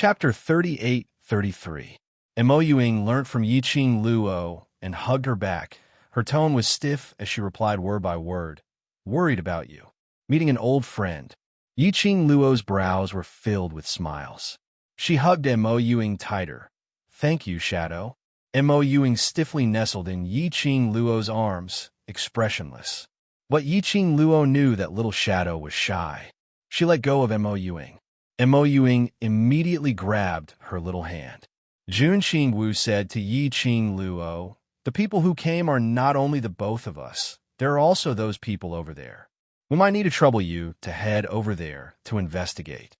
Chapter 38-33. Mo Ying learnt from Yiqing Luo and hugged her back. Her tone was stiff as she replied word by word. Worried about you. Meeting an old friend. Yiqing Luo's brows were filled with smiles. She hugged Mo Ying tighter. Thank you, Shadow. Mo Ying stiffly nestled in Yiqing Luo's arms, expressionless. But Yiqing Luo knew that little Shadow was shy. She let go of Mo Ying. Mo Ying immediately grabbed her little hand. Jun Qingwu said to Yiqing Luo, the people who came are not only the both of us, there are also those people over there. We might need to trouble you to head over there to investigate.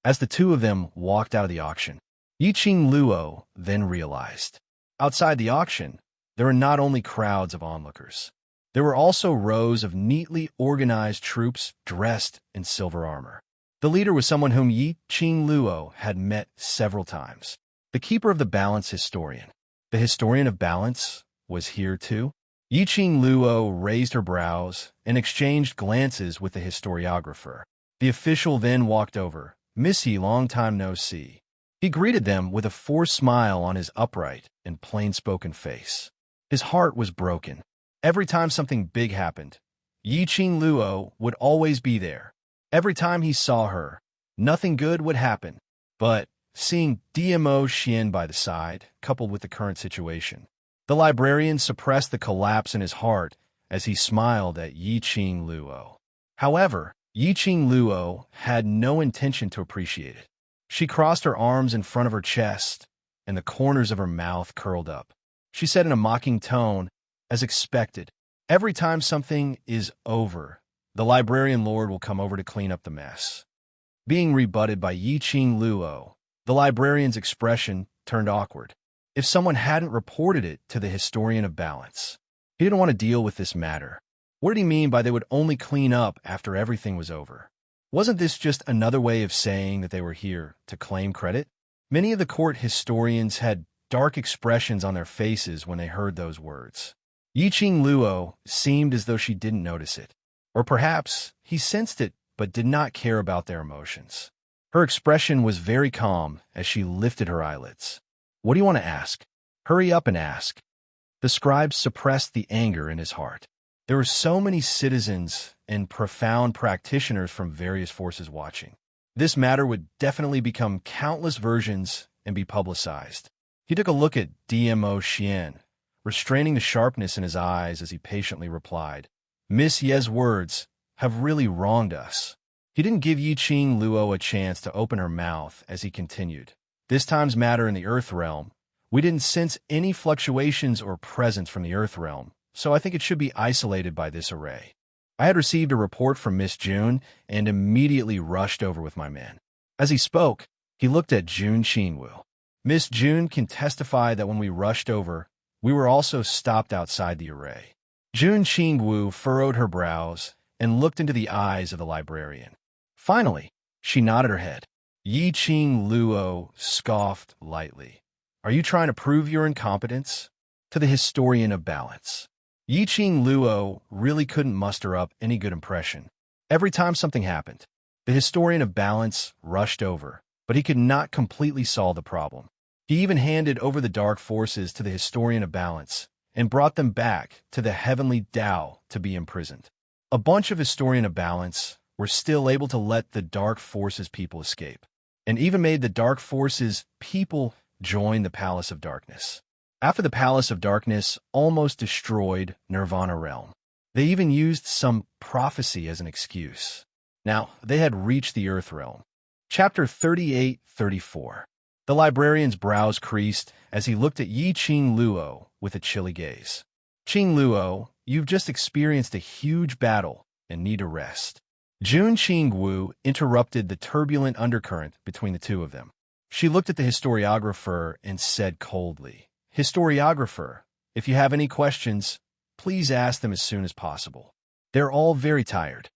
As the two of them walked out of the auction, Yiqing Luo then realized. Outside the auction, there were not only crowds of onlookers. There were also rows of neatly organized troops dressed in silver armor. The leader was someone whom Yiqing Luo had met several times. The keeper of the balance historian. The historian of balance was here too? Yiqing Luo raised her brows and exchanged glances with the historiographer. The official then walked over. Misty, long time no see. He greeted them with a forced smile on his upright and plain-spoken face. His heart was broken. Every time something big happened, Yiqing Luo would always be there. Every time he saw her, nothing good would happen. But seeing Dmo Xian by the side, coupled with the current situation, the librarian suppressed the collapse in his heart as he smiled at Yiqing Luo. However, Yiqing Luo had no intention to appreciate it. She crossed her arms in front of her chest, and the corners of her mouth curled up. She said in a mocking tone, as expected, every time something is over, the librarian lord will come over to clean up the mess. Being rebutted by Yiqing Luo, the librarian's expression turned awkward. If someone hadn't reported it to the historian of balance, he didn't want to deal with this matter. What did he mean by they would only clean up after everything was over? Wasn't this just another way of saying that they were here to claim credit? Many of the court historians had dark expressions on their faces when they heard those words. Yiqing Luo seemed as though she didn't notice it. Or perhaps he sensed it but did not care about their emotions. Her expression was very calm as she lifted her eyelids. What do you want to ask? Hurry up and ask. The scribe suppressed the anger in his heart. There were so many citizens and profound practitioners from various forces watching. This matter would definitely become countless versions and be publicized. He took a look at Dmo Xian, restraining the sharpness in his eyes as he patiently replied, Miss Ye's words have really wronged us. He didn't give Yiqing Luo a chance to open her mouth as he continued. This time's matter in the Earth Realm, we didn't sense any fluctuations or presence from the Earth Realm, so I think it should be isolated by this array. I had received a report from Miss June and immediately rushed over with my men. As he spoke, he looked at Jun Qingwu. Miss June can testify that when we rushed over, we were also stopped outside the array. Jun Qingwu furrowed her brows and looked into the eyes of the librarian. Finally, she nodded her head. Yiqing Luo scoffed lightly. Are you trying to prove your incompetence? To the historian of balance. Yiqing Luo really couldn't muster up any good impression. Every time something happened, the historian of balance rushed over, but he could not completely solve the problem. He even handed over the dark forces to the historian of balance and brought them back to the heavenly Tao to be imprisoned. A bunch of historian of balance were still able to let the dark forces people escape, and even made the dark forces people join the Palace of Darkness. After the Palace of Darkness almost destroyed Nirvana Realm, they even used some prophecy as an excuse. Now, they had reached the Earth Realm. Chapter 38-34. The librarian's brows creased as he looked at Yiqing Luo with a chilly gaze. Qing Luo, you've just experienced a huge battle and need a rest. Jun Qingwu interrupted the turbulent undercurrent between the two of them. She looked at the historiographer and said coldly, Historiographer, if you have any questions, please ask them as soon as possible. They're all very tired.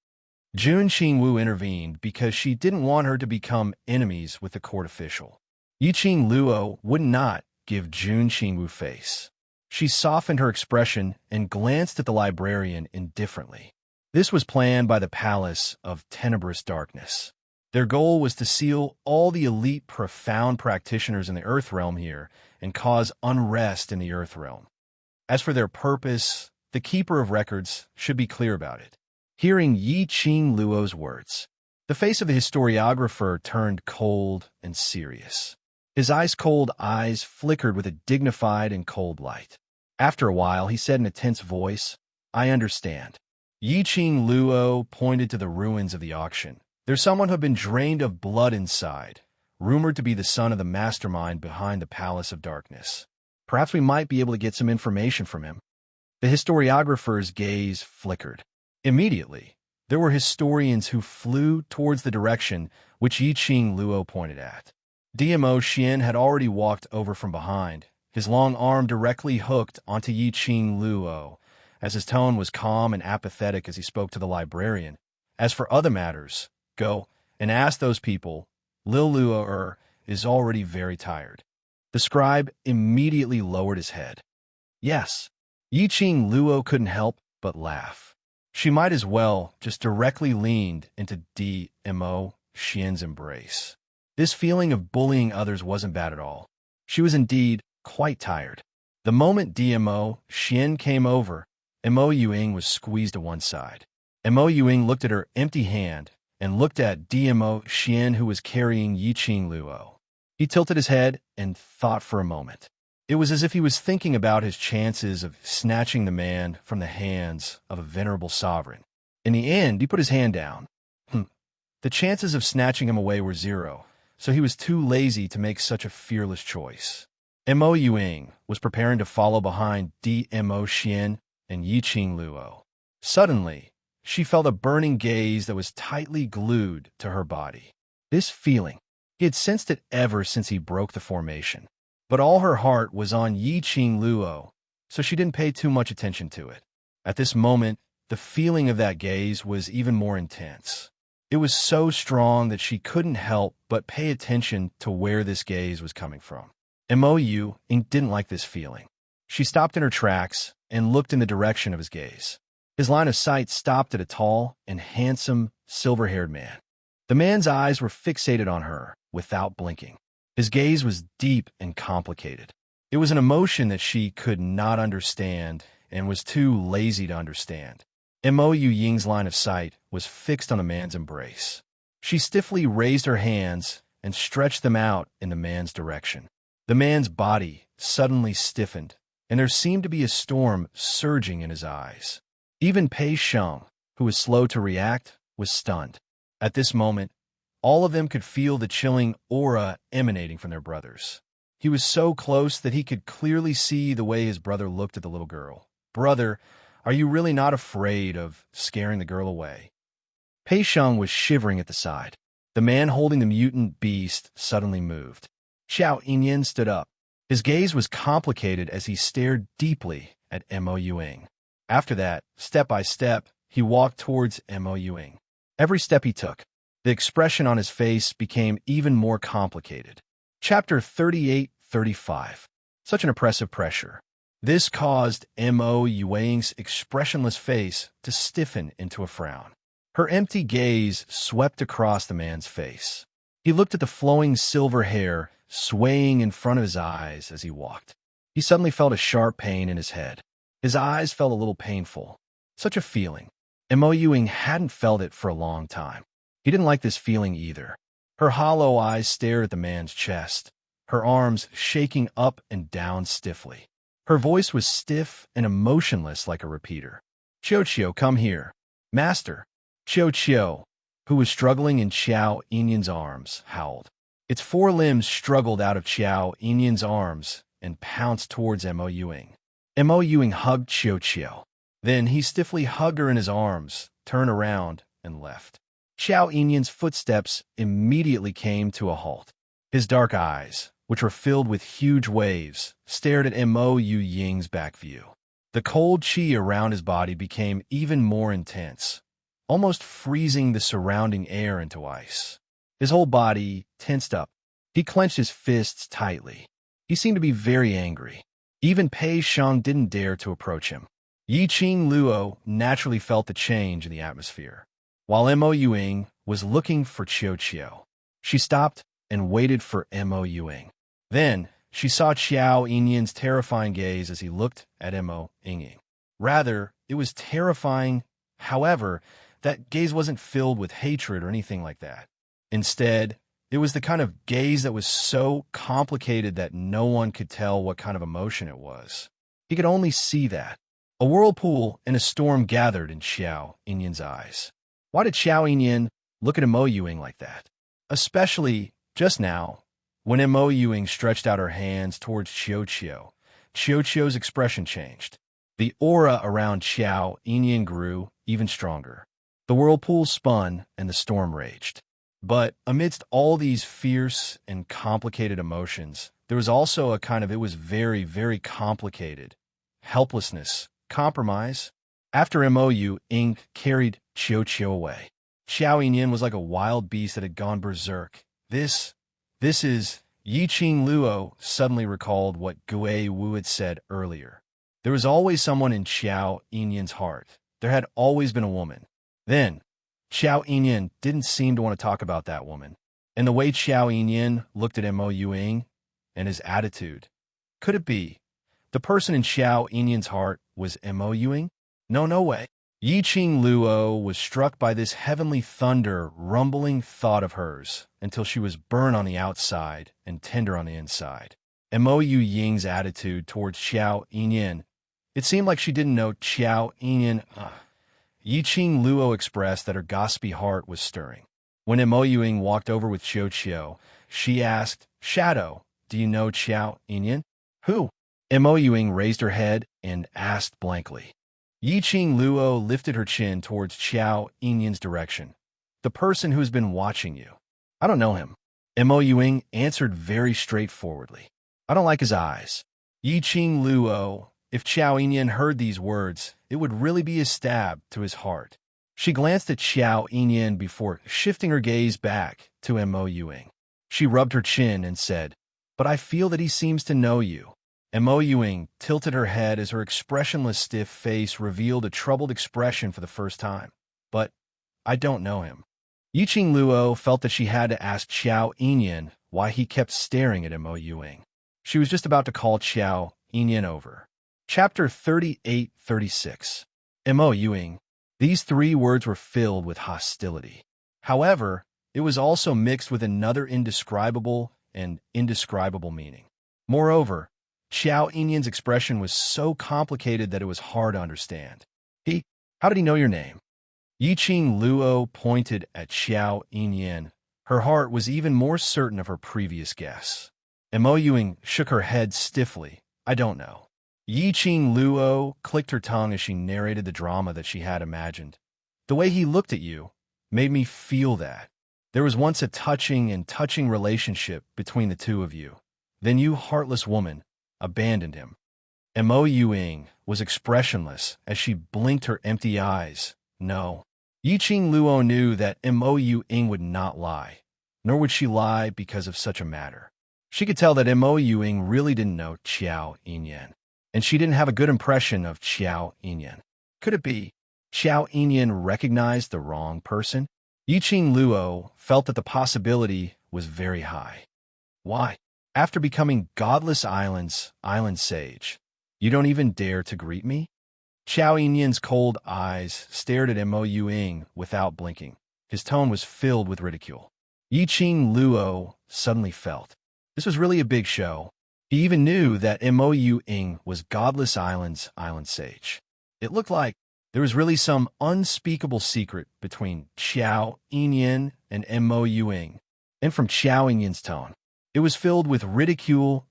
Jun Qingwu intervened because she didn't want her to become enemies with the court official. Yiqing Luo would not give Jun Qingwu face. She softened her expression and glanced at the librarian indifferently. This was planned by the Palace of Tenebrous Darkness. Their goal was to seal all the elite profound practitioners in the Earth Realm here and cause unrest in the Earth Realm. As for their purpose, the Keeper of Records should be clear about it. Hearing Yi Qing Luo's words, the face of the historiographer turned cold and serious. His ice-cold eyes flickered with a dignified and cold light. After a while, he said in a tense voice, "I understand." Yi Qing Luo pointed to the ruins of the auction. "There's someone who had been drained of blood inside, rumored to be the son of the mastermind behind the Palace of Darkness. Perhaps we might be able to get some information from him." The historiographer's gaze flickered. Immediately, there were historians who flew towards the direction which Yi Qing Luo pointed at. DMO Xian had already walked over from behind, his long arm directly hooked onto Yi Qing Luo, as his tone was calm and apathetic as he spoke to the librarian. "As for other matters, go and ask those people. Lil Luo is already very tired." The scribe immediately lowered his head. Yes, Yi Qing Luo couldn't help but laugh. She might as well just directly leaned into DMO Xian's embrace. This feeling of bullying others wasn't bad at all. She was indeed quite tired. The moment DMO Xian came over, Mo Yuing was squeezed to one side. Mo Yuing looked at her empty hand and looked at DMO Xian, who was carrying Yi Qing Luo. He tilted his head and thought for a moment. It was as if he was thinking about his chances of snatching the man from the hands of a venerable sovereign. In the end, he put his hand down. The chances of snatching him away were 0, so he was too lazy to make such a fearless choice. Mo Yuing was preparing to follow behind DMO Xian and Yi Qing Luo. Suddenly, she felt a burning gaze that was tightly glued to her body. This feeling, he had sensed it ever since he broke the formation. But all her heart was on Yi Qing Luo, so she didn't pay too much attention to it. At this moment, the feeling of that gaze was even more intense. It was so strong that she couldn't help but pay attention to where this gaze was coming from. Mo Yuing didn't like this feeling. She stopped in her tracks and looked in the direction of his gaze. His line of sight stopped at a tall and handsome, silver-haired man. The man's eyes were fixated on her without blinking. His gaze was deep and complicated. It was an emotion that she could not understand and was too lazy to understand. Mo Ying's line of sight was fixed on the man's embrace. She stiffly raised her hands and stretched them out in the man's direction. The man's body suddenly stiffened, and there seemed to be a storm surging in his eyes. Even Pei Sheng, who was slow to react, was stunned. At this moment, all of them could feel the chilling aura emanating from their brothers. He was so close that he could clearly see the way his brother looked at the little girl. "Brother, are you really not afraid of scaring the girl away?" Pei Sheng was shivering at the side. The man holding the mutant beast suddenly moved. Xiao Yinyan stood up. His gaze was complicated as he stared deeply at Mo Yuing. After that, step by step, he walked towards Mo Yuing. Every step he took, the expression on his face became even more complicated. Chapter 38-35. Such an oppressive pressure. This caused Mo Yuing's expressionless face to stiffen into a frown. Her empty gaze swept across the man's face. He looked at the flowing silver hair swaying in front of his eyes as he walked. He suddenly felt a sharp pain in his head. His eyes felt a little painful. Such a feeling. Mo Yuing hadn't felt it for a long time. He didn't like this feeling either. Her hollow eyes stared at the man's chest, her arms shaking up and down stiffly. Her voice was stiff and emotionless like a repeater. "Qiu, come here." "Master." Qiu, who was struggling in Xiao Yinyan's arms, howled. Its 4 limbs struggled out of Xiao Yinyan's arms and pounced towards Mo Yuing. Mo Yuing hugged Qiu. Then he stiffly hugged her in his arms, turned around, and left. Xiao Yinyan's footsteps immediately came to a halt. His dark eyes, which were filled with huge waves, stared at Mo Ying's back view. The cold qi around his body became even more intense, almost freezing the surrounding air into ice. His whole body tensed up. He clenched his fists tightly. He seemed to be very angry. Even Pei Sheng didn't dare to approach him. Yi Qing Luo naturally felt the change in the atmosphere. While Mo Yuing was looking for Chiao Chiao. She stopped and waited for Mo Ying. Then, she saw Xiao Yinyan's terrifying gaze as he looked at Mo Ying. Rather, it was terrifying. However, that gaze wasn't filled with hatred or anything like that. Instead, it was the kind of gaze that was so complicated that no one could tell what kind of emotion it was. He could only see that. A whirlpool and a storm gathered in Xiao Yinyan's eyes. Why did Xiao Yinyan look at Mo Ying like that? Especially just now, when Mo Ying stretched out her hands towards Chiao Chiao. Chiao Chiao's expression changed. The aura around Xiao Yinyan grew even stronger. The whirlpool spun and the storm raged. But amidst all these fierce and complicated emotions, there was also a kind of, it was very, very complicated. Helplessness, compromise. After Mo Ying carried Chiao Chiao away, Xiao Yinyan was like a wild beast that had gone berserk. This is... Yiqing Luo suddenly recalled what Gui Wu had said earlier. There was always someone in Xiao Yinyan's heart. There had always been a woman. Then, Xiao Yinyan didn't seem to want to talk about that woman. And the way Xiao Yinyan looked at Mo Ying and his attitude. Could it be the person in Xiao Yinyan's heart was Mo Ying? No way. Yiqing Luo was struck by this heavenly thunder rumbling thought of hers until she was burned on the outside and tender on the inside. Mo Ying's attitude towards Xiao Yinyan, it seemed like she didn't know Xiao Yinyan. Yiqing Luo expressed that her gossipy heart was stirring. When Mo Ying walked over with Chiao Chiao, she asked, "Shadow, do you know Xiao Yinyan?" "Who?" Mo Ying raised her head and asked blankly. Yiqing Luo lifted her chin towards Xiao Yinyan's direction. "The person who's been watching you." "I don't know him." Mo Ying answered very straightforwardly. "I don't like his eyes." Yiqing Luo, if Xiao Yinyan heard these words, it would really be a stab to his heart. She glanced at Xiao Yinyan before shifting her gaze back to Mo Ying. She rubbed her chin and said, "But I feel that he seems to know you." Mo Ying tilted her head as her expressionless stiff face revealed a troubled expression for the first time. "But I don't know him." Yiqing Luo felt that she had to ask Xiao Yinyan why he kept staring at Mo Ying. She was just about to call Xiao Yinyan over. Chapter 38-36. Mo Ying. These three words were filled with hostility. However, it was also mixed with another indescribable meaning. Moreover, Xiao Yinyan's expression was so complicated that it was hard to understand. How did he know your name?" Yiqing Luo pointed at Xiao Yinyan. Her heart was even more certain of her previous guess. Mo Ying shook her head stiffly. "I don't know." Yiqing Luo clicked her tongue as she narrated the drama that she had imagined. "The way he looked at you made me feel that. There was once a touching relationship between the two of you. Then you, heartless woman, abandoned him." Mo Ying was expressionless as she blinked her empty eyes. No. Yiqing Luo knew that Mo Ying would not lie, nor would she lie because of such a matter. She could tell that Mo Ying really didn't know Xiao Yinyan, and she didn't have a good impression of Xiao Yinyan. Could it be Xiao Yinyan recognized the wrong person? Yiqing Luo felt that the possibility was very high. Why? After becoming Godless Island's island sage, you don't even dare to greet me? Xiao Yinyan's cold eyes stared at Mo Ying without blinking. His tone was filled with ridicule. Yiqing Luo suddenly felt this was really a big show. He even knew that Mo Ying was Godless Island's island sage. It looked like there was really some unspeakable secret between Xiao Yinyan and Mo Ying. And from Xiao Yinyan's tone, it was filled with ridicule,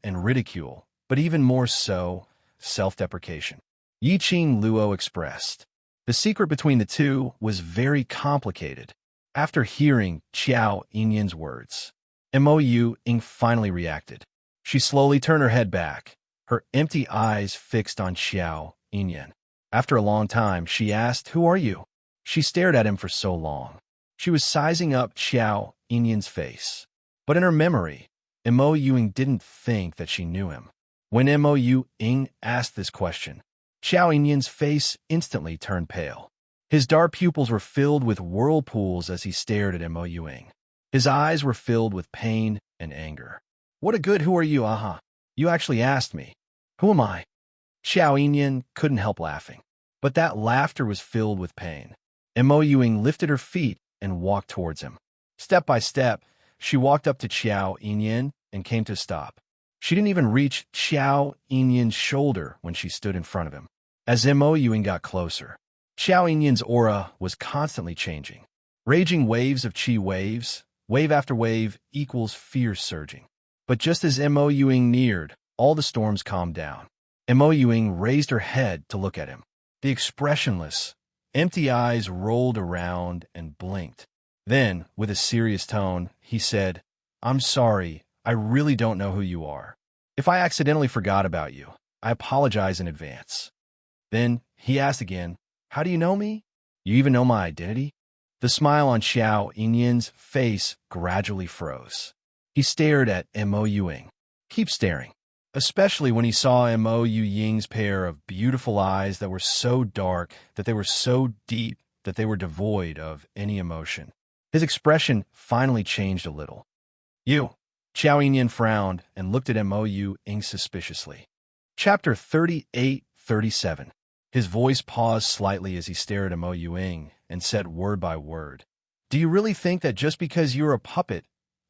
but even more so, self-deprecation. Yiqing Luo expressed. The secret between the two was very complicated. After hearing Xiao Yinyan's words, Mo Ying finally reacted. She slowly turned her head back, her empty eyes fixed on Xiao Yinyan. After a long time, she asked, "Who are you?" She stared at him for so long. She was sizing up Xiao Yinyan's face. But in her memory, Mo Ying didn't think that she knew him. When Mo Ying asked this question, Xiao Yinyan's face instantly turned pale. His dark pupils were filled with whirlpools as he stared at Mo Ying. His eyes were filled with pain and anger. What a good who are you, You actually asked me. Who am I? Xiao Yinyan couldn't help laughing. But that laughter was filled with pain. Mo Ying lifted her feet and walked towards him. Step by step, she walked up to Xiao Yinyan and came to a stop. She didn't even reach Xiao Yinyan's shoulder when she stood in front of him. As Mo Ying got closer, Xiao Yinyan's aura was constantly changing. Raging waves of qi waves, wave after wave, equals fear surging. But just as Mo Ying neared, all the storms calmed down. Mo Ying raised her head to look at him. The expressionless, empty eyes rolled around and blinked. Then, with a serious tone, he said, I'm sorry, I really don't know who you are. If I accidentally forgot about you, I apologize in advance. Then he asked again, how do you know me? You even know my identity? The smile on Xiao Yinyan's face gradually froze. He stared at Mo Ying. Keep staring, especially when he saw Mo Ying's pair of beautiful eyes that were so dark, that they were so deep, that they were devoid of any emotion. His expression finally changed a little. You. Xiao Yinyan frowned and looked at Mo Ying suspiciously. Chapter 38-37. His voice paused slightly as he stared at Mo Ying and said word by word, Do you really think that just because you're a puppet,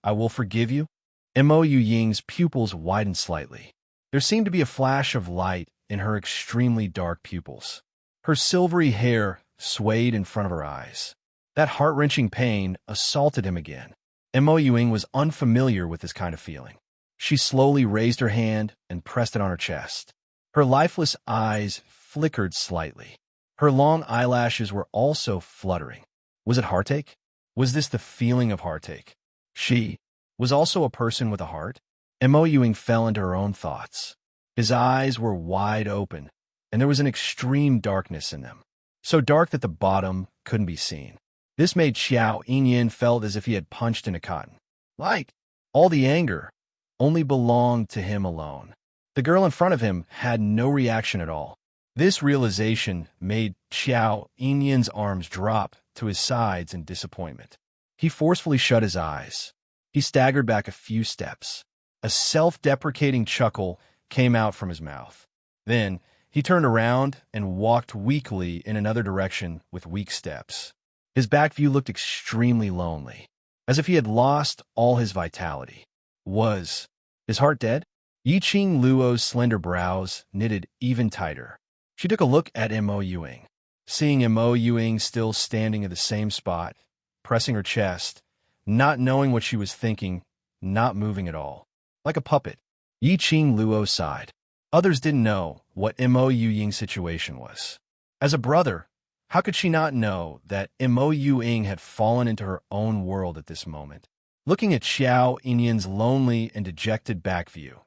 I will forgive you? Mo Ying's pupils widened slightly. There seemed to be a flash of light in her extremely dark pupils. Her silvery hair swayed in front of her eyes. That heart-wrenching pain assaulted him again. Mo Ying was unfamiliar with this kind of feeling. She slowly raised her hand and pressed it on her chest. Her lifeless eyes flickered slightly. Her long eyelashes were also fluttering. Was it heartache? Was this the feeling of heartache? She was also a person with a heart? Mo Ying fell into her own thoughts. His eyes were wide open, and there was an extreme darkness in them. So dark that the bottom couldn't be seen. This made Xiao Yinyan felt as if he had punched into cotton. Like, all the anger only belonged to him alone. The girl in front of him had no reaction at all. This realization made Xiao Yinyan's arms drop to his sides in disappointment. He forcefully shut his eyes. He staggered back a few steps. A self-deprecating chuckle came out from his mouth. Then, he turned around and walked weakly in another direction with weak steps. His back view looked extremely lonely, as if he had lost all his vitality. Was his heart dead? Yiqing Luo's slender brows knitted even tighter. She took a look at Mo Ying. Seeing Mo Ying still standing at the same spot, pressing her chest, not knowing what she was thinking, not moving at all, like a puppet, Yiqing Luo sighed. Others didn't know what Mo Ying's situation was. As a brother, how could she not know that Mo Ying had fallen into her own world at this moment? Looking at Xiao Yinyan's lonely and dejected back view,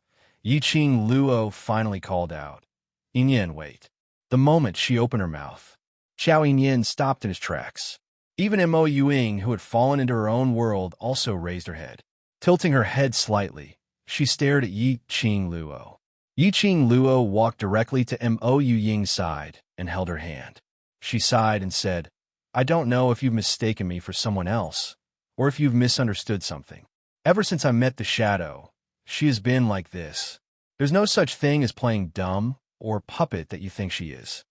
Yiqing Luo finally called out, Yinyan, wait. The moment she opened her mouth, Xiao Yinyan stopped in his tracks. Even Mo Ying, who had fallen into her own world, also raised her head. Tilting her head slightly, she stared at Yiqing Luo. Yiqing Luo walked directly to Mo Ying's side and held her hand. She sighed and said, I don't know if you've mistaken me for someone else, or if you've misunderstood something. Ever since I met the shadow, she has been like this. There's no such thing as playing dumb or puppet that you think she is.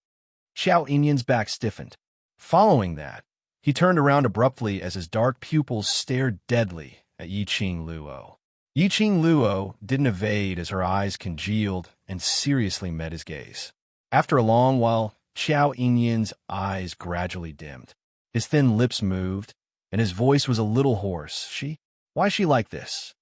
Xiao Yinyan's back stiffened. Following that, he turned around abruptly as his dark pupils stared deadly at Yiqing Luo. Yiqing Luo didn't evade as her eyes congealed and seriously met his gaze. After a long while, Xiao Yinyan's eyes gradually dimmed. His thin lips moved, and his voice was a little hoarse. Why is she like this?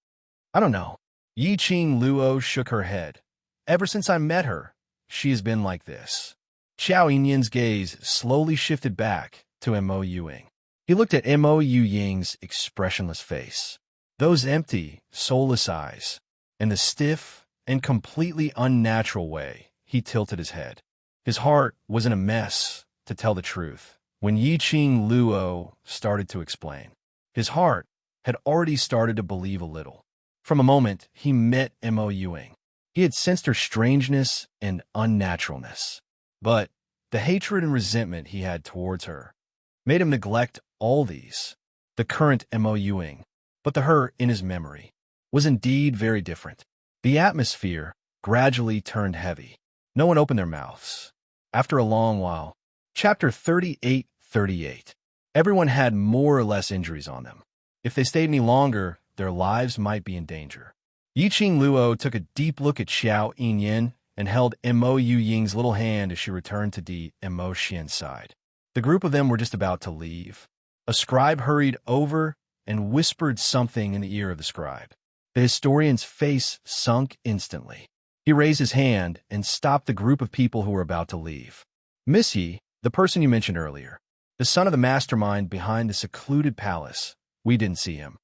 I don't know. Yiqing Luo shook her head. Ever since I met her, she has been like this. Xiao Yinyan's gaze slowly shifted back to Mo Ying. He looked at Mo Ying's expressionless face. Those empty, soulless eyes, and the stiff and completely unnatural way he tilted his head. His heart was in a mess, to tell the truth, when Yiqing Luo started to explain. His heart had already started to believe a little. From a moment he met Mo Ying, he had sensed her strangeness and unnaturalness. But The hatred and resentment he had towards her made him neglect all these. The current MOUing, but the her in his memory, was indeed very different. The atmosphere gradually turned heavy. No one opened their mouths. After a long while, Chapter 38:38. Everyone had more or less injuries on them. If they stayed any longer, their lives might be in danger. Yiqing Luo took a deep look at Xiao Yinyin and held Mo Ying's little hand as she returned to Mo Xian's side. The group of them were just about to leave. A scribe hurried over and whispered something in the ear of the scribe. The historian's face sunk instantly. He raised his hand and stopped the group of people who were about to leave. Misty, the person you mentioned earlier, the son of the mastermind behind the secluded palace, we didn't see him.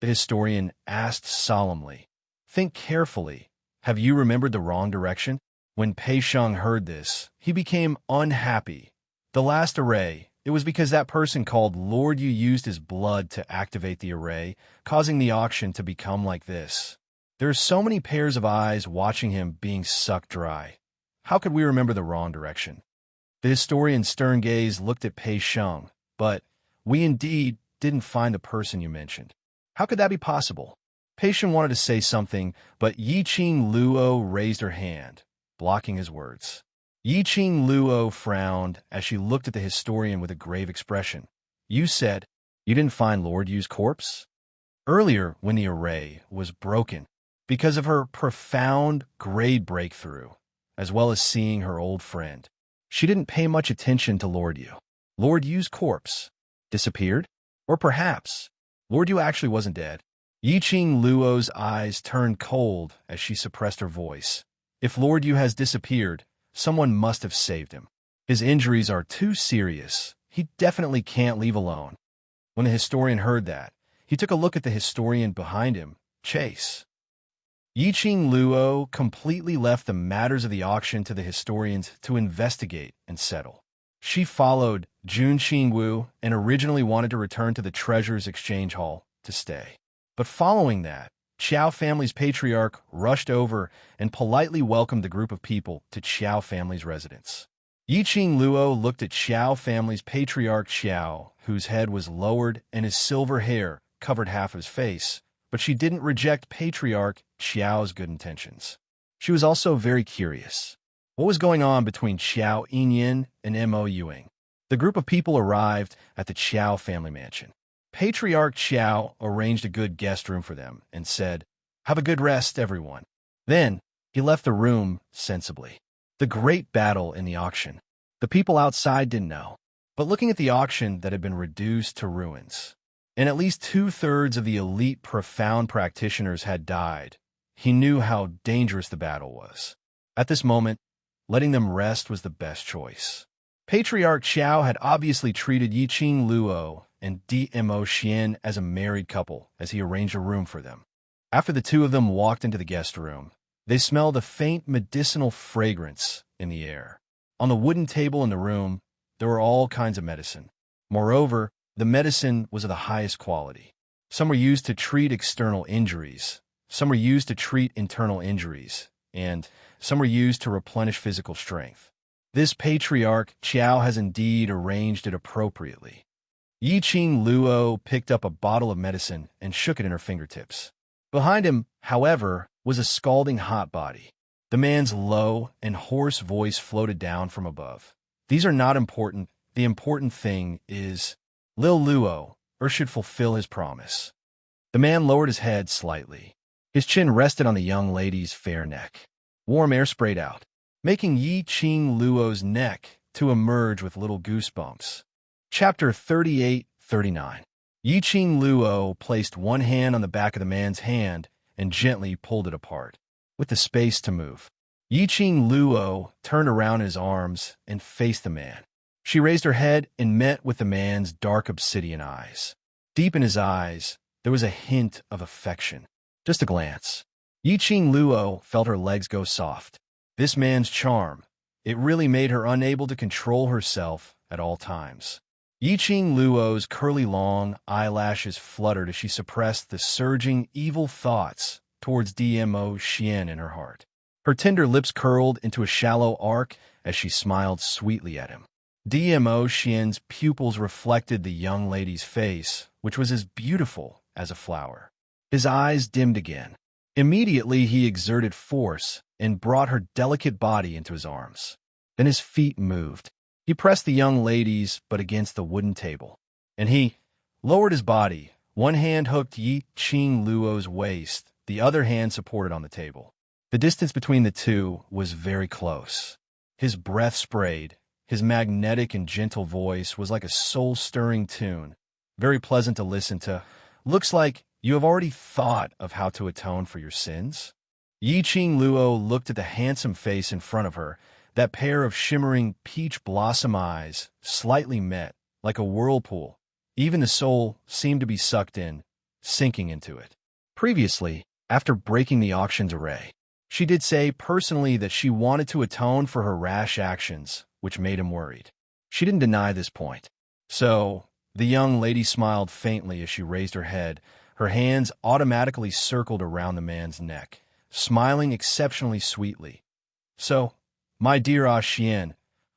The historian asked solemnly. Think carefully. Have you remembered the wrong direction? When Pei Sheng heard this, he became unhappy. The last array, it was because that person called Lord Yu used his blood to activate the array, causing the auction to become like this. There are so many pairs of eyes watching him being sucked dry. How could we remember the wrong direction? The historian's stern gaze looked at Pei Sheng, but we indeed didn't find the person you mentioned. How could that be possible? Pei Sheng wanted to say something, but Yiqing Luo raised her hand, blocking his words. Yiqing Luo frowned as she looked at the historian with a grave expression. You said you didn't find Lord Yu's corpse? Earlier, when the array was broken, because of her profound grade breakthrough, as well as seeing her old friend, she didn't pay much attention to Lord Yu. Lord Yu's corpse disappeared? Or perhaps Lord Yu actually wasn't dead? Yiqing Luo's eyes turned cold as she suppressed her voice. If Lord Yu has disappeared, someone must have saved him. His injuries are too serious. He definitely can't leave alone. When the historian heard that, he took a look at the historian behind him, Chase. Yiqing Luo completely left the matters of the auction to the historians to investigate and settle. She followed Jun Qingwu and originally wanted to return to the Treasures Exchange Hall to stay. But following that, Qiao family's patriarch rushed over and politely welcomed the group of people to Qiao family's residence. Yiqing Luo looked at Qiao family's patriarch Qiao, whose head was lowered and his silver hair covered half of his face, but she didn't reject patriarch Qiao's good intentions. She was also very curious. What was going on between Xiao Yinyin and Mo Yuing? The group of people arrived at the Qiao family mansion. Patriarch Qiao arranged a good guest room for them and said, "Have a good rest, everyone." Then he left the room sensibly. The great battle in the auction. The people outside didn't know. But looking at the auction that had been reduced to ruins, and at least 2/3 of the elite profound practitioners had died, he knew how dangerous the battle was. At this moment, letting them rest was the best choice. Patriarch Qiao had obviously treated Yiqing Luo and Mo Xian as a married couple as he arranged a room for them. After the two of them walked into the guest room, they smelled a faint medicinal fragrance in the air. On the wooden table in the room, there were all kinds of medicine. Moreover, the medicine was of the highest quality. Some were used to treat external injuries, some were used to treat internal injuries, and some were used to replenish physical strength. This patriarch Qiao has indeed arranged it appropriately. Yiqing Luo picked up a bottle of medicine and shook it in her fingertips. Behind him, however, was a scalding hot body. The man's low and hoarse voice floated down from above. These are not important. The important thing is Lil Luo, or should fulfill his promise. The man lowered his head slightly. His chin rested on the young lady's fair neck. Warm air sprayed out, making Yiqing Luo's neck to emerge with little goosebumps. Chapter 38:39. Yiqing Luo placed one hand on the back of the man's hand and gently pulled it apart, with the space to move. Yiqing Luo turned around in his arms and faced the man. She raised her head and met with the man's dark obsidian eyes. Deep in his eyes, there was a hint of affection. Just a glance. Yiqing Luo felt her legs go soft. This man's charm, it really made her unable to control herself at all times. Yiqing Luo's curly long eyelashes fluttered as she suppressed the surging evil thoughts towards Mo Xian in her heart. Her tender lips curled into a shallow arc as she smiled sweetly at him. Dmo Xian's pupils reflected the young lady's face, which was as beautiful as a flower. His eyes dimmed again. Immediately he exerted force and brought her delicate body into his arms. Then his feet moved. He pressed the young lady's butt against the wooden table, and he lowered his body. One hand hooked Yi Qing Luo's waist, the other hand supported on the table. The distance between the two was very close. His breath sprayed. His magnetic and gentle voice was like a soul-stirring tune, very pleasant to listen to. Looks like you have already thought of how to atone for your sins. Yi Qing Luo looked at the handsome face in front of her, that pair of shimmering peach blossom eyes, slightly met, like a whirlpool. Even the soul seemed to be sucked in, sinking into it. Previously, after breaking the auction's array, she did say personally that she wanted to atone for her rash actions, which made him worried. She didn't deny this point. So, the young lady smiled faintly as she raised her head. Her hands automatically circled around the man's neck, smiling exceptionally sweetly. So, my dear Ah Xian,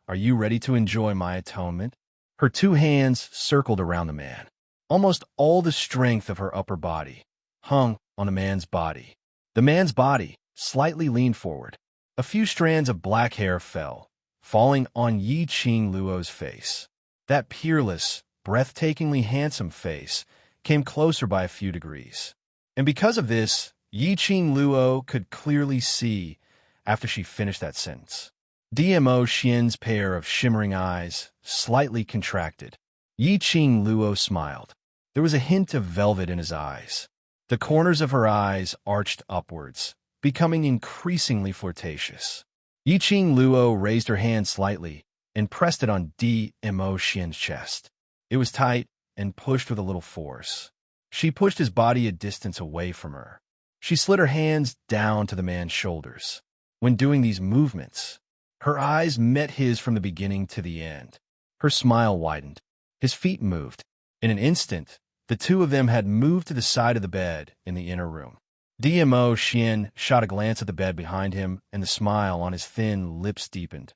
are you ready to enjoy my atonement? Her two hands circled around the man. Almost all the strength of her upper body hung on the man's body. The man's body slightly leaned forward. A few strands of black hair fell, falling on Yi Qing Luo's face. That peerless, breathtakingly handsome face came closer by a few degrees. And because of this, Yi Qing Luo could clearly see after she finished that sentence. Dmo Xian's pair of shimmering eyes slightly contracted. Yi Qing Luo smiled. There was a hint of velvet in his eyes. The corners of her eyes arched upwards, becoming increasingly flirtatious. Yi Qing Luo raised her hand slightly and pressed it on Dmo Xian's chest. It was tight and pushed with a little force. She pushed his body a distance away from her. She slid her hands down to the man's shoulders. When doing these movements, her eyes met his from the beginning to the end. Her smile widened. His feet moved. In an instant, the two of them had moved to the side of the bed in the inner room. Dmo Xian shot a glance at the bed behind him, and the smile on his thin lips deepened.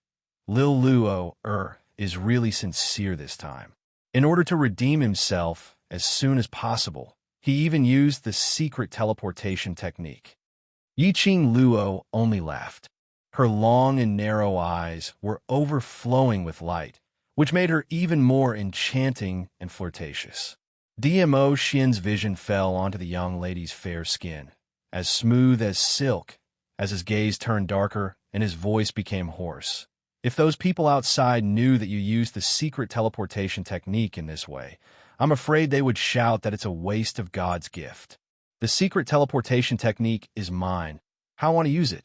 Lil Luo is really sincere this time. In order to redeem himself as soon as possible, he even used the secret teleportation technique. Yi Qing Luo only laughed. Her long and narrow eyes were overflowing with light, which made her even more enchanting and flirtatious. Dmo Xian's vision fell onto the young lady's fair skin, as smooth as silk, as his gaze turned darker and his voice became hoarse. If those people outside knew that you used the secret teleportation technique in this way, I'm afraid they would shout that it's a waste of God's gift. The secret teleportation technique is mine. How I want to use it?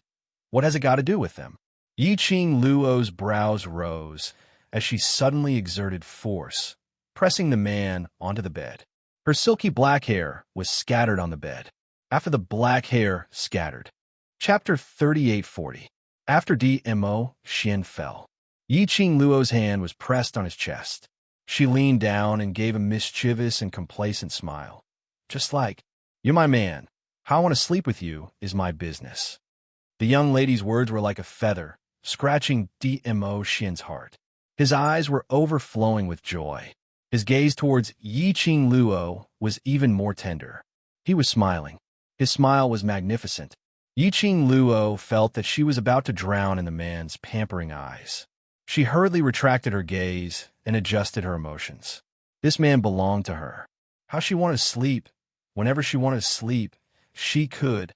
What has it got to do with them? Yi Qing Luo's brows rose as she suddenly exerted force, pressing the man onto the bed. Her silky black hair was scattered on the bed. After the black hair scattered. Chapter 3840. After Dmo Xian fell, Yi Qing Luo's hand was pressed on his chest. She leaned down and gave a mischievous and complacent smile. Just like, you're my man. How I want to sleep with you is my business. The young lady's words were like a feather, scratching Dmo Xian's heart. His eyes were overflowing with joy. His gaze towards Yi Qing Luo was even more tender. He was smiling. His smile was magnificent. Yi Qing Luo felt that she was about to drown in the man's pampering eyes. She hurriedly retracted her gaze and adjusted her emotions. This man belonged to her. How she wanted to sleep. Whenever she wanted to sleep, she could.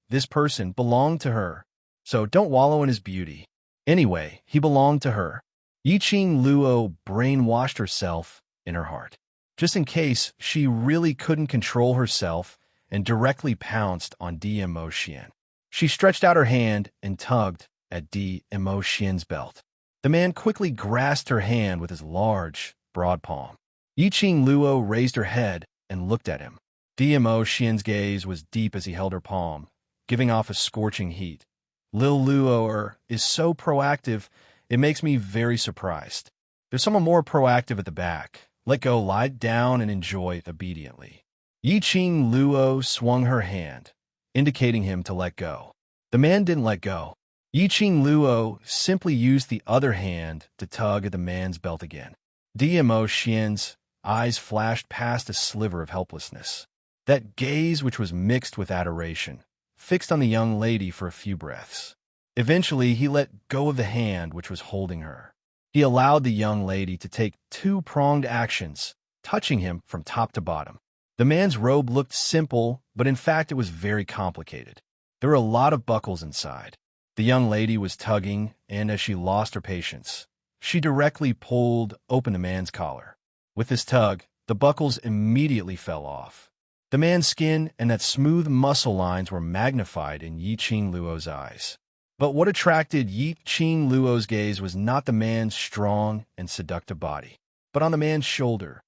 This person, belonged to her. So don't wallow in his beauty. Anyway, he belonged to her. Yi Qing Luo brainwashed herself in her heart. Just in case she really couldn't control herself and directly pounced on Dmo Xian. She stretched out her hand and tugged at Dmo Xian's belt. The man quickly grasped her hand with his large, broad palm. Yi Qing Luo raised her head and looked at him. Dmo Xian's gaze was deep as he held her palm, giving off a scorching heat. Lil Luo is so proactive, it makes me very surprised. There's someone more proactive at the back. Let go, lie down, and enjoy obediently. Yi Qing Luo swung her hand, indicating him to let go. The man didn't let go. Yiqing Luo simply used the other hand to tug at the man's belt again. Dmo Xian's eyes flashed past a sliver of helplessness. That gaze, which was mixed with adoration, fixed on the young lady for a few breaths. Eventually, he let go of the hand which was holding her. He allowed the young lady to take two-pronged actions, touching him from top to bottom. The man's robe looked simple, but in fact it was very complicated. There were a lot of buckles inside. The young lady was tugging, and as she lost her patience, she directly pulled open the man's collar. With this tug, the buckles immediately fell off. The man's skin and that smooth muscle lines were magnified in Yiqing Luo's eyes. But what attracted Yiqing Luo's gaze was not the man's strong and seductive body, but on the man's shoulder,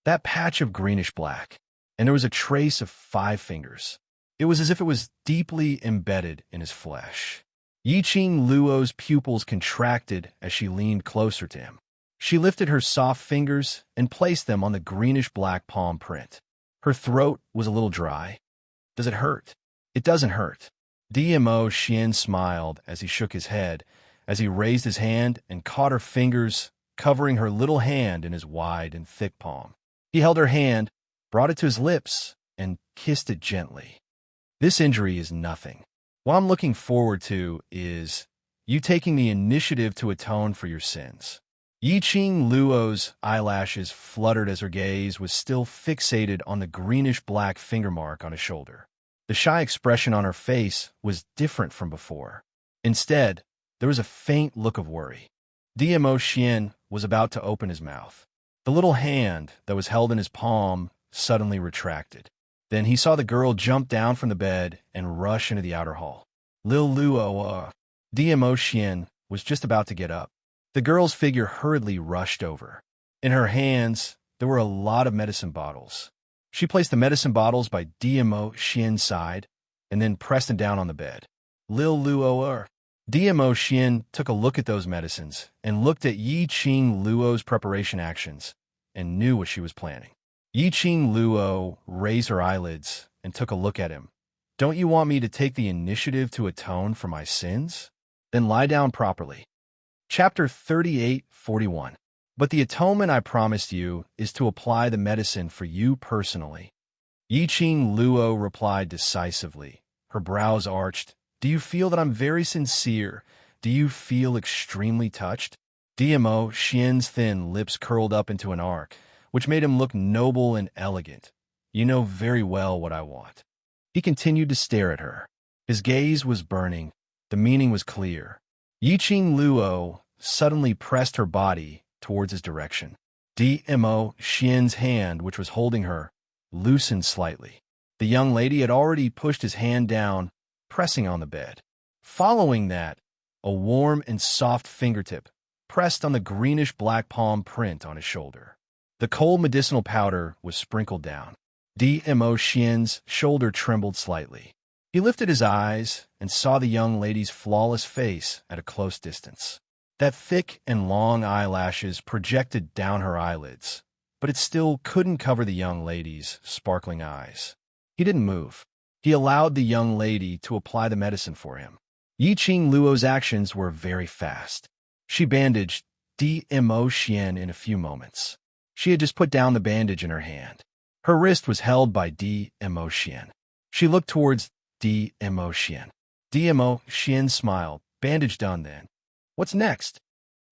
that patch of greenish-black, and there was a trace of 5 fingers. It was as if it was deeply embedded in his flesh. Yiqing Luo's pupils contracted as she leaned closer to him. She lifted her soft fingers and placed them on the greenish-black palm print. Her throat was a little dry. Does it hurt? It doesn't hurt. Dmo Xian smiled as he shook his head, as he raised his hand and caught her fingers, covering her little hand in his wide and thick palm. He held her hand, brought it to his lips, and kissed it gently. This injury is nothing. What I'm looking forward to is you taking the initiative to atone for your sins. Yiqing Luo's eyelashes fluttered as her gaze was still fixated on the greenish-black finger mark on his shoulder. The shy expression on her face was different from before. Instead, there was a faint look of worry. Dmo Xian was about to open his mouth. The little hand that was held in his palm suddenly retracted. Then he saw the girl jump down from the bed and rush into the outer hall. Lil Luo, Dmo Xian was just about to get up. The girl's figure hurriedly rushed over. In her hands, there were a lot of medicine bottles. She placed the medicine bottles by Dmo Xian's side and then pressed them down on the bed. Lil Luo, Dmo Xian took a look at those medicines and looked at Yiqing Luo's preparation actions and knew what she was planning. Yiqing Luo raised her eyelids and took a look at him. Don't you want me to take the initiative to atone for my sins? Then lie down properly. Chapter 38:41. But the atonement I promised you is to apply the medicine for you personally. Yiqing Luo replied decisively, her brows arched. Do you feel that I'm very sincere? Do you feel extremely touched? Dmo Xian's thin lips curled up into an arc, which made him look noble and elegant. You know very well what I want. He continued to stare at her. His gaze was burning. The meaning was clear. Yiqing Luo suddenly pressed her body towards his direction. Dmo Xian's hand, which was holding her, loosened slightly. The young lady had already pushed his hand down, pressing on the bed. Following that, a warm and soft fingertip pressed on the greenish-black palm print on his shoulder. The cold medicinal powder was sprinkled down. Dmo Xian's shoulder trembled slightly. He lifted his eyes and saw the young lady's flawless face at a close distance. That thick and long eyelashes projected down her eyelids, but it still couldn't cover the young lady's sparkling eyes. He didn't move. He allowed the young lady to apply the medicine for him. Yiqing Luo's actions were very fast. She bandaged Dmo Xian in a few moments. She had just put down the bandage in her hand. Her wrist was held by Dmo Xian. She looked towards Dmo Xian. Dmo Xian smiled. Bandage done then. What's next?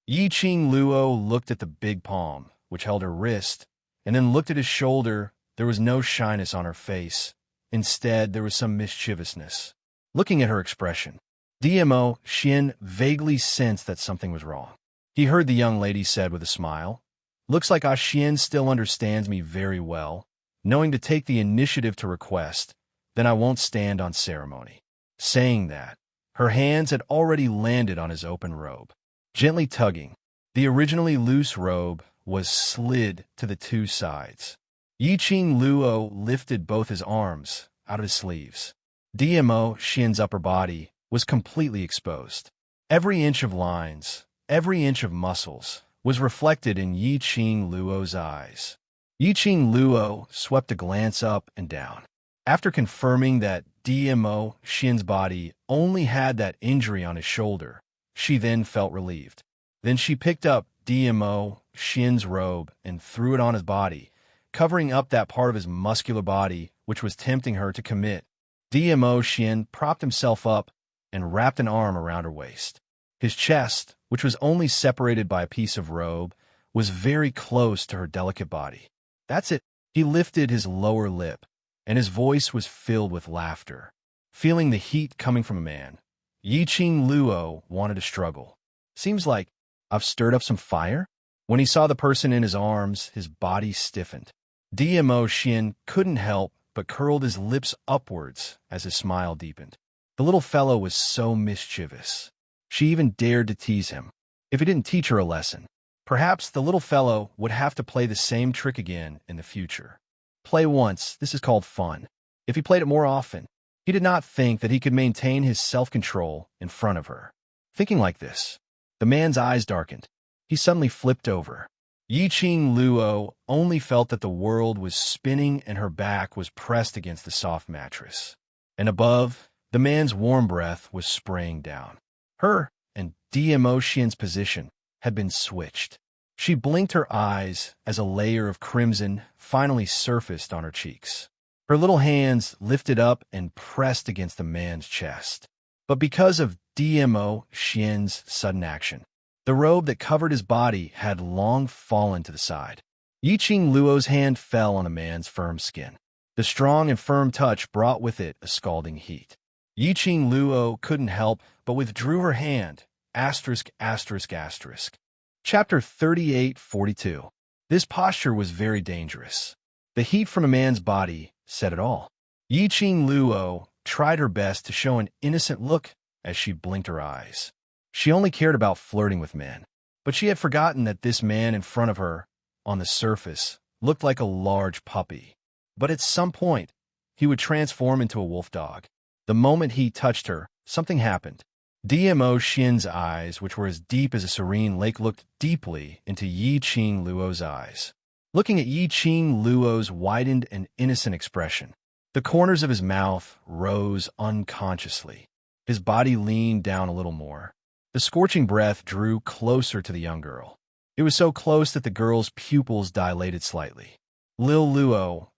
Yiqing Luo looked at the big palm, which held her wrist, and then looked at his shoulder. There was no shyness on her face. Instead, there was some mischievousness. Looking at her expression, Dmo Xian vaguely sensed that something was wrong. He heard the young lady said with a smile, Looks like Xian still understands me very well. Knowing to take the initiative to request, then I won't stand on ceremony. Saying that, her hands had already landed on his open robe. Gently tugging, the originally loose robe was slid to the two sides. Yiqing Luo lifted both his arms out of his sleeves. Dmo Xian's upper body was completely exposed. Every inch of lines, every inch of muscles, was reflected in Yiqing Luo's eyes. Yiqing Luo swept a glance up and down. After confirming that DMO Shin's body only had that injury on his shoulder, she then felt relieved. Then she picked up DMO Shin's robe and threw it on his body, covering up that part of his muscular body which was tempting her to commit. DMO Shin propped himself up and wrapped an arm around her waist. His chest, which was only separated by a piece of robe, was very close to her delicate body. That's it. He lifted his lower lip, and his voice was filled with laughter. Feeling the heat coming from a man, Yiqing Luo wanted to struggle. Seems like I've stirred up some fire? When he saw the person in his arms, his body stiffened. DMO Shin couldn't help but curled his lips upwards as his smile deepened. The little fellow was so mischievous. She even dared to tease him. If he didn't teach her a lesson, perhaps the little fellow would have to play the same trick again in the future. Play once, this is called fun. If he played it more often, he did not think that he could maintain his self-control in front of her. Thinking like this, the man's eyes darkened. He suddenly flipped over. Yiqing Luo only felt that the world was spinning and her back was pressed against the soft mattress. And above, the man's warm breath was spraying down. Her and DMO Shin's position had been switched. She blinked her eyes as a layer of crimson finally surfaced on her cheeks. Her little hands lifted up and pressed against the man's chest. But because of DMO Shin's sudden action, the robe that covered his body had long fallen to the side. Yiqing Luo's hand fell on the man's firm skin. The strong and firm touch brought with it a scalding heat. Yiqing Luo couldn't help but withdrew her hand. Asterisk, asterisk, asterisk. Chapter 38:42. This posture was very dangerous. The heat from a man's body said it all. Yiqing Luo tried her best to show an innocent look as she blinked her eyes. She only cared about flirting with men, but she had forgotten that this man in front of her, on the surface, looked like a large puppy. But at some point, he would transform into a wolf dog. The moment he touched her, something happened. DMO Shin's eyes, which were as deep as a serene lake, looked deeply into Yiqing Luo's eyes. Looking at Yiqing Luo's widened and innocent expression, the corners of his mouth rose unconsciously. His body leaned down a little more. The scorching breath drew closer to the young girl. It was so close that the girl's pupils dilated slightly. Lil Luo,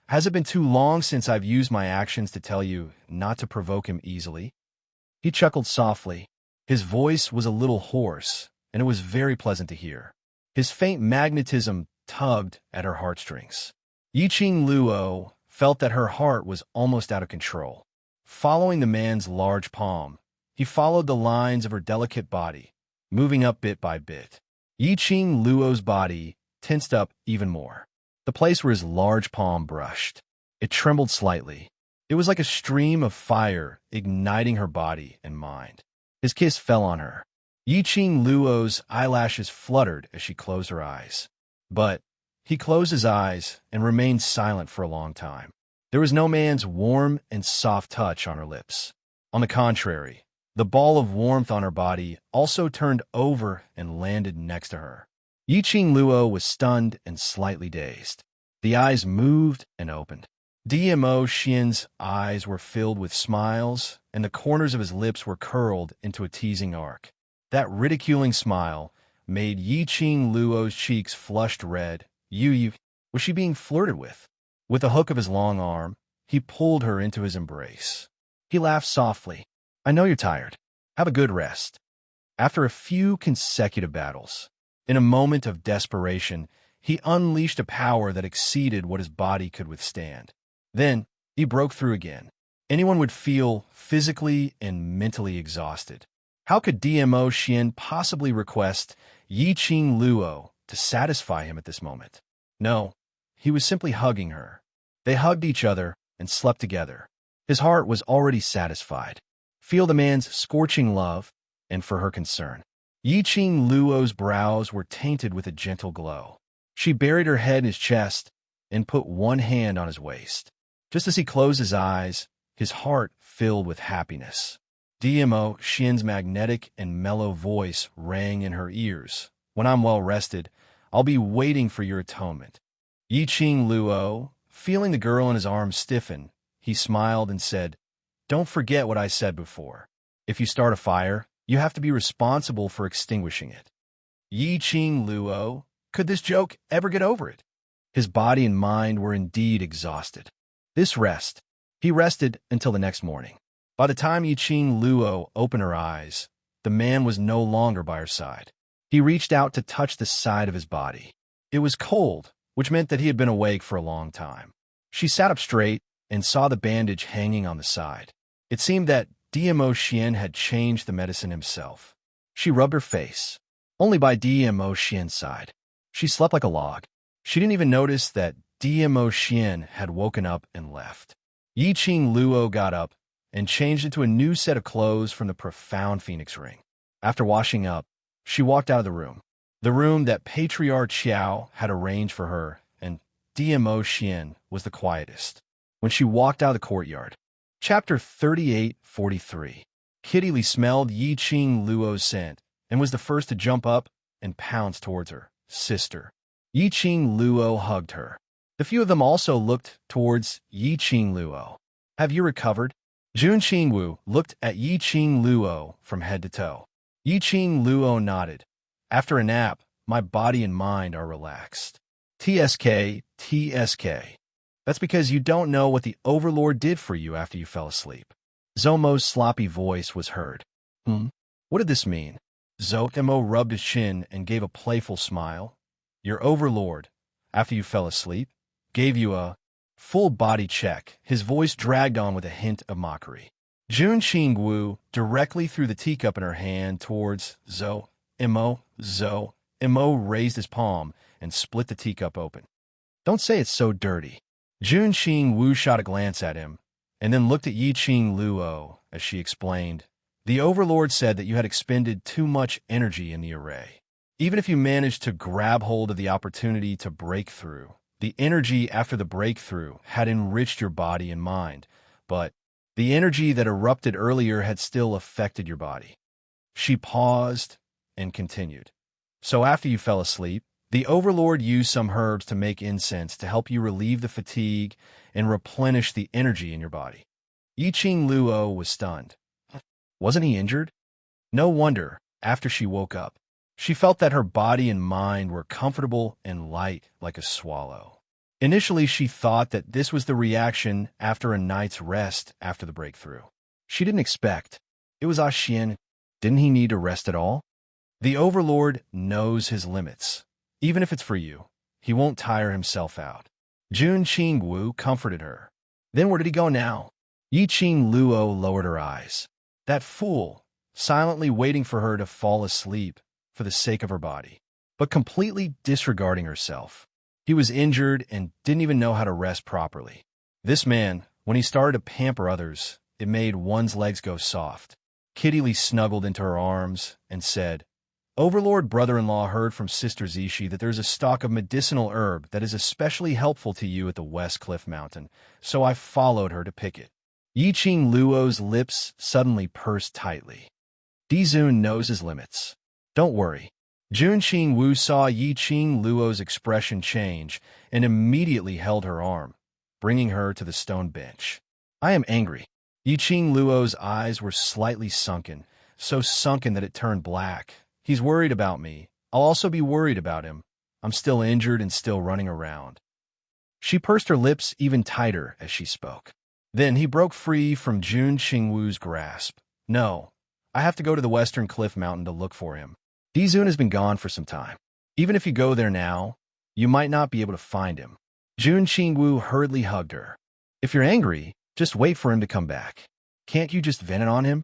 has it been too long since I've used my actions to tell you not to provoke him easily? He chuckled softly. His voice was a little hoarse, and it was very pleasant to hear. His faint magnetism tugged at her heartstrings. Yiqing Luo felt that her heart was almost out of control. Following the man's large palm, he followed the lines of her delicate body, moving up bit by bit. Yiqing Luo's body tensed up even more. The place where his large palm brushed, it trembled slightly. It was like a stream of fire igniting her body and mind. His kiss fell on her. Yiqing Luo's eyelashes fluttered as she closed her eyes. But he closed his eyes and remained silent for a long time. There was no man's warm and soft touch on her lips. On the contrary, the ball of warmth on her body also turned over and landed next to her. Yiqing Luo was stunned and slightly dazed. The eyes moved and opened. DMO Shin's eyes were filled with smiles, and the corners of his lips were curled into a teasing arc. That ridiculing smile made Yiqing Luo's cheeks flushed red. Was she being flirted with? With the hook of his long arm, he pulled her into his embrace. He laughed softly. I know you're tired. Have a good rest. After a few consecutive battles, in a moment of desperation, he unleashed a power that exceeded what his body could withstand. Then, he broke through again. Anyone would feel physically and mentally exhausted. How could DMO Shin possibly request Yiqing Luo to satisfy him at this moment? No, he was simply hugging her. They hugged each other and slept together. His heart was already satisfied. Feel the man's scorching love and for her concern. Yiqing Luo's brows were tainted with a gentle glow. She buried her head in his chest and put one hand on his waist. Just as he closed his eyes, his heart filled with happiness. DMO Shin's magnetic and mellow voice rang in her ears. When I'm well rested, I'll be waiting for your atonement. Yiqing Luo, feeling the girl in his arms stiffen, He smiled and said, "Don't forget what I said before. If you start a fire, you have to be responsible for extinguishing it." Yi Qing Luo, could this joke ever get over it? His body and mind were indeed exhausted. He rested until the next morning. By the time Yi Qing Luo opened her eyes, the man was no longer by her side. He reached out to touch the side of his body. It was cold, which meant that he had been awake for a long time. She sat up straight and saw the bandage hanging on the side. It seemed that Dmo Xian had changed the medicine himself. She rubbed her face. Only by Dmo Xian's side. She slept like a log. She didn't even notice that Dmo Xian had woken up and left. Yi Qing Luo got up and changed into a new set of clothes from the profound phoenix ring. After washing up, she walked out of the room that Patriarch Qiao had arranged for her, and Dmo Xian was the quietest. When she walked out of the courtyard. Chapter 38:43. Kitty Lee smelled Yi Qing Luo's scent and was the first to jump up and pounce towards her sister. Yi Qing Luo hugged her. The few of them also looked towards Yi Qing Luo. "Have you recovered?" Jun Qingwu looked at Yi Qing Luo from head to toe. Yi Qing Luo nodded. "After a nap, my body and mind are relaxed." TSK. That's because you don't know what the Overlord did for you after you fell asleep. Zomo's sloppy voice was heard. What did this mean? Zomo rubbed his chin and gave a playful smile. "Your Overlord, after you fell asleep, gave you a full body check." His voice dragged on with a hint of mockery. Jun Qingwu directly threw the teacup in her hand towards Zomo. Zomo raised his palm and split the teacup open. "Don't say it's so dirty." Jun Qingwu shot a glance at him, and then looked at Yi Qing Luo as she explained. "The Overlord said that you had expended too much energy in the array. Even if you managed to grab hold of the opportunity to break through, the energy after the breakthrough had enriched your body and mind, but the energy that erupted earlier had still affected your body." She paused and continued. "So after you fell asleep, the Overlord used some herbs to make incense to help you relieve the fatigue and replenish the energy in your body." Yi Qing Luo was stunned. Wasn't he injured? No wonder, after she woke up, she felt that her body and mind were comfortable and light like a swallow. Initially, she thought that this was the reaction after a night's rest after the breakthrough. She didn't expect. It was Xian. Didn't he need to rest at all? The Overlord knows his limits. Even if it's for you, he won't tire himself out. Jun Qingwu comforted her. Then where did he go now? Yi Qing Luo lowered her eyes. That fool, silently waiting for her to fall asleep for the sake of her body, but completely disregarding herself. He was injured and didn't even know how to rest properly. This man, when he started to pamper others, it made one's legs go soft. Kitty Lee snuggled into her arms and said, "Overlord brother-in-law heard from Sister Zishi that there's a stock of medicinal herb that is especially helpful to you at the West Cliff Mountain, so I followed her to pick it." Yi Qing Luo's lips suddenly pursed tightly. Dizun knows his limits. Don't worry. Jun Qingwu saw Yi Qing Luo's expression change and immediately held her arm, bringing her to the stone bench. "I am angry." Yi Qing Luo's eyes were slightly sunken, so sunken that it turned black. "He's worried about me. I'll also be worried about him. I'm still injured and still running around." She pursed her lips even tighter as she spoke. Then he broke free from Jun Qingwu's grasp. "No, I have to go to the Western Cliff Mountain to look for him. Dizun has been gone for some time. Even if you go there now, you might not be able to find him." Jun Qingwu hurriedly hugged her. "If you're angry, just wait for him to come back. Can't you just vent it on him?"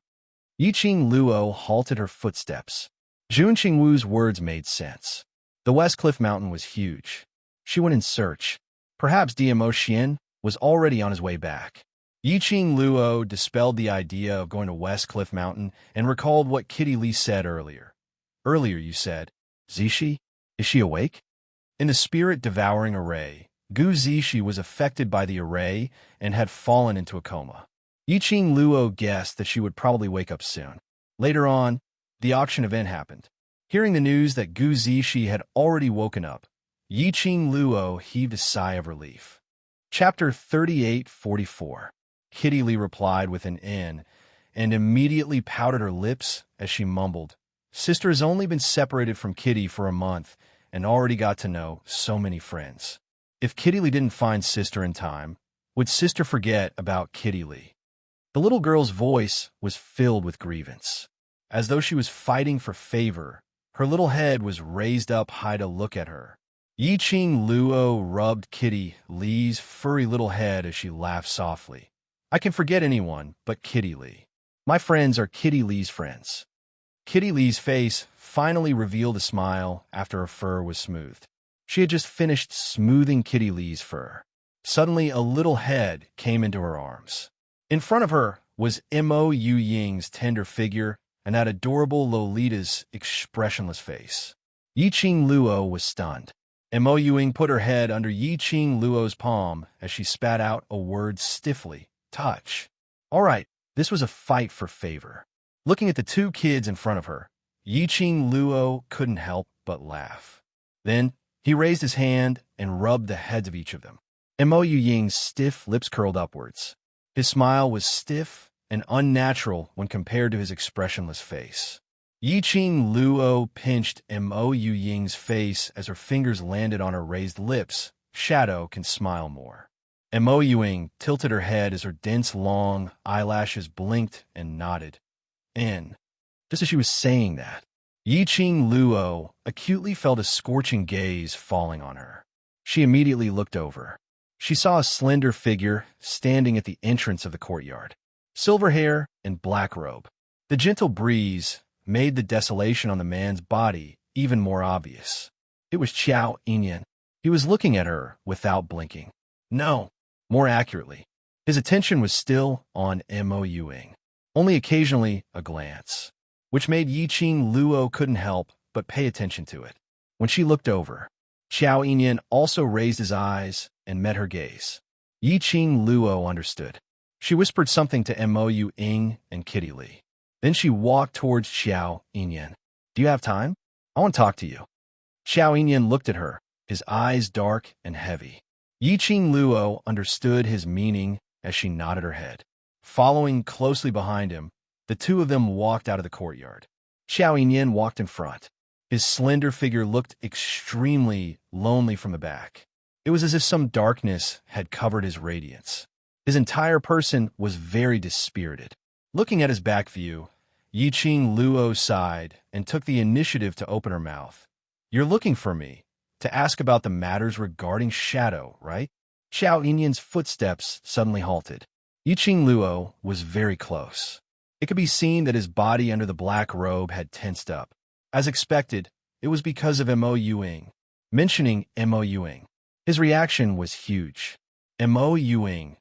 Yi Qing Luo halted her footsteps. Jun Qingwu's words made sense. The West Cliff Mountain was huge. She went in search. Perhaps Dmo Xian was already on his way back. Yi Qing Luo dispelled the idea of going to West Cliff Mountain and recalled what Kitty Lee said earlier. "Earlier you said, Zishi, is she awake?" In the spirit-devouring array, Gu Zishi was affected by the array and had fallen into a coma. Yi Qing Luo guessed that she would probably wake up soon. Later on, the auction event happened. Hearing the news that Gu Zishi had already woken up, Yi Qing Luo heaved a sigh of relief. Chapter 38:44. Kitty Lee replied with an N, and immediately pouted her lips as she mumbled, Sister has only been separated from Kitty for a month and already got to know so many friends. If Kitty Lee didn't find Sister in time, would Sister forget about Kitty Lee? The little girl's voice was filled with grievance. As though she was fighting for favor, her little head was raised up high to look at her. Yiqing Luo rubbed Kitty Lee's furry little head as she laughed softly. I can forget anyone but Kitty Lee. My friends are Kitty Lee's friends. Kitty Lee's face finally revealed a smile after her fur was smoothed. She had just finished smoothing Kitty Lee's fur. Suddenly, a little head came into her arms. In front of her was Mo Yu Ying's tender figure and that adorable Lolita's expressionless face. Yiqing Luo was stunned. Mo Yu Ying put her head under Yiqing Luo's palm as she spat out a word stiffly, touch. All right, this was a fight for favor. Looking at the two kids in front of her, Yiqing Luo couldn't help but laugh. Then he raised his hand and rubbed the heads of each of them. Mo Yu Ying's stiff lips curled upwards. His smile was stiff and unnatural when compared to his expressionless face. Yiqing Luo pinched Mo Yu Ying's face as her fingers landed on her raised lips. Shadow can smile more. Mo Yu Ying tilted her head as her dense, long eyelashes blinked and nodded. Just as she was saying that, Yiqing Luo acutely felt a scorching gaze falling on her. She immediately looked over. She saw a slender figure standing at the entrance of the courtyard. Silver hair and black robe. The gentle breeze made the desolation on the man's body even more obvious. It was Qiao Inyan. He was looking at her without blinking. No, more accurately, his attention was still on Mo Yu Ying. Only occasionally a glance, which made Yiqing Luo couldn't help but pay attention to it. When she looked over, Qiao Inyan also raised his eyes and met her gaze. Yiqing Luo understood. She whispered something to Mo Yu Ying and Kitty Lee. Then she walked towards Qiao Inyan. Do you have time? I want to talk to you. Qiao Inyan looked at her, his eyes dark and heavy. Yiqing Luo understood his meaning as she nodded her head. Following closely behind him, the two of them walked out of the courtyard. Qiao Inyan walked in front. His slender figure looked extremely lonely from the back. It was as if some darkness had covered his radiance. His entire person was very dispirited. Looking at his back view, Yiqing Luo sighed and took the initiative to open her mouth. You're looking for me, to ask about the matters regarding Shadow, right? Qiao Inyan's footsteps suddenly halted. Yiqing Luo was very close. It could be seen that his body under the black robe had tensed up. As expected, it was because of Mo Yu Ying. Mentioning Mo Yu Ying, his reaction was huge. Mo Yu Ying,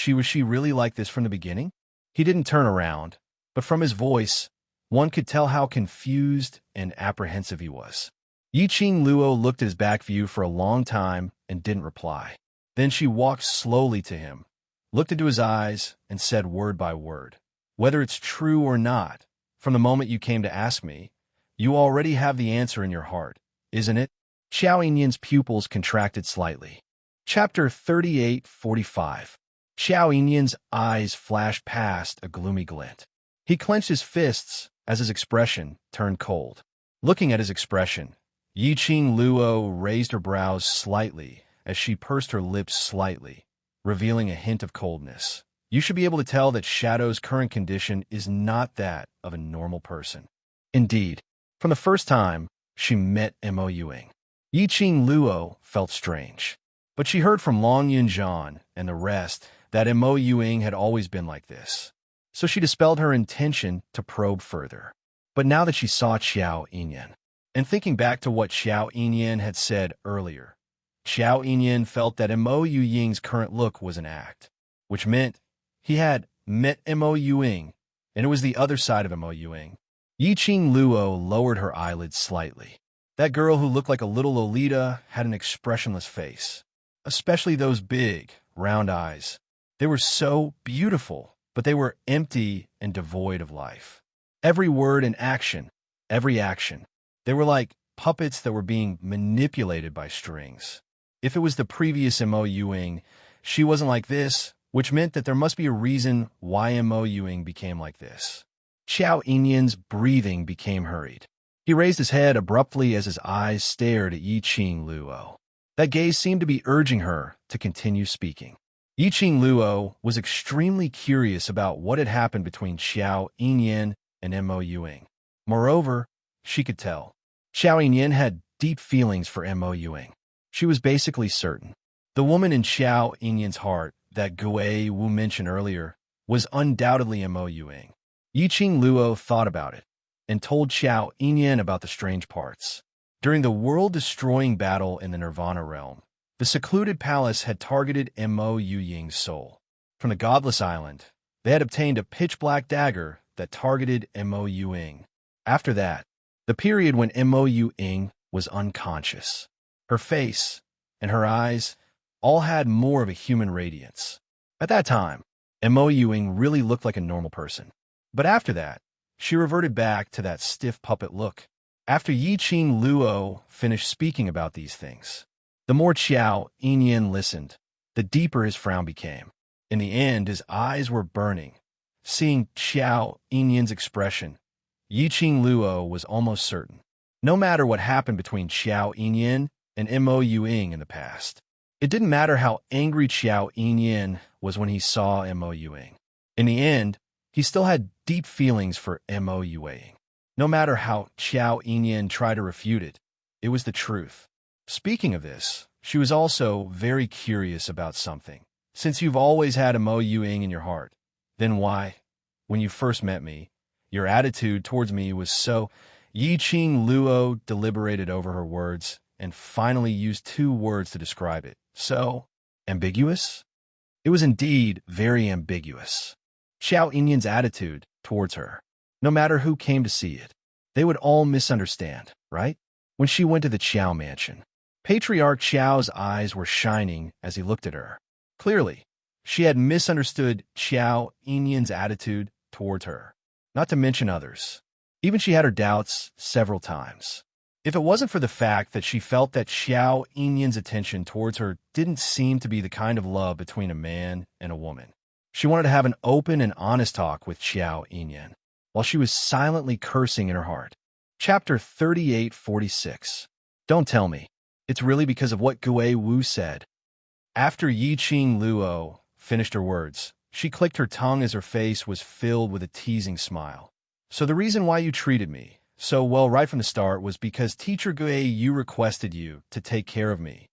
was she really like this from the beginning? He didn't turn around, but from his voice, one could tell how confused and apprehensive he was. Yiqing Luo looked at his back view for a long time and didn't reply. Then she walked slowly to him, looked into his eyes, and said word by word, whether it's true or not, from the moment you came to ask me, you already have the answer in your heart, isn't it? Qiao Inyan's pupils contracted slightly. Chapter 38:45. Qiao Inyan's eyes flashed past a gloomy glint. He clenched his fists as his expression turned cold. Looking at his expression, Yiqing Luo raised her brows slightly as she pursed her lips slightly, revealing a hint of coldness. You should be able to tell that Shadow's current condition is not that of a normal person. Indeed, from the first time she met Mo Yu Ying, Yiqing Luo felt strange. But she heard from Long Yunjian and the rest that Mo Yu Ying had always been like this. So she dispelled her intention to probe further. But now that she saw Qiao Inyan, and thinking back to what Qiao Inyan had said earlier, Qiao Inyan felt that Mo Yu Ying's current look was an act, which meant he had met Mo Yu Ying, and it was the other side of Mo Yu Ying. Yiqing Luo lowered her eyelids slightly. That girl who looked like a little Lolita had an expressionless face, especially those big, round eyes. They were so beautiful, but they were empty and devoid of life. Every word and action, every action, they were like puppets that were being manipulated by strings. If it was the previous Mo Yu Ying, she wasn't like this, which meant that there must be a reason why Mo Yuing became like this. Xiao Yinyan's breathing became hurried. He raised his head abruptly as his eyes stared at Yiqing Luo. That gaze seemed to be urging her to continue speaking. Yiqing Luo was extremely curious about what had happened between Xiao Yinyan and Mo Yuing. Moreover, she could tell. Xiao Yinyan had deep feelings for Mo Yuing. She was basically certain. The woman in Xiao Yinyan's heart that Gui Wu mentioned earlier was undoubtedly Mo Yuing. Yiqing Luo thought about it and told Xiao Yinyan about the strange parts. During the world-destroying battle in the Nirvana realm, the secluded palace had targeted Mo Yuying's soul. From the Godless Island, they had obtained a pitch-black dagger that targeted Mo Yuing. After that, the period when Mo Yuing was unconscious. Her face and her eyes all had more of a human radiance. At that time, Mo Yuing really looked like a normal person. But after that, she reverted back to that stiff puppet look. After Yiqing Luo finished speaking about these things, the more Xiao Yinyan listened, the deeper his frown became. In the end, his eyes were burning. Seeing Xiao Yinyan's expression, Yiqing Luo was almost certain. No matter what happened between Xiao Yinyan and Mo Yuing in the past, it didn't matter how angry Xiao Yinyan was when he saw Mo Yuing. In the end, he still had deep feelings for Mo Yuing. No matter how Xiao Yinyan tried to refute it, it was the truth. Speaking of this, she was also very curious about something. Since you've always had Mo Yuing in your heart, then why, when you first met me, your attitude towards me was so... Yiqing Luo deliberated over her words and finally used 2 words to describe it. So, ambiguous? It was indeed very ambiguous. Xiao Yinyan's attitude towards her, no matter who came to see it, they would all misunderstand, right? When she went to the Qiao mansion, Patriarch Qiao's eyes were shining as he looked at her. Clearly, she had misunderstood Xiao Yinyan's attitude towards her, not to mention others. Even she had her doubts several times. If it wasn't for the fact that she felt that Xiao Yinyan's attention towards her didn't seem to be the kind of love between a man and a woman. She wanted to have an open and honest talk with Xiao Yinyan, while she was silently cursing in her heart. Chapter 3846. Don't tell me. It's really because of what Gui Wu said. After Yiqing Luo finished her words, she clicked her tongue as her face was filled with a teasing smile. So the reason why you treated me so well right from the start was because Teacher Gui Yu requested you to take care of me.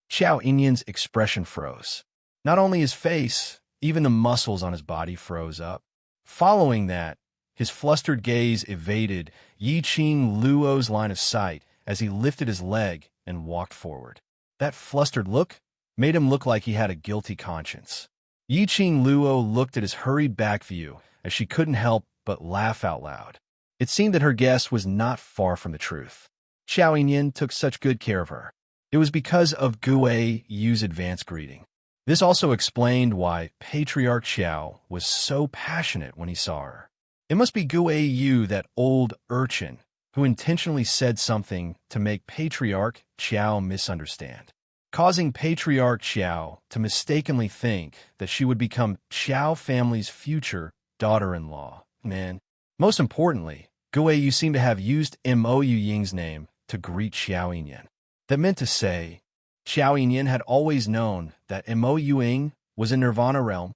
Xiao Yinyan's expression froze. Not only his face, even the muscles on his body froze up. Following that, his flustered gaze evaded Yiqing Luo's line of sight as he lifted his leg and walked forward. That flustered look made him look like he had a guilty conscience. Yiqing Luo looked at his hurried back view as she couldn't help but laugh out loud. It seemed that her guess was not far from the truth. Xiao Yinyan took such good care of her. It was because of Gui Yu's advanced greeting. This also explained why Patriarch Xiao was so passionate when he saw her. It must be Gui Yu, that old urchin, who intentionally said something to make Patriarch Xiao misunderstand, causing Patriarch Xiao to mistakenly think that she would become Xiao family's future daughter-in-law. Man, most importantly, Gui Yu seemed to have used Mo Yuying's name to greet Xiao Yinyan. That meant to say, Xiao Yinyan had always known that Mo Yuing was in Nirvana realm.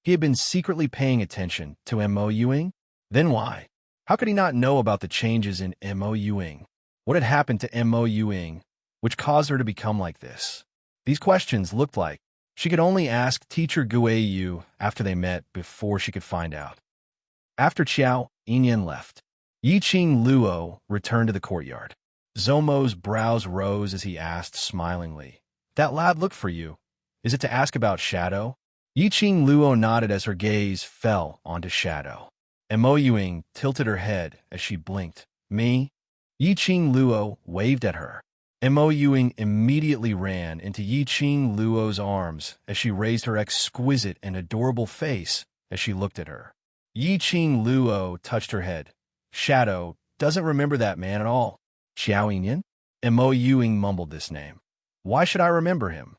He had been secretly paying attention to Mo Yuing. Then why? How could he not know about the changes in Mo Yuing? What had happened to Mo Yuing, which caused her to become like this? These questions looked like she could only ask Teacher Gui Yu after they met before she could find out. After Xiao Yinyan left, Yiqing Luo returned to the courtyard. Zomo's brows rose as he asked smilingly, "That lad looked for you. Is it to ask about Shadow?" Yiqing Luo nodded as her gaze fell onto Shadow. Mo Yuing tilted her head as she blinked. "Me?" Yiqing Luo waved at her. Mo Yuing immediately ran into Yiqing Luo's arms as she raised her exquisite and adorable face as she looked at her. Yiqing Luo touched her head. "Shadow doesn't remember that man at all." "Xiao Yinyan?" Mo Yuing mumbled this name. "Why should I remember him?"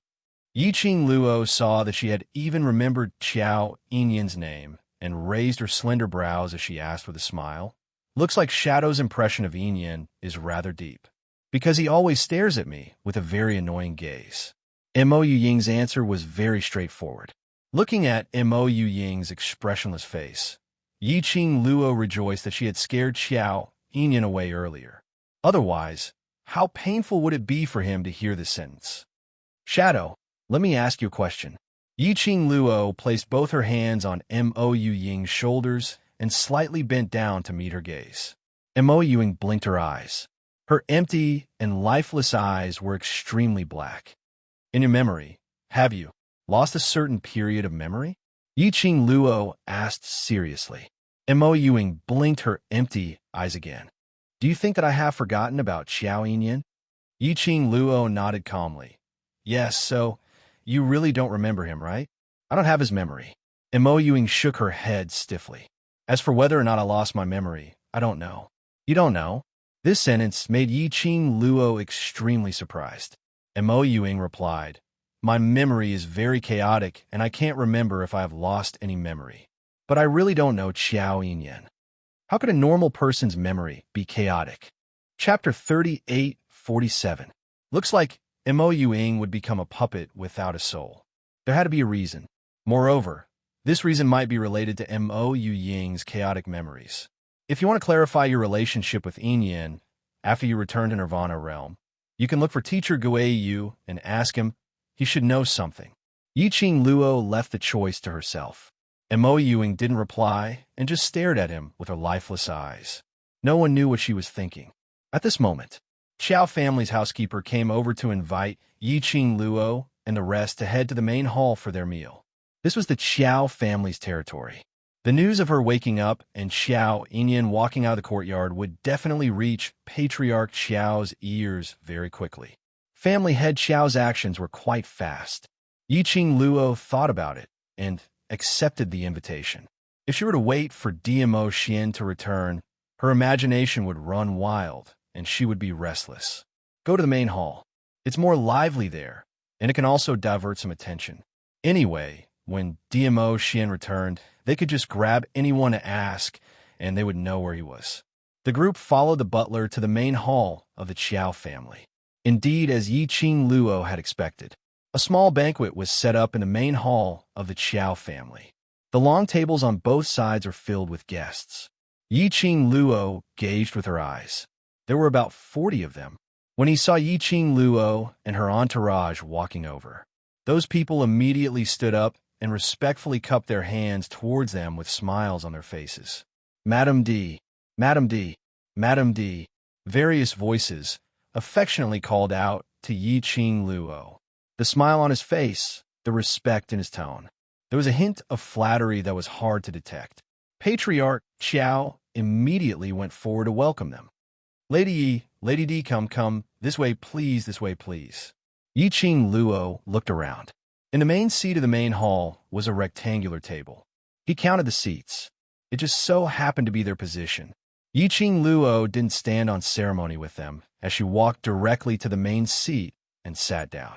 Yiqing Luo saw that she had even remembered Qiao Yinyan's name and raised her slender brows as she asked with a smile. Looks like Shadow's impression of Yinyan is rather deep, because he always stares at me with a very annoying gaze. Mo Ying's answer was very straightforward. Looking at Mo Ying's expressionless face, Yiqing Luo rejoiced that she had scared Qiao Yinyan away earlier. Otherwise, how painful would it be for him to hear this sentence? Shadow, let me ask you a question. Yiqing Luo placed both her hands on Mo Ying's shoulders and slightly bent down to meet her gaze. Mo Ying blinked her eyes. Her empty and lifeless eyes were extremely black. In your memory, have you lost a certain period of memory? Yiqing Luo asked seriously. Mo Ying blinked her empty eyes again. Do you think that I have forgotten about Qiao Yinyan? Yiqing Luo nodded calmly. Yes, so you really don't remember him, right? I don't have his memory. Mo Ying shook her head stiffly. As for whether or not I lost my memory, I don't know. You don't know? This sentence made Yiqing Luo extremely surprised. Mo Ying replied, My memory is very chaotic, and I can't remember if I have lost any memory. But I really don't know Qiao Yinyan. How could a normal person's memory be chaotic? Chapter 38:47. Looks like Mo Ying would become a puppet without a soul. There had to be a reason. Moreover, this reason might be related to Mo Ying's chaotic memories. If you want to clarify your relationship with Yinyan after you return to Nirvana Realm, you can look for Teacher Guei Yu and ask him. He should know something. Yiqing Luo left the choice to herself. Mo Ying didn't reply and just stared at him with her lifeless eyes. No one knew what she was thinking. At this moment, Qiao family's housekeeper came over to invite Yiqing Luo and the rest to head to the main hall for their meal. This was the Qiao family's territory. The news of her waking up and Qiao Yinyan walking out of the courtyard would definitely reach Patriarch Qiao's ears very quickly. Family head Qiao's actions were quite fast. Yiqing Luo thought about it and accepted the invitation. If she were to wait for DMO Xian to return, her imagination would run wild and she would be restless. Go to the main hall. It's more lively there, and it can also divert some attention. Anyway, when DMO Xian returned, they could just grab anyone to ask, and they would know where he was. The group followed the butler to the main hall of the Qiao family. Indeed, as Yiqing Luo had expected, a small banquet was set up in the main hall of the Qiao family. The long tables on both sides are filled with guests. Yiqing Luo gazed with her eyes. There were about 40 of them. When he saw Yiqing Luo and her entourage walking over, those people immediately stood up and respectfully cupped their hands towards them with smiles on their faces. Madame D, Madame D, Madame D, various voices affectionately called out to Yiqing Luo. The smile on his face, the respect in his tone. There was a hint of flattery that was hard to detect. Patriarch Qiao immediately went forward to welcome them. Lady D, come, this way please, this way please. Yiqing Luo looked around. In the main seat of the main hall was a rectangular table. He counted the seats. It just so happened to be their position. Yiqing Luo didn't stand on ceremony with them as she walked directly to the main seat and sat down.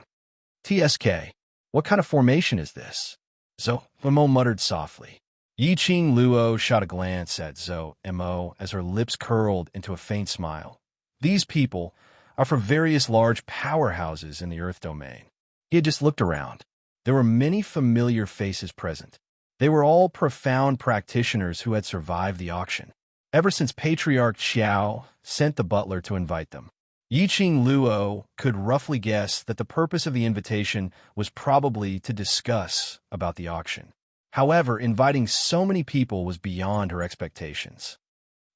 TSK, what kind of formation is this? Zhou Mo muttered softly. Yiqing Luo shot a glance at Zhou Mo as her lips curled into a faint smile. These people are from various large powerhouses in the Earth domain. He had just looked around. There were many familiar faces present. They were all profound practitioners who had survived the auction, ever since Patriarch Qiao sent the butler to invite them. Yiqing Luo could roughly guess that the purpose of the invitation was probably to discuss about the auction. However, inviting so many people was beyond her expectations.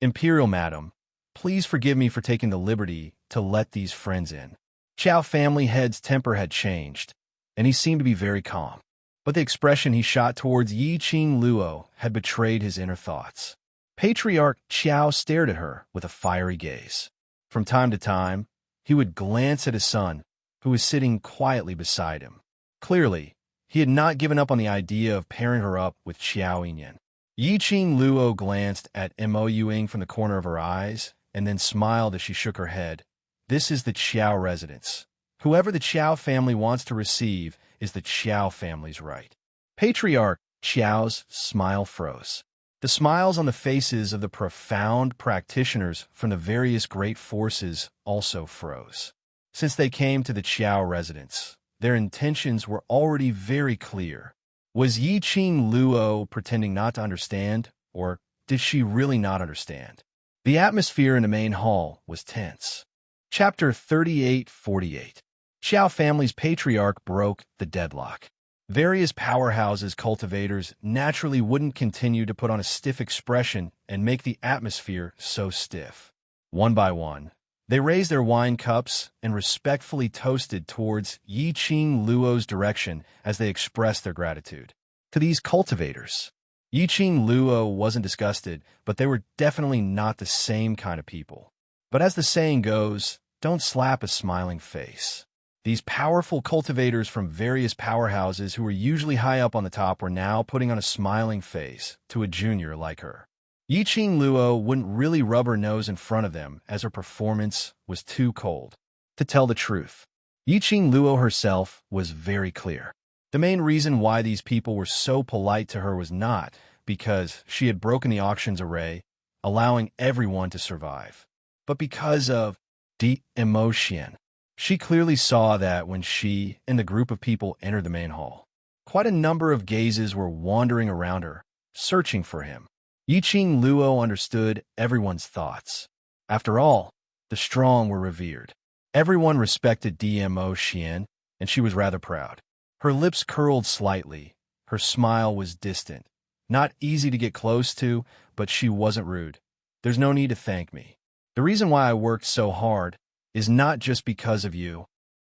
Imperial Madam, please forgive me for taking the liberty to let these friends in. Qiao family head's temper had changed, and he seemed to be very calm. But the expression he shot towards Yiqing Luo had betrayed his inner thoughts. Patriarch Qiao stared at her with a fiery gaze. From time to time, he would glance at his son, who was sitting quietly beside him. Clearly, he had not given up on the idea of pairing her up with Qiao Yinyan. Yiqing Luo glanced at Mo Ying from the corner of her eyes and then smiled as she shook her head. This is the Qiao residence. Whoever the Qiao family wants to receive is the Qiao family's right. Patriarch Qiao's smile froze. The smiles on the faces of the profound practitioners from the various great forces also froze. Since they came to the Qiao residence, their intentions were already very clear. Was Yiqing Luo pretending not to understand, or did she really not understand? The atmosphere in the main hall was tense. Chapter 38-48. Qiao family's patriarch broke the deadlock. Various powerhouses cultivators naturally wouldn't continue to put on a stiff expression and make the atmosphere so stiff. One by one, they raised their wine cups and respectfully toasted towards Yiqing Luo's direction as they expressed their gratitude. To these cultivators, Yiqing Luo wasn't disgusted, but they were definitely not the same kind of people. But as the saying goes, don't slap a smiling face. These powerful cultivators from various powerhouses who were usually high up on the top were now putting on a smiling face to a junior like her. Yiqing Luo wouldn't really rub her nose in front of them as her performance was too cold. To tell the truth, Yiqing Luo herself was very clear. The main reason why these people were so polite to her was not because she had broken the auction's array, allowing everyone to survive, but because of the emotion. She clearly saw that when she and the group of people entered the main hall. Quite a number of gazes were wandering around her, searching for him. Yiqing Luo understood everyone's thoughts. After all, the strong were revered. Everyone respected DMO Xian, and she was rather proud. Her lips curled slightly. Her smile was distant. Not easy to get close to, but she wasn't rude. There's no need to thank me. The reason why I worked so hard is not just because of you.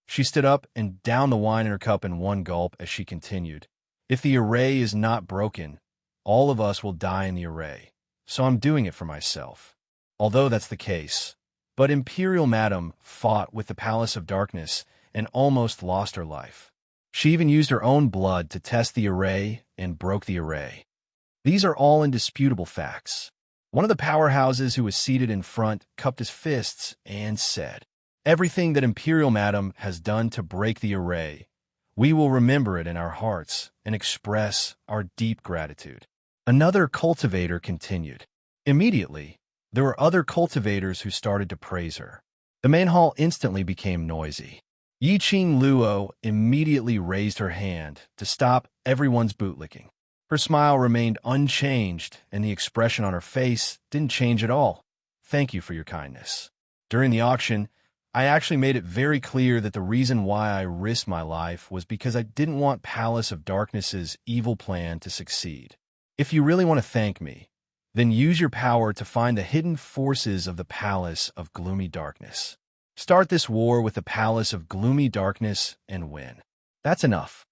She stood up and downed the wine in her cup in one gulp as she continued. If the array is not broken, all of us will die in the array. So I'm doing it for myself. Although that's the case. But Imperial Madam fought with the Palace of Darkness and almost lost her life. She even used her own blood to test the array and broke the array. These are all indisputable facts. One of the powerhouses who was seated in front cupped his fists and said, "Everything that Imperial Madam has done to break the array, we will remember it in our hearts and express our deep gratitude." Another cultivator continued. Immediately, there were other cultivators who started to praise her. The main hall instantly became noisy. Yiqing Luo immediately raised her hand to stop everyone's bootlicking. Her smile remained unchanged, and the expression on her face didn't change at all. "Thank you for your kindness. During the auction, I actually made it very clear that the reason why I risked my life was because I didn't want Palace of Darkness's evil plan to succeed. If you really want to thank me, then use your power to find the hidden forces of the Palace of Gloomy Darkness. Start this war with the Palace of Gloomy Darkness and win." That's enough.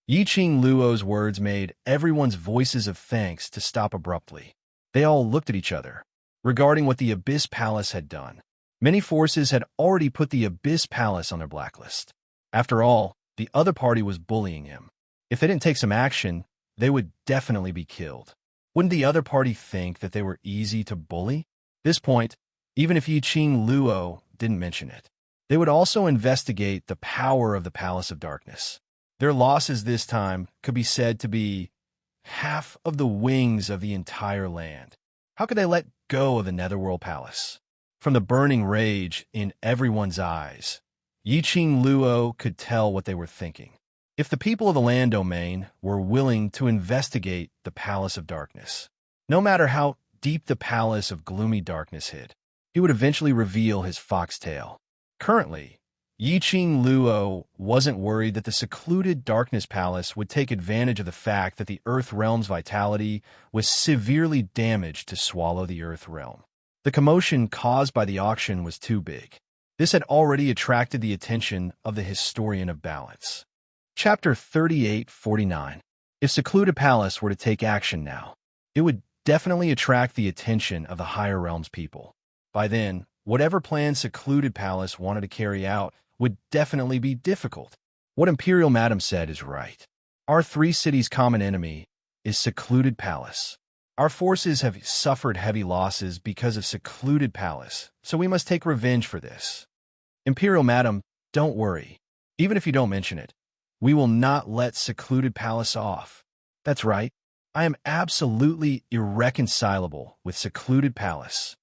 Yiqing Luo's words made everyone's voices of thanks to stop abruptly. They all looked at each other, regarding what the Abyss Palace had done. Many forces had already put the Abyss Palace on their blacklist. After all, the other party was bullying him. If they didn't take some action, they would definitely be killed. Wouldn't the other party think that they were easy to bully? At this point, even if Yiqing Luo didn't mention it, they would also investigate the power of the Palace of Darkness. Their losses this time could be said to be half of the wings of the entire land. How could they let go of the Netherworld Palace? From the burning rage in everyone's eyes, Yiqing Luo could tell what they were thinking. If the people of the land domain were willing to investigate the Palace of Darkness, no matter how deep the Palace of Gloomy Darkness hid, he would eventually reveal his foxtail. Currently, Yiqing Luo wasn't worried that the secluded Darkness Palace would take advantage of the fact that the Earth Realm's vitality was severely damaged to swallow the Earth Realm. The commotion caused by the auction was too big. This had already attracted the attention of the Historian of Balance. Chapter 38-49. If Secluded Palace were to take action now, it would definitely attract the attention of the Higher Realms people. By then, whatever plan Secluded Palace wanted to carry out would definitely be difficult. What Imperial Madam said is right. Our three cities' common enemy is Secluded Palace. Our forces have suffered heavy losses because of Secluded Palace, so we must take revenge for this. Imperial Madam, don't worry. Even if you don't mention it, We will not let secluded palace off. That's right. I am absolutely irreconcilable with secluded palace.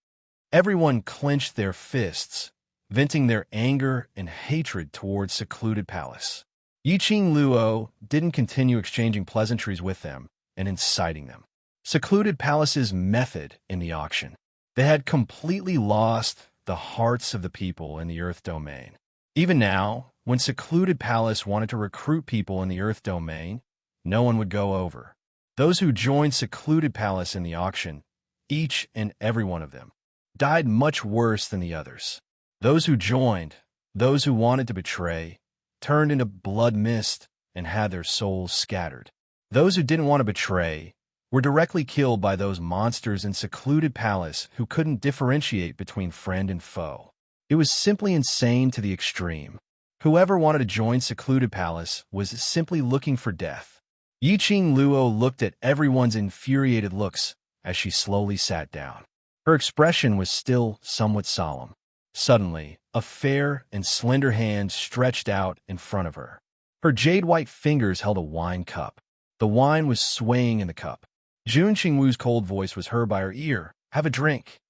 Everyone clenched their fists, venting their anger and hatred towards secluded palace. Yiqing Luo didn't continue exchanging pleasantries with them and inciting them. Secluded Palace's method in the auction. They had completely lost the hearts of the people in the Earth domain. Even now, when Secluded Palace wanted to recruit people in the Earth domain, no one would go over. Those who joined Secluded Palace in the auction, each and every one of them, died much worse than the others. Those who joined, those who wanted to betray, turned into blood mist and had their souls scattered. Those who didn't want to betray were directly killed by those monsters in Secluded Palace who couldn't differentiate between friend and foe. It was simply insane to the extreme. Whoever wanted to join Secluded Palace was simply looking for death. Yiqing Luo looked at everyone's infuriated looks as she slowly sat down. Her expression was still somewhat solemn. Suddenly, a fair and slender hand stretched out in front of her. Her jade-white fingers held a wine cup. The wine was swaying in the cup. Jun Qingwu's cold voice was heard by her ear. "Have a drink."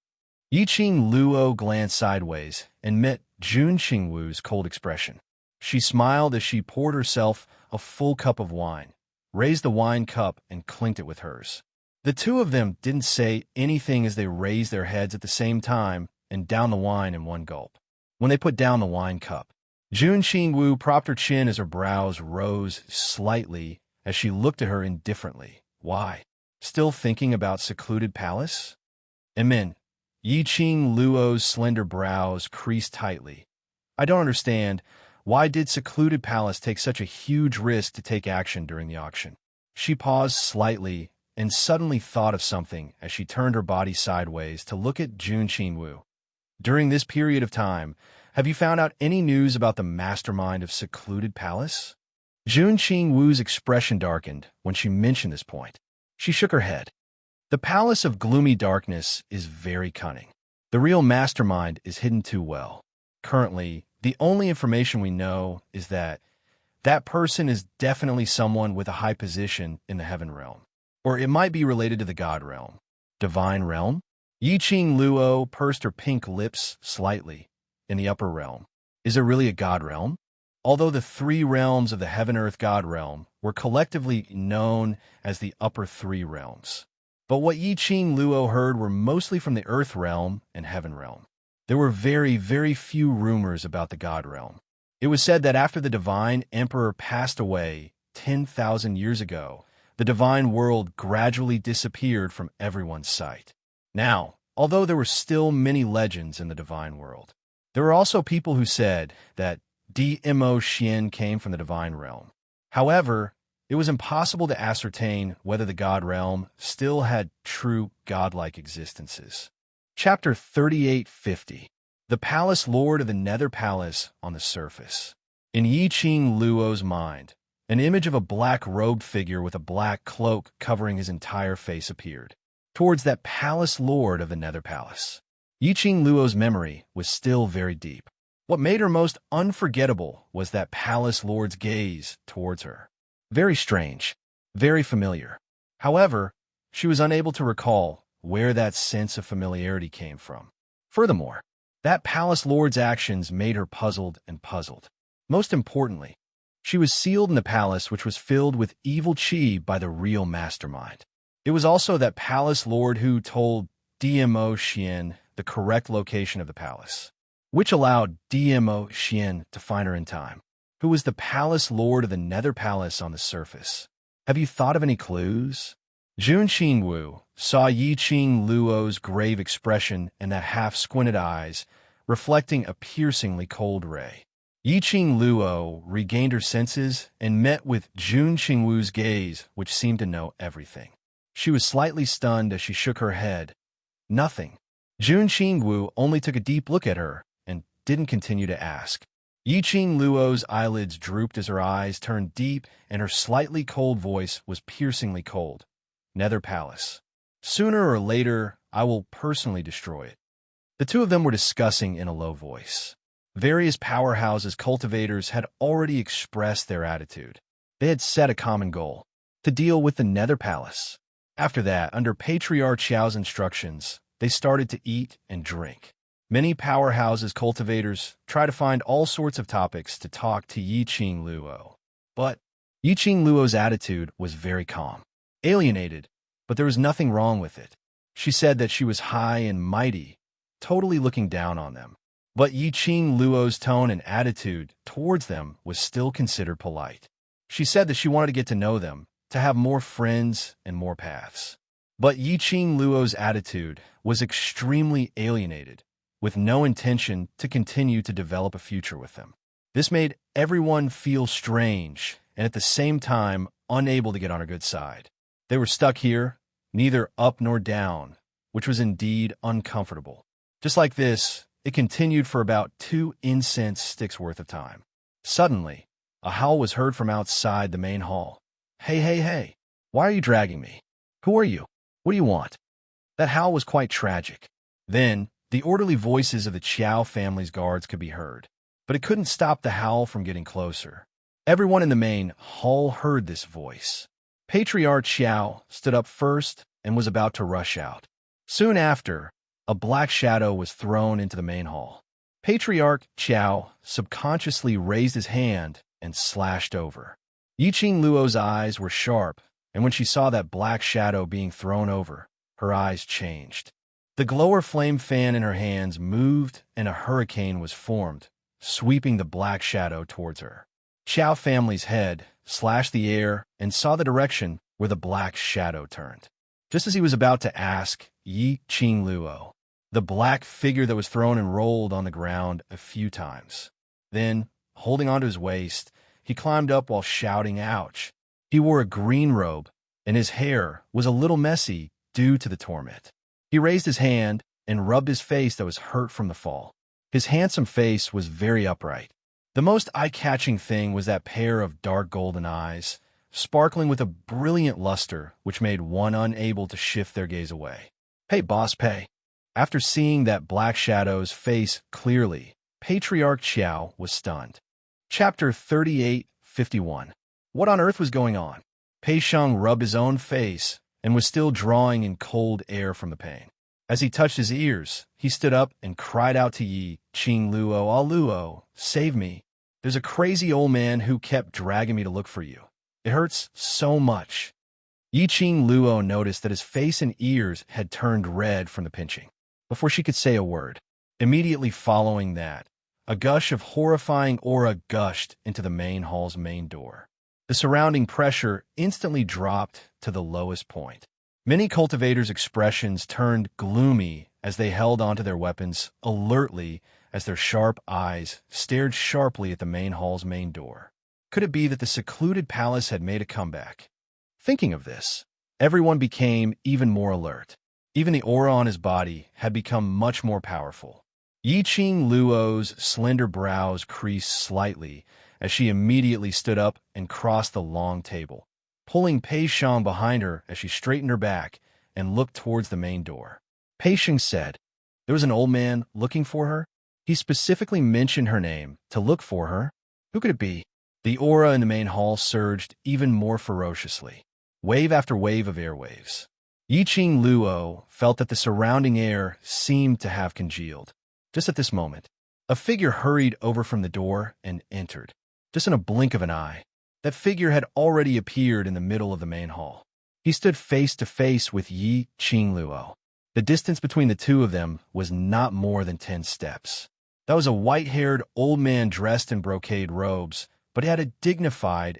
Yiqing Luo glanced sideways and met Jun Qingwu's cold expression. She smiled as she poured herself a full cup of wine, raised the wine cup, and clinked it with hers. The two of them didn't say anything as they raised their heads at the same time and downed the wine in one gulp. When they put down the wine cup, Jun Qingwu propped her chin as her brows rose slightly as she looked at her indifferently. Why? Still thinking about Secluded Palace? And then, Yiqing Luo's slender brows creased tightly. I don't understand. Why did Secluded Palace take such a huge risk to take action during the auction? She paused slightly and suddenly thought of something as she turned her body sideways to look at Jun Qingwu. During this period of time, have you found out any news about the mastermind of Secluded Palace? Jun Qingwu's expression darkened when she mentioned this point. She shook her head. The Palace of Gloomy Darkness is very cunning. The real mastermind is hidden too well. Currently, the only information we know is that that person is definitely someone with a high position in the Heaven Realm. Or it might be related to the God Realm. Divine Realm? Yiqing Luo pursed her pink lips slightly. In the Upper Realm. Is it really a God Realm? Although the three realms of the Heaven-Earth-God Realm were collectively known as the Upper Three Realms. But what Yiqing Luo heard were mostly from the Earth Realm and Heaven Realm. There were very, very few rumors about the God Realm. It was said that after the Divine Emperor passed away 10,000 years ago, the Divine World gradually disappeared from everyone's sight. Now, although there were still many legends in the Divine World, there were also people who said that Dmo Xian came from the Divine Realm. However, it was impossible to ascertain whether the God Realm still had true godlike existences. Chapter 3850. The Palace Lord of the Nether Palace on the Surface. In Yiqing Luo's mind, an image of a black-robed figure with a black cloak covering his entire face appeared. Towards that Palace Lord of the Nether Palace. Yiqing Luo's memory was still very deep. What made her most unforgettable was that Palace Lord's gaze towards her. Very strange, very familiar. However, she was unable to recall where that sense of familiarity came from. Furthermore, that Palace Lord's actions made her puzzled and puzzled. Most importantly, she was sealed in the palace which was filled with evil qi by the real mastermind. It was also that Palace Lord who told Dmo Xian the correct location of the palace, which allowed Dmo Xian to find her in time, who was the Palace Lord of the Nether Palace on the surface. Have you thought of any clues? Jun Qingwu saw Yiqing Luo's grave expression and that half-squinted eyes, reflecting a piercingly cold ray. Yiqing Luo regained her senses and met with Jun Qingwu's gaze, which seemed to know everything. She was slightly stunned as she shook her head. Nothing. Jun Qingwu only took a deep look at her and didn't continue to ask. Yiqing Luo's eyelids drooped as her eyes turned deep and her slightly cold voice was piercingly cold. Nether Palace. Sooner or later, I will personally destroy it. The two of them were discussing in a low voice. Various powerhouses cultivators had already expressed their attitude. They had set a common goal: to deal with the Nether Palace. After that, under Patriarch Xiao's instructions, they started to eat and drink. Many powerhouses cultivators try to find all sorts of topics to talk to Yiqing Luo. But Yiqing Luo's attitude was very calm. Alienated, but there was nothing wrong with it. She said that she was high and mighty, totally looking down on them. But Yiqing Luo's tone and attitude towards them was still considered polite. She said that she wanted to get to know them, to have more friends and more paths. But Yiqing Luo's attitude was extremely alienated, with no intention to continue to develop a future with them. This made everyone feel strange and at the same time unable to get on her good side. They were stuck here, neither up nor down, which was indeed uncomfortable. Just like this, it continued for about 2 incense sticks worth of time. Suddenly, a howl was heard from outside the main hall. "Hey, hey, hey! Why are you dragging me? Who are you? What do you want?" That howl was quite tragic. Then, the orderly voices of the Qiao family's guards could be heard, but it couldn't stop the howl from getting closer. Everyone in the main hall heard this voice. Patriarch Xiao stood up first and was about to rush out. Soon after, a black shadow was thrown into the main hall. Patriarch Xiao subconsciously raised his hand and slashed over. Yiqing Luo's eyes were sharp, and when she saw that black shadow being thrown over, her eyes changed. The glower flame fan in her hands moved and a hurricane was formed, sweeping the black shadow towards her. Qiao family's head slashed the air and saw the direction where the black shadow turned. Just as he was about to ask Yiqing Luo, the black figure that was thrown and rolled on the ground a few times. Then, holding onto his waist, he climbed up while shouting, "Ouch!" He wore a green robe, and his hair was a little messy due to the torment. He raised his hand and rubbed his face that was hurt from the fall. His handsome face was very upright. The most eye-catching thing was that pair of dark golden eyes, sparkling with a brilliant luster which made one unable to shift their gaze away. "Hey, Boss Pei." After seeing that black shadow's face clearly, Patriarch Qiao was stunned. Chapter 38:51. What on earth was going on? Pei Sheng rubbed his own face and was still drawing in cold air from the pain. As he touched his ears, he stood up and cried out to Yiqing Luo, "Ah Luo, save me. There's a crazy old man who kept dragging me to look for you. It hurts so much." Yiqing Luo noticed that his face and ears had turned red from the pinching. Before she could say a word, immediately following that, a gush of horrifying aura gushed into the main hall's main door. The surrounding pressure instantly dropped to the lowest point. Many cultivators' expressions turned gloomy as they held onto their weapons alertly as their sharp eyes stared sharply at the main hall's main door. Could it be that the secluded palace had made a comeback? Thinking of this, everyone became even more alert. Even the aura on his body had become much more powerful. Yiqing Luo's slender brows creased slightly as she immediately stood up and crossed the long table, pulling Pei Sheng behind her as she straightened her back and looked towards the main door. Pei Sheng said, "There was an old man looking for her? He specifically mentioned her name to look for her. Who could it be?" The aura in the main hall surged even more ferociously, wave after wave of airwaves. Yiqing Luo felt that the surrounding air seemed to have congealed. Just at this moment, a figure hurried over from the door and entered. Just in a blink of an eye, that figure had already appeared in the middle of the main hall. He stood face to face with Yiqing Luo. The distance between the two of them was not more than 10 steps. That was a white-haired old man dressed in brocade robes, but he had a dignified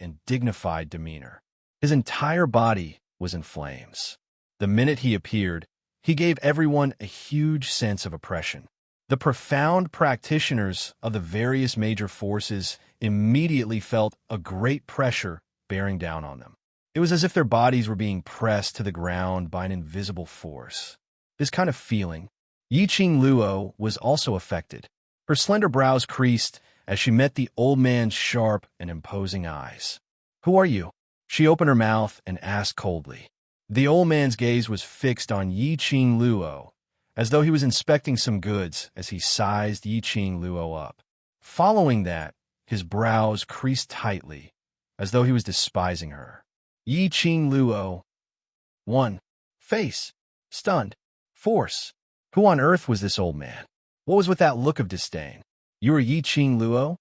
demeanor. His entire body was in flames. The minute he appeared, he gave everyone a huge sense of oppression. The profound practitioners of the various major forces immediately felt a great pressure bearing down on them. It was as if their bodies were being pressed to the ground by an invisible force. This kind of feeling, Yiqing Luo was also affected. Her slender brows creased as she met the old man's sharp and imposing eyes. "Who are you?" She opened her mouth and asked coldly. The old man's gaze was fixed on Yiqing Luo, as though he was inspecting some goods as he sized Yiqing Luo up. Following that, his brows creased tightly, as though he was despising her. Yi Qing Luo. 1. Face. Stunned. Force. Who on earth was this old man? What was with that look of disdain? You are Yi Qing Luo?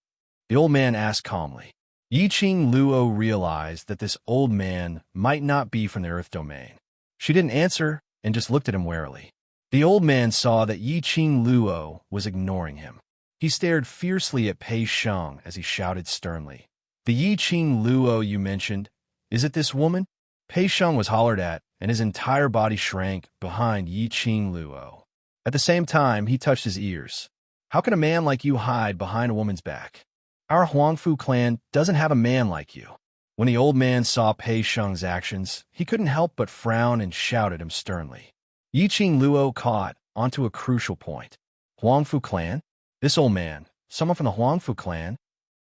The old man asked calmly. Yi Qing Luo realized that this old man might not be from the Earth domain. She didn't answer and just looked at him warily. The old man saw that Yi Qing Luo was ignoring him. He stared fiercely at Pei Sheng as he shouted sternly. The Yi Qing Luo you mentioned, is it this woman? Pei Sheng was hollered at, and his entire body shrank behind Yi Qing Luo. At the same time, he touched his ears. How can a man like you hide behind a woman's back? Our Huangfu clan doesn't have a man like you. When the old man saw Pei Sheng's actions, he couldn't help but frown and shout at him sternly. Yi Qing Luo caught onto a crucial point. Huangfu clan? This old man, someone from the Huangfu clan?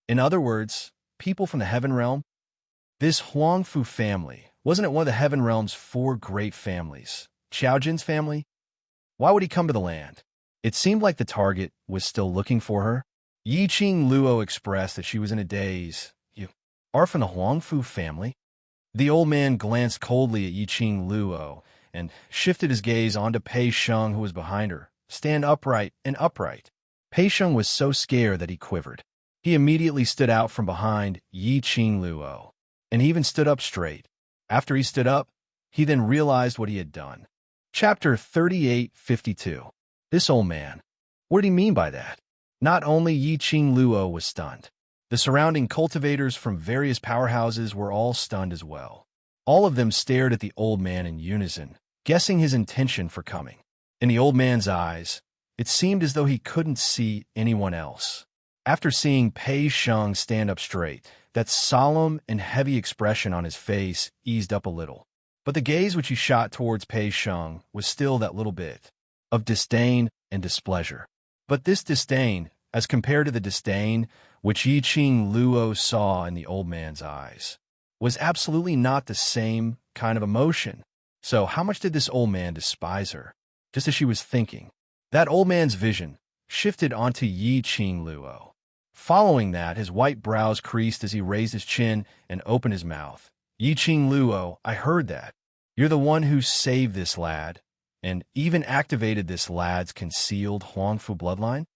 In other words, people from the Heaven Realm? This Huangfu family, wasn't it one of the Heaven Realm's 4 great families? Xiaojin's family? Why would he come to the land? It seemed like the target was still looking for her. Yi Qing Luo expressed that she was in a daze. You are from the Huangfu family? The old man glanced coldly at Yi Qing Luo and shifted his gaze onto Pei Sheng, who was behind her. Stand upright and upright. Pei Sheng was so scared that he quivered. He immediately stood out from behind Yi Qing Luo, and he even stood up straight. After he stood up, he then realized what he had done. Chapter 3852. This old man. What did he mean by that? Not only Yi Qing Luo was stunned. The surrounding cultivators from various powerhouses were all stunned as well. All of them stared at the old man in unison, guessing his intention for coming. In the old man's eyes, it seemed as though he couldn't see anyone else. After seeing Pei Sheng stand up straight, that solemn and heavy expression on his face eased up a little. But the gaze which he shot towards Pei Sheng was still that little bit of disdain and displeasure. But this disdain, as compared to the disdain which Yi Qing Luo saw in the old man's eyes, was absolutely not the same kind of emotion. So how much did this old man despise her? Just as she was thinking, that old man's vision shifted onto Yi Qing Luo. Following that, his white brows creased as he raised his chin and opened his mouth. Yi Qing Luo, I heard that. You're the one who saved this lad, and even activated this lad's concealed Huangfu bloodline?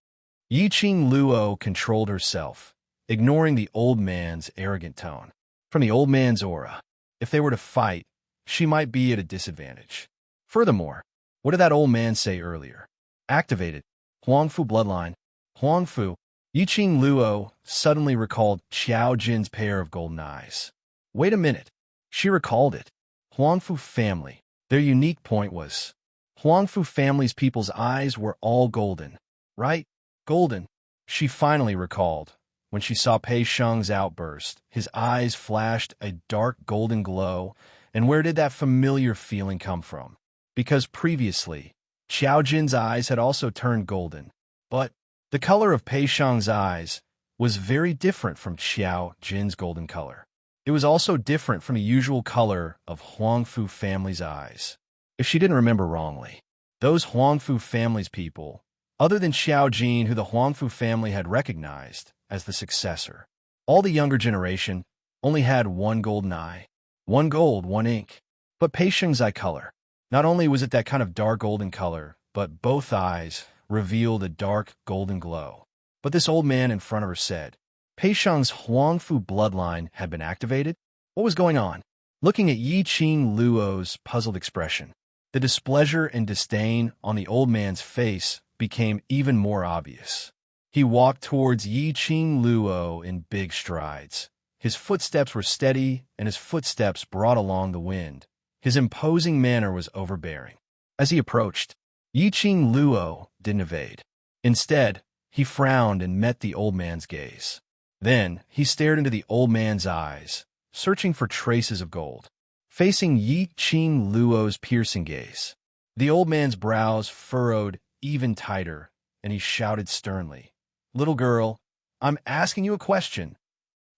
Yi Qing Luo controlled herself, ignoring the old man's arrogant tone. From the old man's aura, if they were to fight, she might be at a disadvantage. Furthermore, what did that old man say earlier? Activated. Huangfu bloodline. Huangfu. Yi Qing Luo suddenly recalled Xiao Jin's pair of golden eyes. Wait a minute. She recalled it. Huangfu family. Their unique point was, Huangfu family's people's eyes were all golden. Right? Golden. She finally recalled. When she saw Pei Sheng's outburst, his eyes flashed a dark golden glow. And where did that familiar feeling come from? Because previously, Xiao Jin's eyes had also turned golden. But the color of Pei Sheng's eyes was very different from Xiao Jin's golden color. It was also different from the usual color of Huangfu family's eyes. If she didn't remember wrongly, those Huangfu family's people, other than Xiao Jin, who the Huangfu family had recognized as the successor, all the younger generation only had one golden eye. One gold, one ink. But Pei Sheng's eye color, not only was it that kind of dark golden color, but both eyes revealed a dark golden glow. But this old man in front of her said, Pei Sheng's Huangfu bloodline had been activated? What was going on? Looking at Yi Qing Luo's puzzled expression, the displeasure and disdain on the old man's face became even more obvious. He walked towards Yi Qing Luo in big strides. His footsteps were steady, and his footsteps brought along the wind. His imposing manner was overbearing. As he approached, Yi Qing Luo didn't evade. Instead, he frowned and met the old man's gaze. Then, he stared into the old man's eyes, searching for traces of gold. Facing Yi Qing Luo's piercing gaze, the old man's brows furrowed even tighter, and he shouted sternly, Little girl, I'm asking you a question.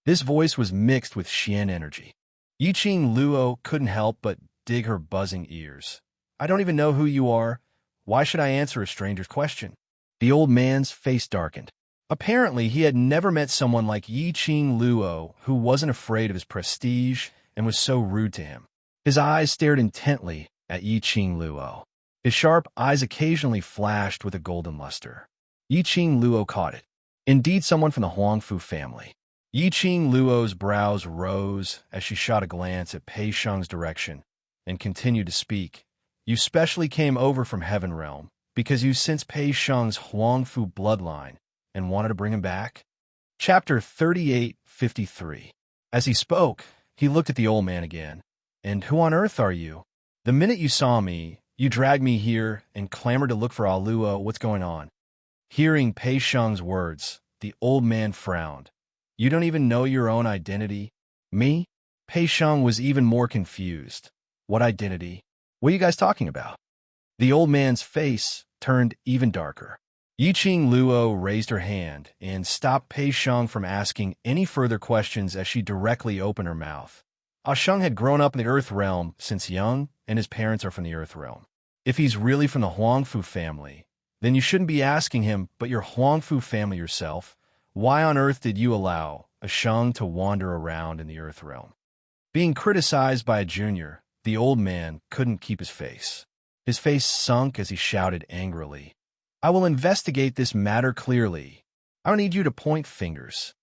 This voice was mixed with Xian energy. Yi Qing Luo couldn't help but dig her buzzing ears. I don't even know who you are. Why should I answer a stranger's question? The old man's face darkened. Apparently, he had never met someone like Yi Qing Luo who wasn't afraid of his prestige and was so rude to him. His eyes stared intently at Yi Qing Luo. His sharp eyes occasionally flashed with a golden luster. Yi Qing Luo caught it. Indeed, someone from the Huangfu family. Yi Qing Luo's brows rose as she shot a glance at Pei Sheng's direction and continued to speak. You specially came over from Heaven Realm because you sense Pei Sheng's Huangfu bloodline and wanted to bring him back? Chapter 38:53. As he spoke, he looked at the old man again. And who on earth are you? The minute you saw me, you dragged me here and clamored to look for Luo. What's going on? Hearing Pei Sheng's words, the old man frowned. You don't even know your own identity? Me? Pei Sheng was even more confused. What identity? What are you guys talking about? The old man's face turned even darker. Yi Qing Luo raised her hand and stopped Pei Sheng from asking any further questions as she directly opened her mouth. Sheng had grown up in the Earth Realm since young, and his parents are from the Earth Realm. If he's really from the Huangfu family, then you shouldn't be asking him, but your Huangfu family yourself. Why on earth did you allow Sheng to wander around in the Earth Realm? Being criticized by a junior, the old man couldn't keep his face. His face sunk as he shouted angrily. I will investigate this matter clearly. I don't need you to point fingers.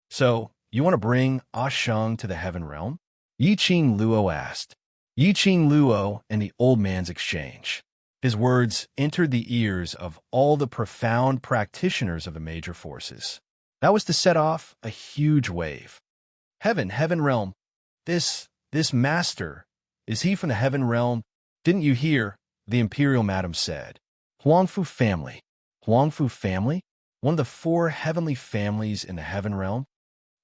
So, you want to bring Sheng to the Heaven Realm? Yi Qing Luo asked. Yi Qing Luo and the old man's exchange. His words entered the ears of all the profound practitioners of the major forces. That was to set off a huge wave. Heaven Realm. This master, is he from the Heaven Realm? Didn't you hear? The Imperial Madam said. Huangfu family. Huangfu family? One of the 4 heavenly families in the Heaven Realm?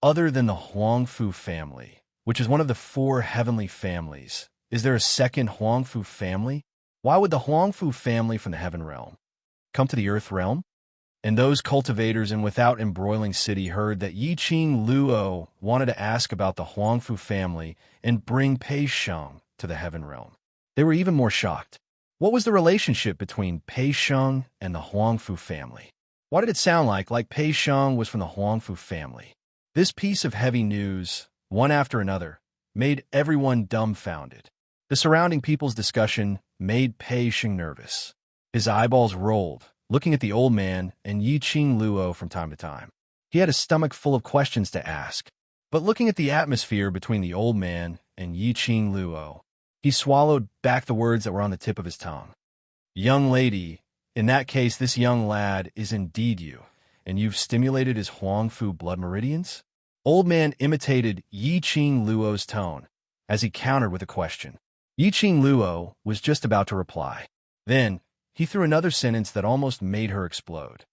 Other than the Huangfu family, which is one of the 4 heavenly families, is there a second Huangfu family? Why would the Huangfu family from the Heaven Realm come to the Earth Realm? And those cultivators in Without Embroiling City heard that Yi Qing Luo wanted to ask about the Huangfu family and bring Pei Sheng to the Heaven Realm. They were even more shocked. What was the relationship between Pei Sheng and the Huangfu family? Why did it sound like Pei Sheng was from the Huangfu family? This piece of heavy news, one after another, made everyone dumbfounded. The surrounding people's discussion made Pei Sheng nervous. His eyeballs rolled, looking at the old man and Yi Qing Luo from time to time. He had a stomach full of questions to ask, but looking at the atmosphere between the old man and Yi Qing Luo, he swallowed back the words that were on the tip of his tongue. Young lady, in that case, this young lad is indeed you, and you've stimulated his Huangfu blood meridians? Old man imitated Yi Qing Luo's tone as he countered with a question. Yi Qing Luo was just about to reply. Then, he threw another sentence that almost made her explode.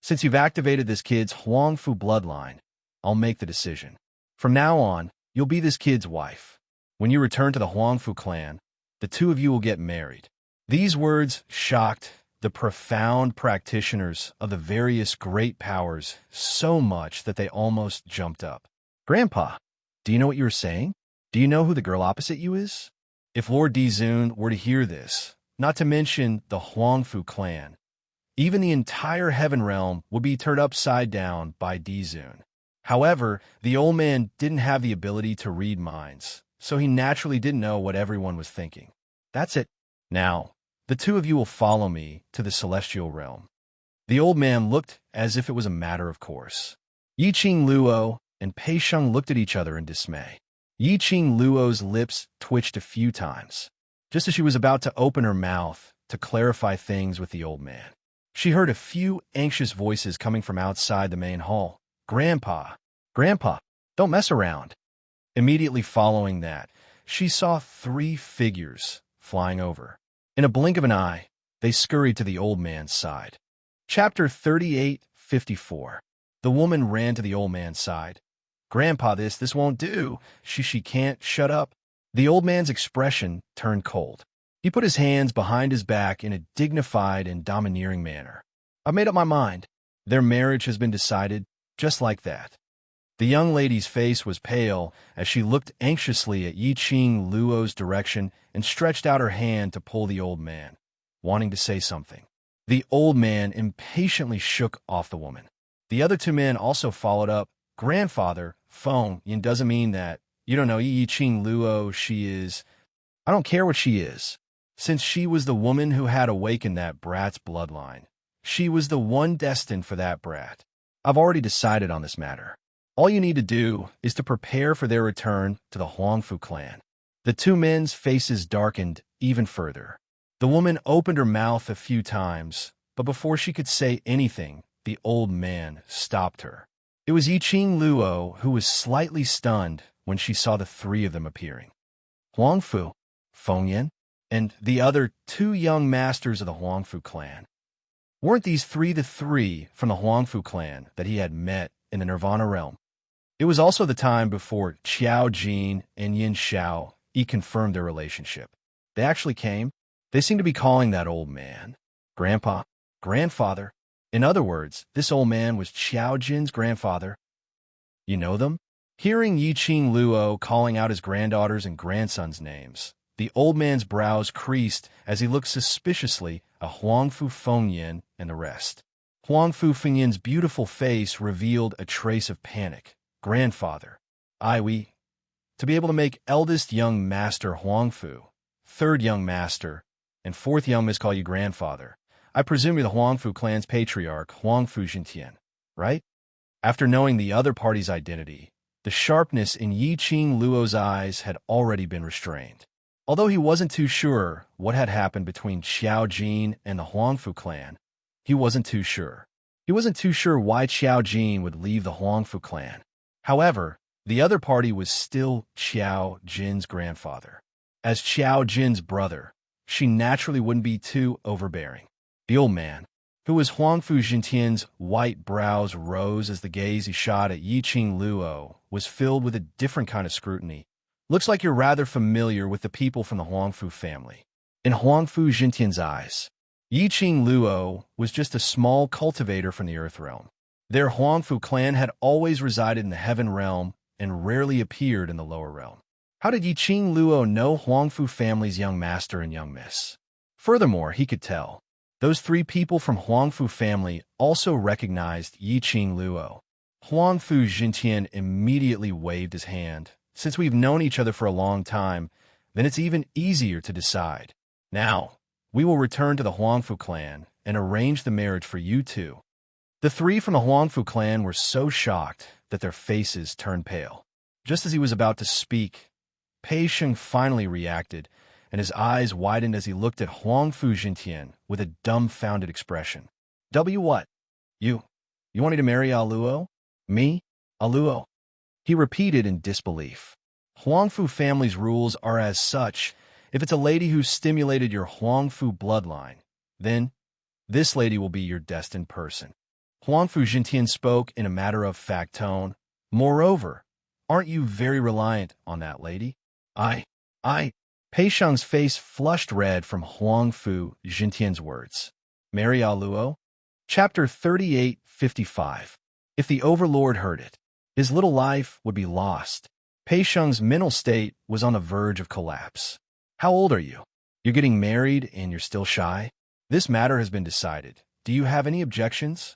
Since you've activated this kid's Huangfu bloodline, I'll make the decision. From now on, you'll be this kid's wife. When you return to the Huangfu clan, the 2 of you will get married. These words shocked the profound practitioners of the various great powers so much that they almost jumped up. Grandpa, do you know what you were saying? Do you know who the girl opposite you is? If Lord Dizun were to hear this, not to mention the Huangfu clan, even the entire Heaven Realm would be turned upside down by Dizun. However, the old man didn't have the ability to read minds, so he naturally didn't know what everyone was thinking. That's it. Now, the 2 of you will follow me to the celestial realm. The old man looked as if it was a matter of course. Yi Qing Luo and Pei Sheng looked at each other in dismay. Yi Qing Luo's lips twitched a few times, just as she was about to open her mouth to clarify things with the old man. She heard a few anxious voices coming from outside the main hall. Grandpa, don't mess around. Immediately following that, she saw 3 figures flying over. In a blink of an eye, they scurried to the old man's side. Chapter 38:54. The woman ran to the old man's side. Grandpa, this won't do. She can't shut up. The old man's expression turned cold. He put his hands behind his back in a dignified and domineering manner. I've made up my mind. Their marriage has been decided just like that. The young lady's face was pale as she looked anxiously at Yi Qing Luo's direction and stretched out her hand to pull the old man, wanting to say something. The old man impatiently shook off the woman. The other two men also followed up, "Grandfather, Feng Yin doesn't mean that. You don't know Yi Qing Luo, she is. I don't care what she is. Since she was the woman who had awakened that brat's bloodline, she was the one destined for that brat. I've already decided on this matter. All you need to do is to prepare for their return to the Huangfu clan." The two men's faces darkened even further. The woman opened her mouth a few times, but before she could say anything, the old man stopped her. It was Yiqing Luo who was slightly stunned when she saw the three of them appearing. Huangfu, Fengyan, and the other two young masters of the Huangfu clan. Weren't these three the three from the Huangfu clan that he had met in the Nirvana realm? It was also the time before Qiao Jin and Yin Xiao confirmed their relationship. They actually came. They seemed to be calling that old man Grandpa, Grandfather. In other words, this old man was Qiao Jin's grandfather. You know them? Hearing Yiqing Luo calling out his granddaughters and grandsons' names, the old man's brows creased as he looked suspiciously at Huangfu Fengyan and the rest. Huangfu Fengyan's beautiful face revealed a trace of panic. "Grandfather, to be able to make eldest young master Huangfu, third young master, and fourth young miss call you grandfather. I presume you're the Huangfu clan's patriarch, Huangfu Jintian, right?" After knowing the other party's identity, the sharpness in Yiqing Luo's eyes had already been restrained. Although he wasn't too sure what had happened between Qiao Jin and the Huangfu clan, he wasn't too sure. He wasn't too sure why Qiao Jin would leave the Huangfu clan. However, the other party was still Qiao Jin's grandfather. As Qiao Jin's brother, she naturally wouldn't be too overbearing. The old man, who was Huangfu Jintian's white brows rose as the gaze he shot at Yiqing Luo was filled with a different kind of scrutiny. "Looks like you're rather familiar with the people from the Huangfu family." In Huangfu Jintian's eyes, Yiqing Luo was just a small cultivator from the Earth realm. Their Huangfu clan had always resided in the Heaven realm and rarely appeared in the lower realm. How did Yiqing Luo know Huangfu family's young master and young miss? Furthermore, he could tell. Those three people from Huangfu family also recognized Yiqing Luo. Huangfu Jintian immediately waved his hand. "Since we've known each other for a long time, then it's even easier to decide. Now, we will return to the Huangfu clan and arrange the marriage for you two." The three from the Huangfu clan were so shocked that their faces turned pale. Just as he was about to speak, Pei Sheng finally reacted, and his eyes widened as he looked at Huangfu Jintian with a dumbfounded expression. What? You want me to marry Aluo? Me? Aluo?" He repeated in disbelief. "Huangfu family's rules are as such. If it's a lady who stimulated your Huangfu bloodline, then this lady will be your destined person." Huangfu Jintian spoke in a matter-of-fact tone. "Moreover, aren't you very reliant on that lady?" I. Pei Sheng's face flushed red from Huangfu Jintian's words. "Marry Aluo?" Chapter 38:55. If the Overlord heard it, his little life would be lost. Pei Sheng's mental state was on the verge of collapse. "How old are you? You're getting married and you're still shy? This matter has been decided. Do you have any objections?"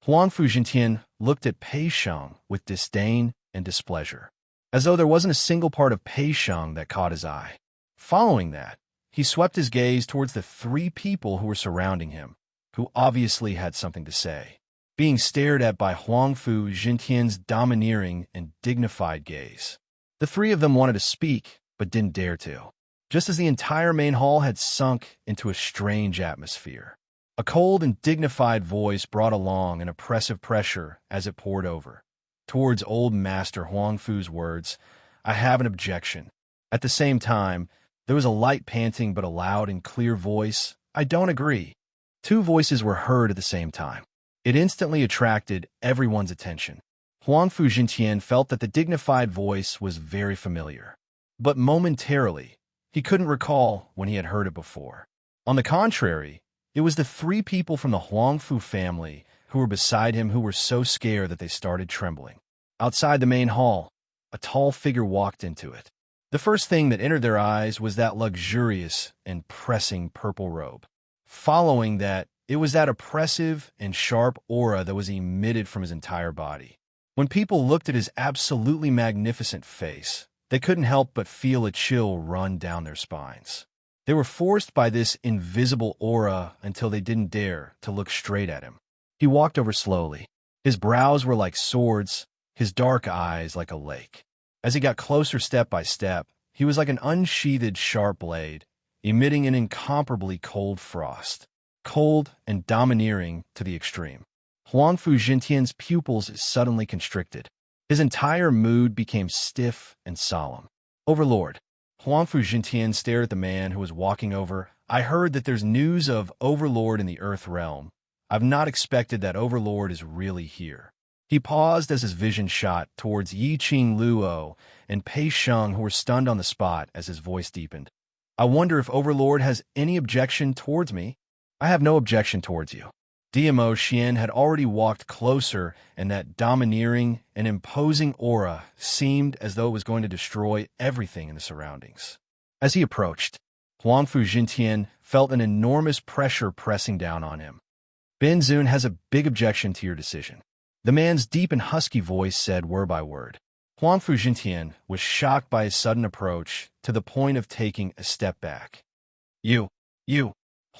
Huangfu Jintian looked at Pei Sheng with disdain and displeasure, as though there wasn't a single part of Pei Sheng that caught his eye. Following that, he swept his gaze towards the three people who were surrounding him, who obviously had something to say, being stared at by Huangfu Jintian's domineering and dignified gaze. The three of them wanted to speak, but didn't dare to, just as the entire main hall had sunk into a strange atmosphere. A cold and dignified voice brought along an oppressive pressure as it poured over. Towards old Master Huangfu's words, "I have an objection." At the same time, there was a light panting but a loud and clear voice, "I don't agree." Two voices were heard at the same time. It instantly attracted everyone's attention. Huangfu Jintian felt that the dignified voice was very familiar, but momentarily, he couldn't recall when he had heard it before. On the contrary, it was the three people from the Huangfu family who were beside him who were so scared that they started trembling. Outside the main hall, a tall figure walked into it. The first thing that entered their eyes was that luxurious and pressing purple robe. Following that, It was that oppressive and sharp aura that was emitted from his entire body. When people looked at his absolutely magnificent face, they couldn't help but feel a chill run down their spines. They were forced by this invisible aura until they didn't dare to look straight at him. He walked over slowly. His brows were like swords, his dark eyes like a lake. As he got closer step by step, he was like an unsheathed sharp blade, emitting an incomparably cold frost, cold and domineering to the extreme. Huangfu Jintian's pupils suddenly constricted. His entire mood became stiff and solemn. Overlord. Huangfu Jintian stared at the man who was walking over. I heard that there's news of Overlord in the Earth realm. I've not expected that Overlord is really here. He paused as his vision shot towards Yiqing Luo and Pei Sheng, who were stunned on the spot as his voice deepened. I wonder if Overlord has any objection towards me. I have no objection towards you. DMO Xian had already walked closer, and that domineering and imposing aura seemed as though it was going to destroy everything in the surroundings. As he approached, Huangfu Jintian felt an enormous pressure pressing down on him. Ben Zun has a big objection to your decision. The man's deep and husky voice said word by word. Huangfu Jintian was shocked by his sudden approach to the point of taking a step back. You.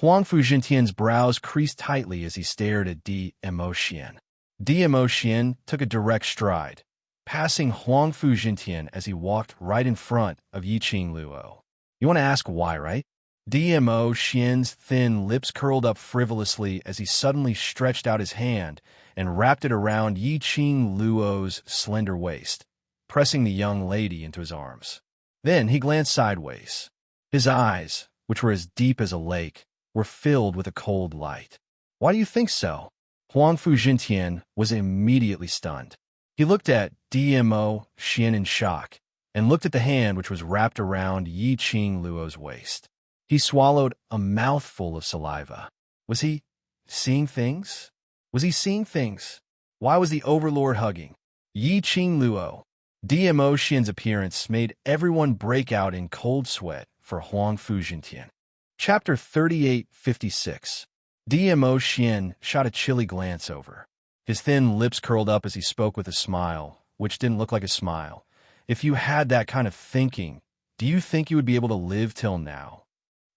Huangfu Jintian's brows creased tightly as he stared at DMO Xian. DMO Xian took a direct stride, passing Huangfu Jintian as he walked right in front of Yiqing Luo. You want to ask why, right? DMO Xian's thin lips curled up frivolously as he suddenly stretched out his hand and wrapped it around Yiqing Luo's slender waist, pressing the young lady into his arms. Then he glanced sideways. His eyes, which were as deep as a lake, were filled with a cold light. Why do you think so? Huangfu Jintian was immediately stunned. He looked at DMO Xian in shock and looked at the hand which was wrapped around Yiqing Luo's waist. He swallowed a mouthful of saliva. Was he seeing things? Why was the Overlord hugging Yiqing Luo? DMO Xian's appearance made everyone break out in cold sweat for Huangfu Jintian. Chapter 3856. DMO Xian shot a chilly glance over. His thin lips curled up as he spoke with a smile, which didn't look like a smile. If you had that kind of thinking, do you think you would be able to live till now?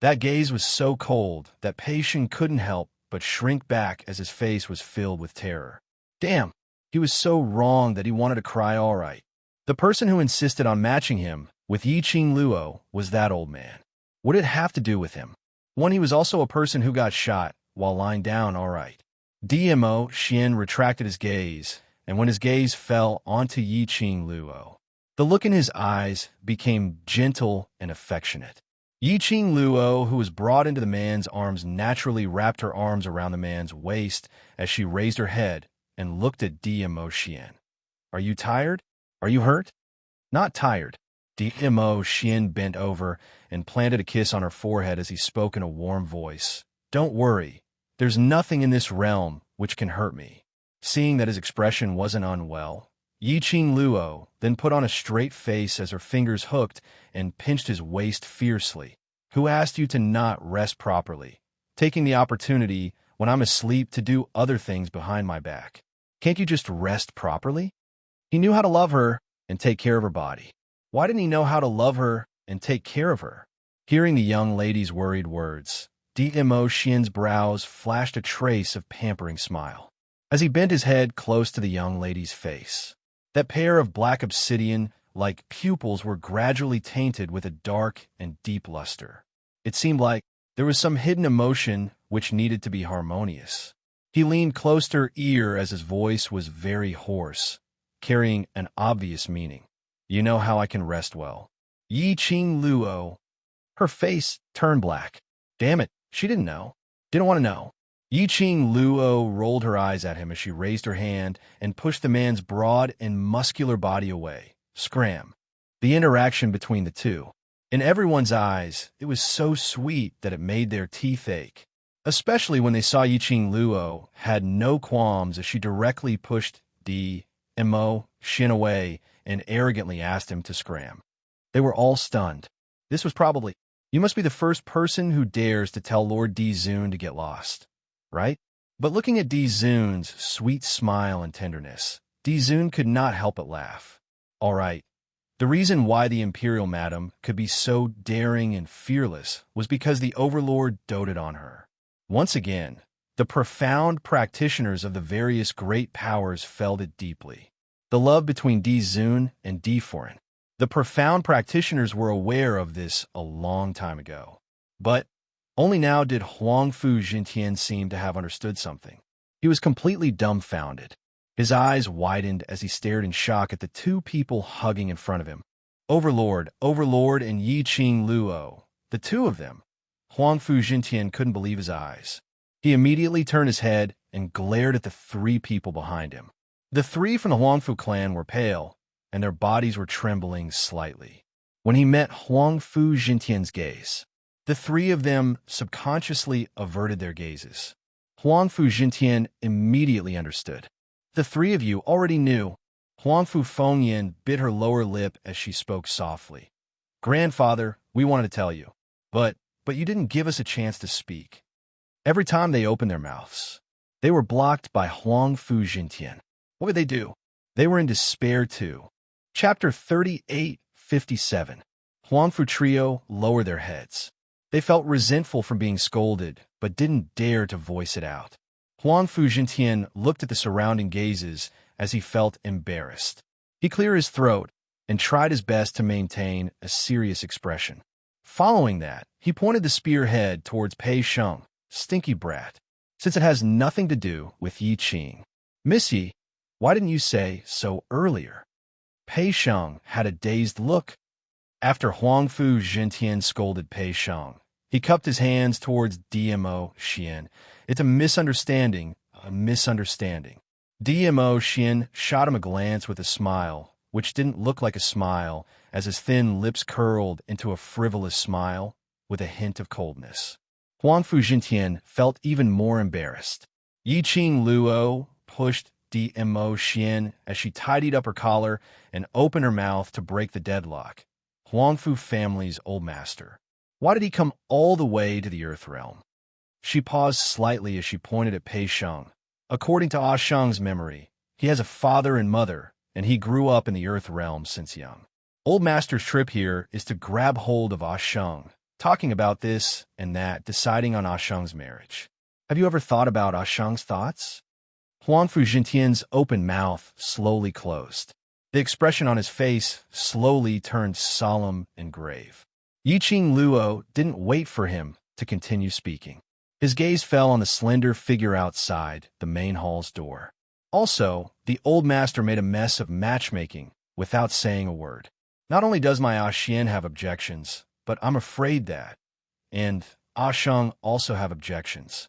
That gaze was so cold that Pei Sheng couldn't help but shrink back as his face was filled with terror. Damn, he was so wrong that he wanted to cry all right. The person who insisted on matching him with Yiqing Luo was that old man. What did it have to do with him? One, he was also a person who got shot while lying down all right. DMO Xian retracted his gaze, and when his gaze fell onto Yiqing Luo, the look in his eyes became gentle and affectionate. Yiqing Luo, who was brought into the man's arms, naturally wrapped her arms around the man's waist as she raised her head and looked at DMO Xian. Are you tired? Are you hurt? Not tired. DMO Xian bent over and planted a kiss on her forehead as he spoke in a warm voice. Don't worry. There's nothing in this realm which can hurt me. Seeing that his expression wasn't unwell, Yiqing Luo then put on a straight face as her fingers hooked and pinched his waist fiercely. Who asked you to not rest properly, taking the opportunity when I'm asleep to do other things behind my back? Can't you just rest properly? He knew how to love her and take care of her body. Why didn't he know how to love her and take care of her? Hearing the young lady's worried words, DMO Xian's brows flashed a trace of pampering smile. As he bent his head close to the young lady's face, that pair of black obsidian-like pupils were gradually tainted with a dark and deep luster. It seemed like there was some hidden emotion which needed to be harmonious. He leaned close to her ear as his voice was very hoarse, carrying an obvious meaning. You know how I can rest well. Yiqing Luo. Her face turned black. Damn it, she didn't know. Didn't want to know. Yiqing Luo rolled her eyes at him as she raised her hand and pushed the man's broad and muscular body away. Scram. The interaction between the two. In everyone's eyes, it was so sweet that it made their teeth ache. Especially when they saw Yiqing Luo had no qualms as she directly pushed DMO Xian away and arrogantly asked him to scram. They were all stunned. This was probably, you must be the first person who dares to tell Lord D. Zun to get lost. right? But looking at Di Zun's sweet smile and tenderness, Di Zun could not help but laugh. All right. The reason why the Imperial Madam could be so daring and fearless was because the Overlord doted on her. Once again, the profound practitioners of the various great powers felt it deeply. The love between Di Zun and Di Foreign. The profound practitioners were aware of this a long time ago. But only now did Huang Fu Jintian seem to have understood something. He was completely dumbfounded. His eyes widened as he stared in shock at the two people hugging in front of him. Overlord, and Yi Qing Luo. The two of them. Huang Fu Jintian couldn't believe his eyes. He immediately turned his head and glared at the three people behind him. The three from the Huangfu clan were pale, and their bodies were trembling slightly. When he met Huang Fu Jintian's gaze, the three of them subconsciously averted their gazes. Huang Fu Jintian immediately understood. The three of you already knew. Huang Fu Fengyan bit her lower lip as she spoke softly. Grandfather, we wanted to tell you, but you didn't give us a chance to speak. Every time they opened their mouths, they were blocked by Huang Fu Jintian. What would they do? They were in despair too. Chapter 38:57. Huang Fu Trio lowered their heads. They felt resentful from being scolded, but didn't dare to voice it out. Huang Fu Jintian looked at the surrounding gazes as he felt embarrassed. He cleared his throat and tried his best to maintain a serious expression. Following that, he pointed the spearhead towards Pei Sheng, stinky brat, since it has nothing to do with Yi Qing. Misty, why didn't you say so earlier? Pei Sheng had a dazed look. After Huang Fu Jintian scolded Pei Sheng, he cupped his hands towards DMO Xian. It's a misunderstanding. DMO Xian shot him a glance with a smile, which didn't look like a smile, as his thin lips curled into a frivolous smile with a hint of coldness. Huang Fu Jintian felt even more embarrassed. Yi Qing Luo pushed DMO Xian as she tidied up her collar and opened her mouth to break the deadlock. Huang Fu family's old master. Why did he come all the way to the Earth Realm? She paused slightly as she pointed at Pei Sheng. According to Ah Sheng's memory, he has a father and mother, and he grew up in the Earth Realm since young. Old Master's trip here is to grab hold of Ah Sheng, talking about this and that, deciding on Ah Sheng's marriage. Have you ever thought about Ah Sheng's thoughts? Huang Fu Jintian's open mouth slowly closed. The expression on his face slowly turned solemn and grave. Yi Qing Luo didn't wait for him to continue speaking. His gaze fell on the slender figure outside the main hall's door. Also, the old master made a mess of matchmaking without saying a word. Not only does my Ah Xian have objections, but I'm afraid that, and Ah Sheng also have objections.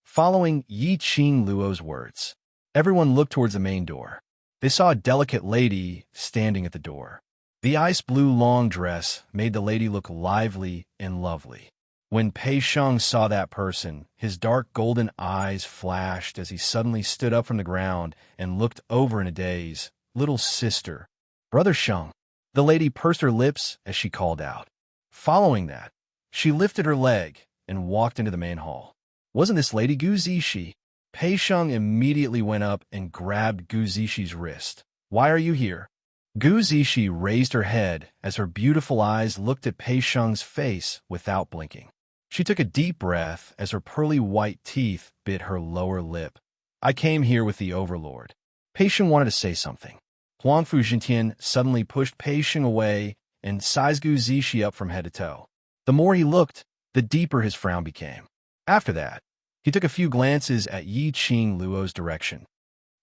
Following Yi Qing Luo's words, everyone looked towards the main door. They saw a delicate lady standing at the door. The ice blue long dress made the lady look lively and lovely. When Pei Sheng saw that person, his dark golden eyes flashed as he suddenly stood up from the ground and looked over in a daze. Little sister. Brother Sheng. The lady pursed her lips as she called out. Following that, she lifted her leg and walked into the main hall. Wasn't this Lady Gu Zishi? Pei Sheng immediately went up and grabbed Gu Zishi's wrist. Why are you here? Gu Zishi raised her head as her beautiful eyes looked at Pei Sheng's face without blinking. She took a deep breath as her pearly white teeth bit her lower lip. I came here with the Overlord. Pei Sheng wanted to say something. Huang Fu Jintian suddenly pushed Pei Sheng away and sized Gu Zishi up from head to toe. The more he looked, the deeper his frown became. After that, he took a few glances at Yi Qing Luo's direction.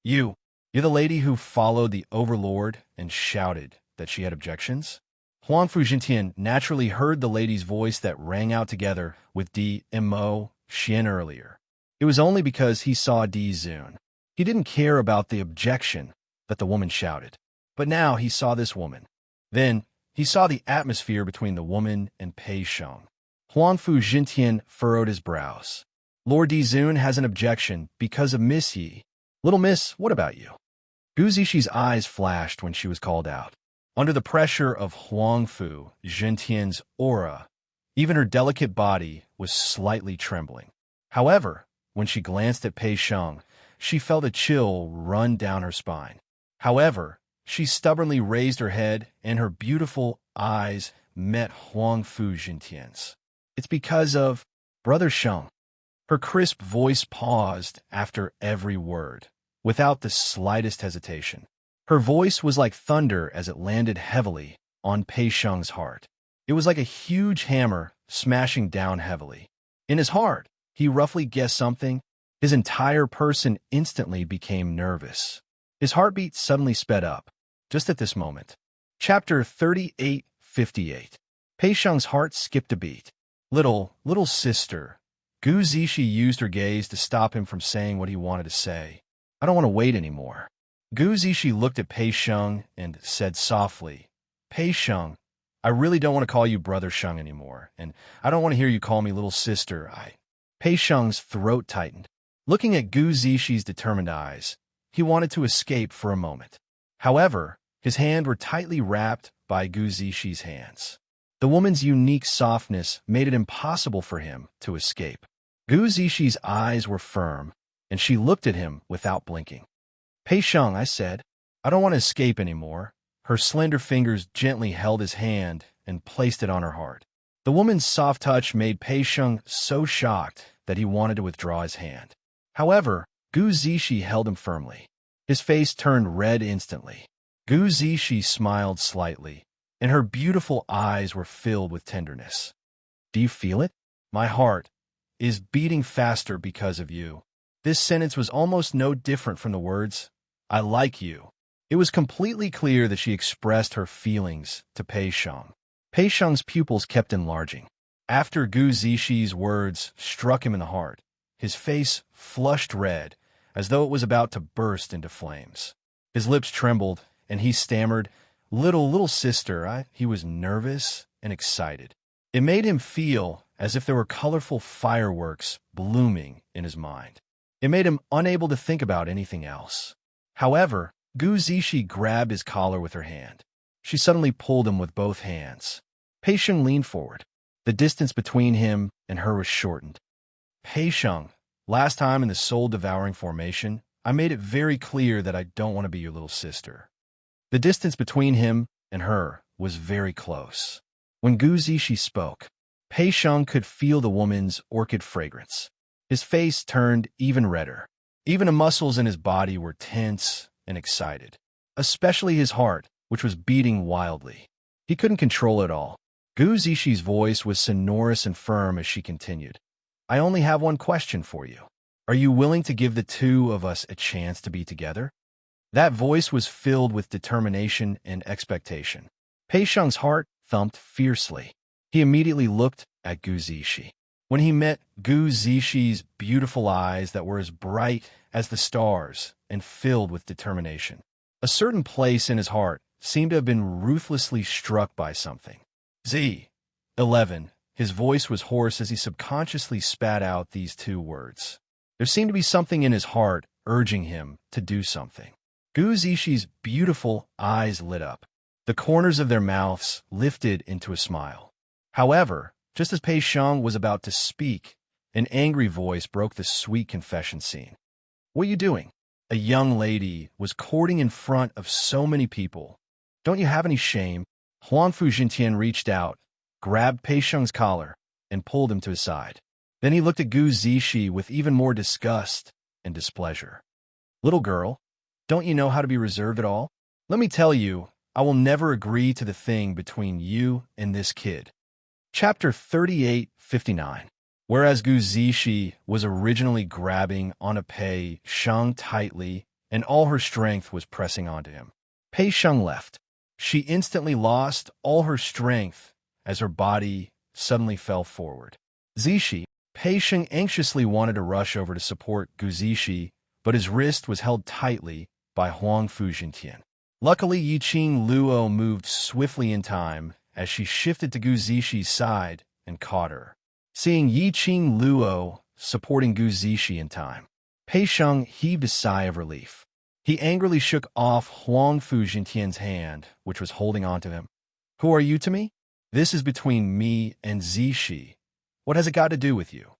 You're the lady who followed the Overlord and shouted that she had objections? Huang Fu Jintian naturally heard the lady's voice that rang out together with DMO Xian earlier. It was only because he saw Di Zun. He didn't care about the objection that the woman shouted. But now he saw this woman. Then he saw the atmosphere between the woman and Pei Sheng. Huang Fu Jintian furrowed his brows. Lord Di Zun has an objection because of Miss Yi. Little miss, what about you? Gu Zishi's eyes flashed when she was called out. Under the pressure of Huang Fu Jintian's aura, even her delicate body was slightly trembling. However, when she glanced at Pei Sheng, she felt a chill run down her spine. However, she stubbornly raised her head, and her beautiful eyes met Huang Fu Jintian's. It's because of Brother Sheng. Her crisp voice paused after every word, without the slightest hesitation. Her voice was like thunder as it landed heavily on Pei Sheng's heart. It was like a huge hammer smashing down heavily. In his heart, he roughly guessed something. His entire person instantly became nervous. His heartbeat suddenly sped up, just at this moment. Chapter 38:58. Pei Sheng's heart skipped a beat. Little sister. Gu Zishi used her gaze to stop him from saying what he wanted to say. I don't want to wait anymore. Gu Zishi looked at Pei Sheng and said softly, Pei Sheng, I really don't want to call you Brother Sheng anymore, and I don't want to hear you call me little sister. Pei Sheng's throat tightened. Looking at Gu Zishi's determined eyes, he wanted to escape for a moment. However, his hands were tightly wrapped by Gu Zishi's hands. The woman's unique softness made it impossible for him to escape. Gu Zishi's eyes were firm, and she looked at him without blinking. Pei Sheng, I said, I don't want to escape anymore. Her slender fingers gently held his hand and placed it on her heart. The woman's soft touch made Pei Sheng so shocked that he wanted to withdraw his hand. However, Gu Zishi held him firmly. His face turned red instantly. Gu Zishi smiled slightly, and her beautiful eyes were filled with tenderness. Do you feel it? My heart is beating faster because of you. This sentence was almost no different from the words, I like you. It was completely clear that she expressed her feelings to Pei Sheng. Pei Sheng's pupils kept enlarging. After Gu Zishi's words struck him in the heart, his face flushed red, as though it was about to burst into flames. His lips trembled, and he stammered, Little sister. He was nervous and excited. It made him feel as if there were colorful fireworks blooming in his mind. It made him unable to think about anything else. However, Gu Zishi grabbed his collar with her hand. She suddenly pulled him with both hands. Pei Sheng leaned forward. The distance between him and her was shortened. Pei Sheng, last time in the soul-devouring formation, I made it very clear that I don't want to be your little sister. The distance between him and her was very close. When Gu Zishi spoke, Pei Sheng could feel the woman's orchid fragrance. His face turned even redder. Even the muscles in his body were tense and excited, especially his heart, which was beating wildly. He couldn't control it all. Gu Zishi's voice was sonorous and firm as she continued. I only have one question for you. Are you willing to give the two of us a chance to be together? That voice was filled with determination and expectation. Pei Sheng's heart thumped fiercely. He immediately looked at Gu Zishi. When he met Gu Zishi's beautiful eyes that were as bright as the stars and filled with determination, a certain place in his heart seemed to have been ruthlessly struck by something. Z11. His voice was hoarse as he subconsciously spat out these two words. There seemed to be something in his heart urging him to do something. Gu Zishi's beautiful eyes lit up. The corners of their mouths lifted into a smile. However, just as Pei Sheng was about to speak, an angry voice broke the sweet confession scene. What are you doing? A young lady was courting in front of so many people. Don't you have any shame? Huang Fu Jintian reached out, grabbed Pei Sheng's collar, and pulled him to his side. Then he looked at Gu Zishi with even more disgust and displeasure. Little girl, don't you know how to be reserved at all? Let me tell you, I will never agree to the thing between you and this kid. Chapter 38:59. Whereas Gu Zishi was originally grabbing on a Pei Sheng tightly, and all her strength was pressing onto him, Pei Sheng left. She instantly lost all her strength as her body suddenly fell forward. Zishi, Pei Sheng anxiously wanted to rush over to support Gu Zishi, but his wrist was held tightly by Huang Fu Jintian. Luckily, Yiqing Luo moved swiftly in time as she shifted to Gu Zishi's side and caught her. Seeing Yiqing Luo supporting Gu Zishi in time, Pei Sheng heaved a sigh of relief. He angrily shook off Huang Fu Jintian's hand, which was holding onto him. Who are you to me? This is between me and Zishi. What has it got to do with you?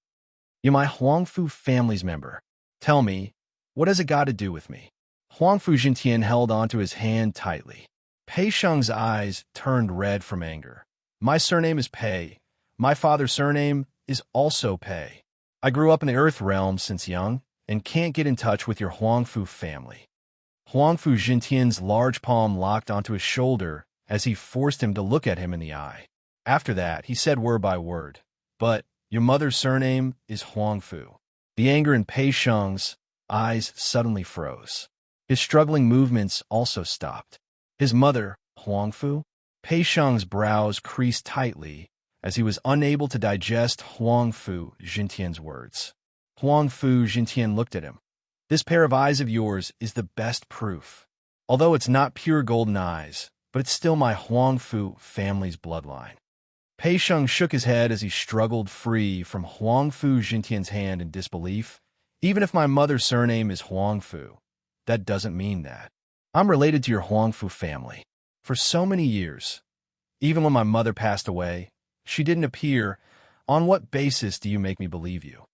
You're my Huangfu family's member. Tell me, what has it got to do with me? Huangfu Jintian held onto his hand tightly. Pei Sheng's eyes turned red from anger. My surname is Pei. My father's surname is also Pei. I grew up in the Earth Realm since young and can't get in touch with your Huangfu family. Huangfu Jintian's large palm locked onto his shoulder as he forced him to look at him in the eye. After that, he said word by word, but your mother's surname is Huangfu. The anger in Pei Sheng's eyes suddenly froze. His struggling movements also stopped. His mother, Huangfu? Pei Sheng's brows creased tightly as he was unable to digest Huangfu Jintian's words. Huangfu Jintian looked at him. This pair of eyes of yours is the best proof. Although it's not pure golden eyes, but it's still my Huangfu family's bloodline. Pei Sheng shook his head as he struggled free from Huangfu Jintian's hand in disbelief. Even if my mother's surname is Huangfu, that doesn't mean that. I'm related to your Huangfu family. For so many years, even when my mother passed away, she didn't appear. On what basis do you make me believe you?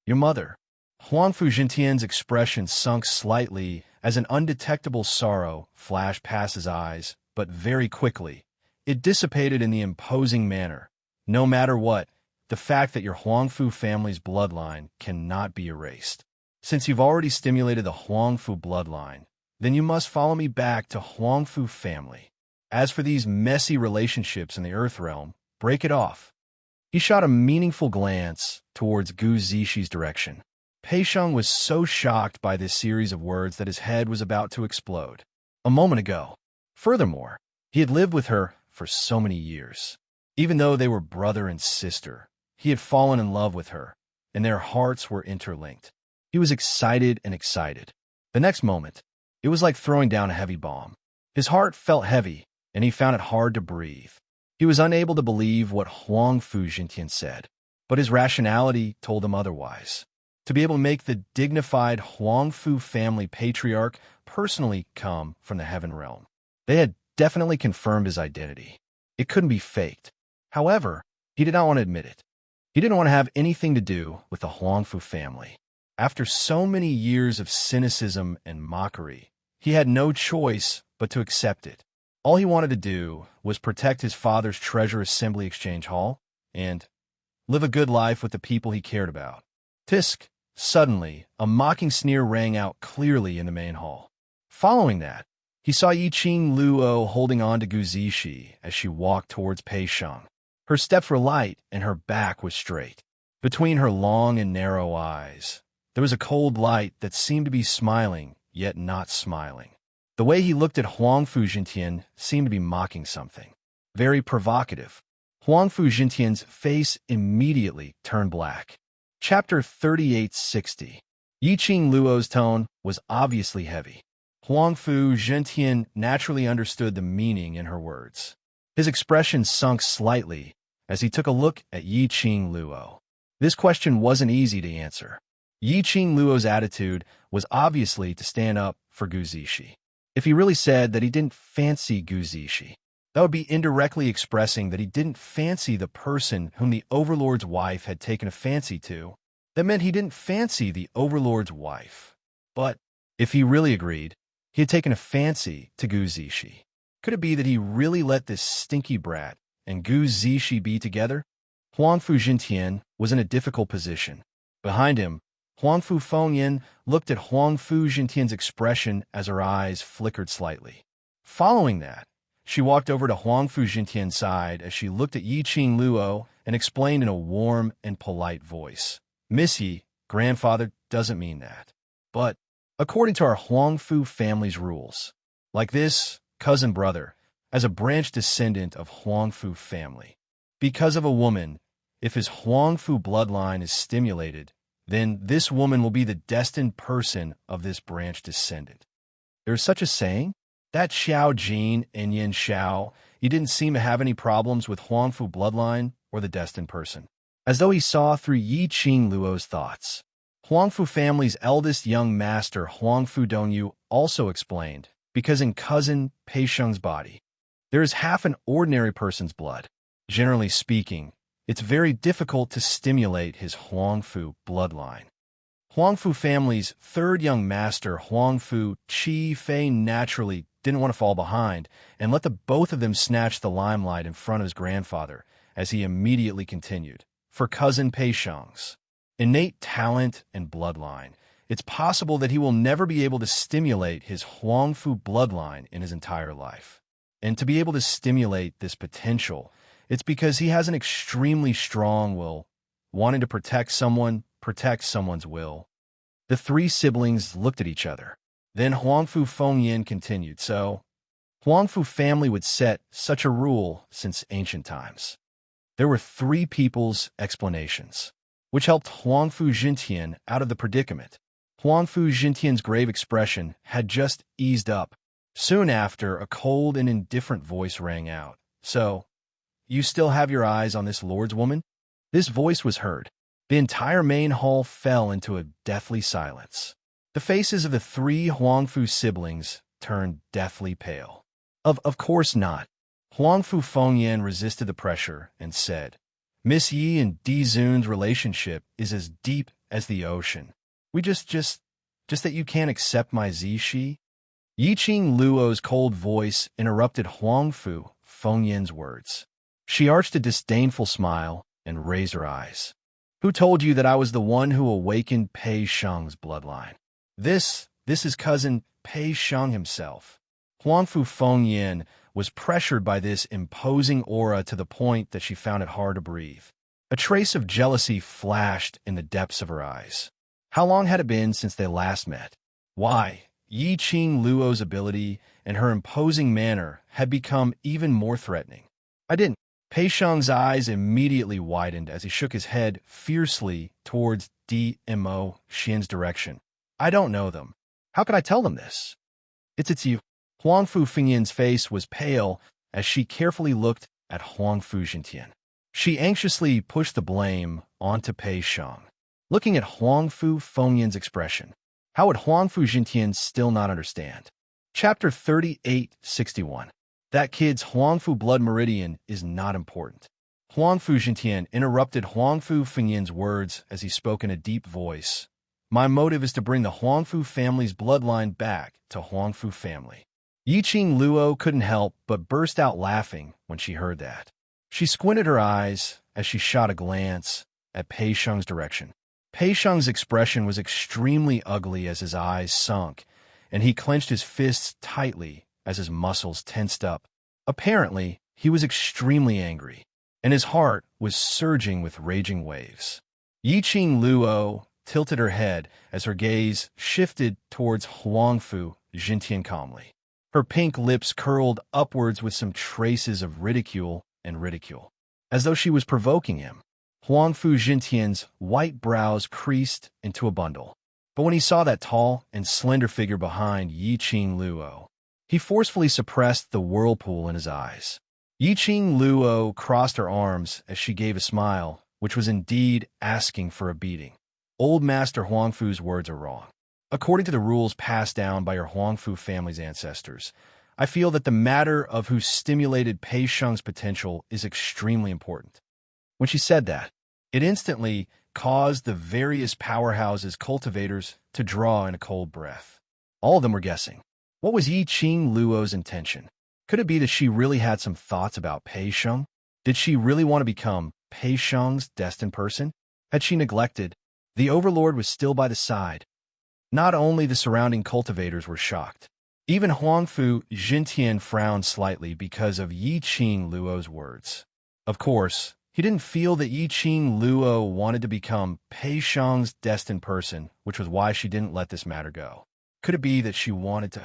Your mother. Huangfu Jintian's expression sunk slightly as an undetectable sorrow flashed past his eyes, but very quickly, it dissipated in the imposing manner. No matter what, the fact that your Huangfu family's bloodline cannot be erased. Since you've already stimulated the Huangfu bloodline, then you must follow me back to Huangfu family. As for these messy relationships in the Earth Realm, break it off. He shot a meaningful glance towards Gu Zixi's direction. Pei Sheng was so shocked by this series of words that his head was about to explode. A moment ago. Furthermore, he had lived with her for so many years. Even though they were brother and sister, he had fallen in love with her, and their hearts were interlinked. He was excited and excited. The next moment, it was like throwing down a heavy bomb. His heart felt heavy, and he found it hard to breathe. He was unable to believe what Huangfu Jintian said, but his rationality told him otherwise. To be able to make the dignified Huangfu family patriarch personally come from the heaven realm. They had definitely confirmed his identity. It couldn't be faked. However, he did not want to admit it. He didn't want to have anything to do with the Huangfu family. After so many years of cynicism and mockery, he had no choice but to accept it. All he wanted to do was protect his father's Treasure Assembly Exchange Hall and live a good life with the people he cared about. Tisk! Suddenly, a mocking sneer rang out clearly in the main hall. Following that, he saw Yiqing Luo holding on to Gu Zixi as she walked towards Pei Sheng. Her steps were light and her back was straight. Between her long and narrow eyes, there was a cold light that seemed to be smiling, yet not smiling. The way he looked at Huangfu Jintian seemed to be mocking something. Very provocative. Huangfu Jintian's face immediately turned black. Chapter 3860. Yiqing Luo's tone was obviously heavy. Huangfu Jintian naturally understood the meaning in her words. His expression sunk slightly as he took a look at Yiqing Luo. This question wasn't easy to answer. Yiqing Luo's attitude was obviously to stand up for Gu Zixi. If he really said that he didn't fancy Gu Zixi, that would be indirectly expressing that he didn't fancy the person whom the Overlord's wife had taken a fancy to. That meant he didn't fancy the Overlord's wife. But if he really agreed, he had taken a fancy to Gu Zixi. Could it be that he really let this stinky brat and Gu Zixi be together? Huangfu Jintian was in a difficult position. Behind him, Huangfu Fengyan looked at Huangfu Jintian's expression as her eyes flickered slightly. Following that, she walked over to Huangfu Jintian's side as she looked at Yiqing Luo and explained in a warm and polite voice. Misty, grandfather doesn't mean that. But, according to our Huangfu family's rules, like this cousin brother, as a branch descendant of Huangfu family, because of a woman, if his Huangfu bloodline is stimulated, then this woman will be the destined person of this branch descendant. There is such a saying? That Xiao Jin and Yin Xiao, he didn't seem to have any problems with Huangfu bloodline or the destined person. As though he saw through Yiqing Luo's thoughts. Huangfu family's eldest young master Huangfu Dongyu also explained, because in cousin Pei Sheng's body, there is half an ordinary person's blood. Generally speaking, it's very difficult to stimulate his Huangfu bloodline. Huangfu family's third young master, Huangfu Qi Fei, naturally didn't want to fall behind and let the both of them snatch the limelight in front of his grandfather, as he immediately continued. For cousin Pei Sheng's innate talent and bloodline, it's possible that he will never be able to stimulate his Huangfu bloodline in his entire life. And to be able to stimulate this potential, it's because he has an extremely strong will, wanting to protect someone's will. The three siblings looked at each other. Then Huangfu Fengyan continued, so Huangfu family would set such a rule since ancient times. There were three people's explanations, which helped Huangfu Jintian out of the predicament. Huangfu Jintian's grave expression had just eased up. Soon after, a cold and indifferent voice rang out. So, you still have your eyes on this lord's woman? This voice was heard. The entire main hall fell into a deathly silence. The faces of the three Huangfu siblings turned deathly pale. Of course not. Huangfu Fengyan resisted the pressure and said, Miss Yi and Di Zun's relationship is as deep as the ocean. We just that you can't accept my Zishi? Yiqing Luo's cold voice interrupted Huangfu Fengyan's words. She arched a disdainful smile and raised her eyes. Who told you that I was the one who awakened Pei Sheng's bloodline? This is cousin Pei Sheng himself. Huangfu Fengyan was pressured by this imposing aura to the point that she found it hard to breathe. A trace of jealousy flashed in the depths of her eyes. How long had it been since they last met? Why, Yiqing Luo's ability and her imposing manner had become even more threatening. I didn't. Pei Sheng's eyes immediately widened as he shook his head fiercely towards Dmo Xian's direction. I don't know them. How could I tell them this? It's you. Huangfu Fengyan's face was pale as she carefully looked at Huangfu Jintian. She anxiously pushed the blame onto Pei Sheng. Looking at Huangfu Fengyan's expression, how would Huangfu Jintian still not understand? Chapter 3861. That kid's Huangfu blood meridian is not important. Huangfu Jintian interrupted Huangfu Fengyan's words as he spoke in a deep voice. My motive is to bring the Huangfu family's bloodline back to Huangfu family. Yiqing Luo couldn't help but burst out laughing when she heard that. She squinted her eyes as she shot a glance at Pei Sheng's direction. Pei Sheng's expression was extremely ugly as his eyes sunk, and he clenched his fists tightly as his muscles tensed up. Apparently, he was extremely angry, and his heart was surging with raging waves. Yiqing Luo tilted her head as her gaze shifted towards Huangfu Jintian calmly. Her pink lips curled upwards with some traces of ridicule, as though she was provoking him. Huangfu Jintian's white brows creased into a bundle. But when he saw that tall and slender figure behind Yiqing Luo, he forcefully suppressed the whirlpool in his eyes. Yiqing Luo crossed her arms as she gave a smile, which was indeed asking for a beating. Old Master Huangfu's words are wrong. According to the rules passed down by her Huangfu family's ancestors, I feel that the matter of who stimulated Pei Sheng's potential is extremely important. When she said that, it instantly caused the various powerhouses' cultivators to draw in a cold breath. All of them were guessing. What was Yiqing Luo's intention? Could it be that she really had some thoughts about Pei Sheng? Did she really want to become Pei Sheng's destined person? Had she neglected? The Overlord was still by the side. Not only the surrounding cultivators were shocked. Even Huangfu Jintian frowned slightly because of Yiqing Luo's words. Of course, he didn't feel that Yiqing Luo wanted to become Pei Sheng's destined person, which was why she didn't let this matter go. Could it be that she wanted to?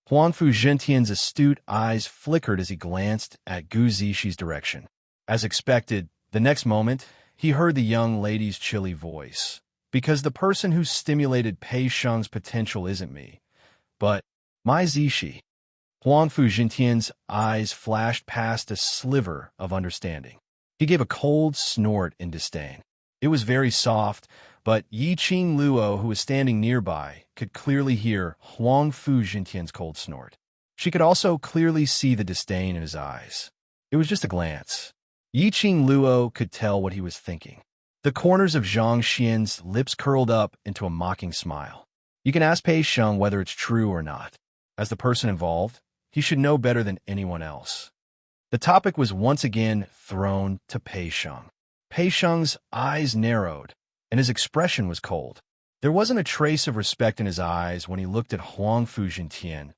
Huangfu Jintian's astute eyes flickered as he glanced at Gu Zixi direction. As expected, the next moment, he heard the young lady's chilly voice. Because the person who stimulated Pei Sheng's potential isn't me, but my Zixi. Huangfu Jintian's eyes flashed past a sliver of understanding. He gave a cold snort in disdain. It was very soft, but Yiqing Luo, who was standing nearby, could clearly hear Huangfu Jintian's cold snort. She could also clearly see the disdain in his eyes. It was just a glance. Yi Qing Luo could tell what he was thinking. The corners of Zhang Xian's lips curled up into a mocking smile. You can ask Pei Sheng whether it's true or not. As the person involved, he should know better than anyone else. The topic was once again thrown to Pei Sheng. Pei Sheng's eyes narrowed, and his expression was cold. There wasn't a trace of respect in his eyes when he looked at Huangfu Jintian.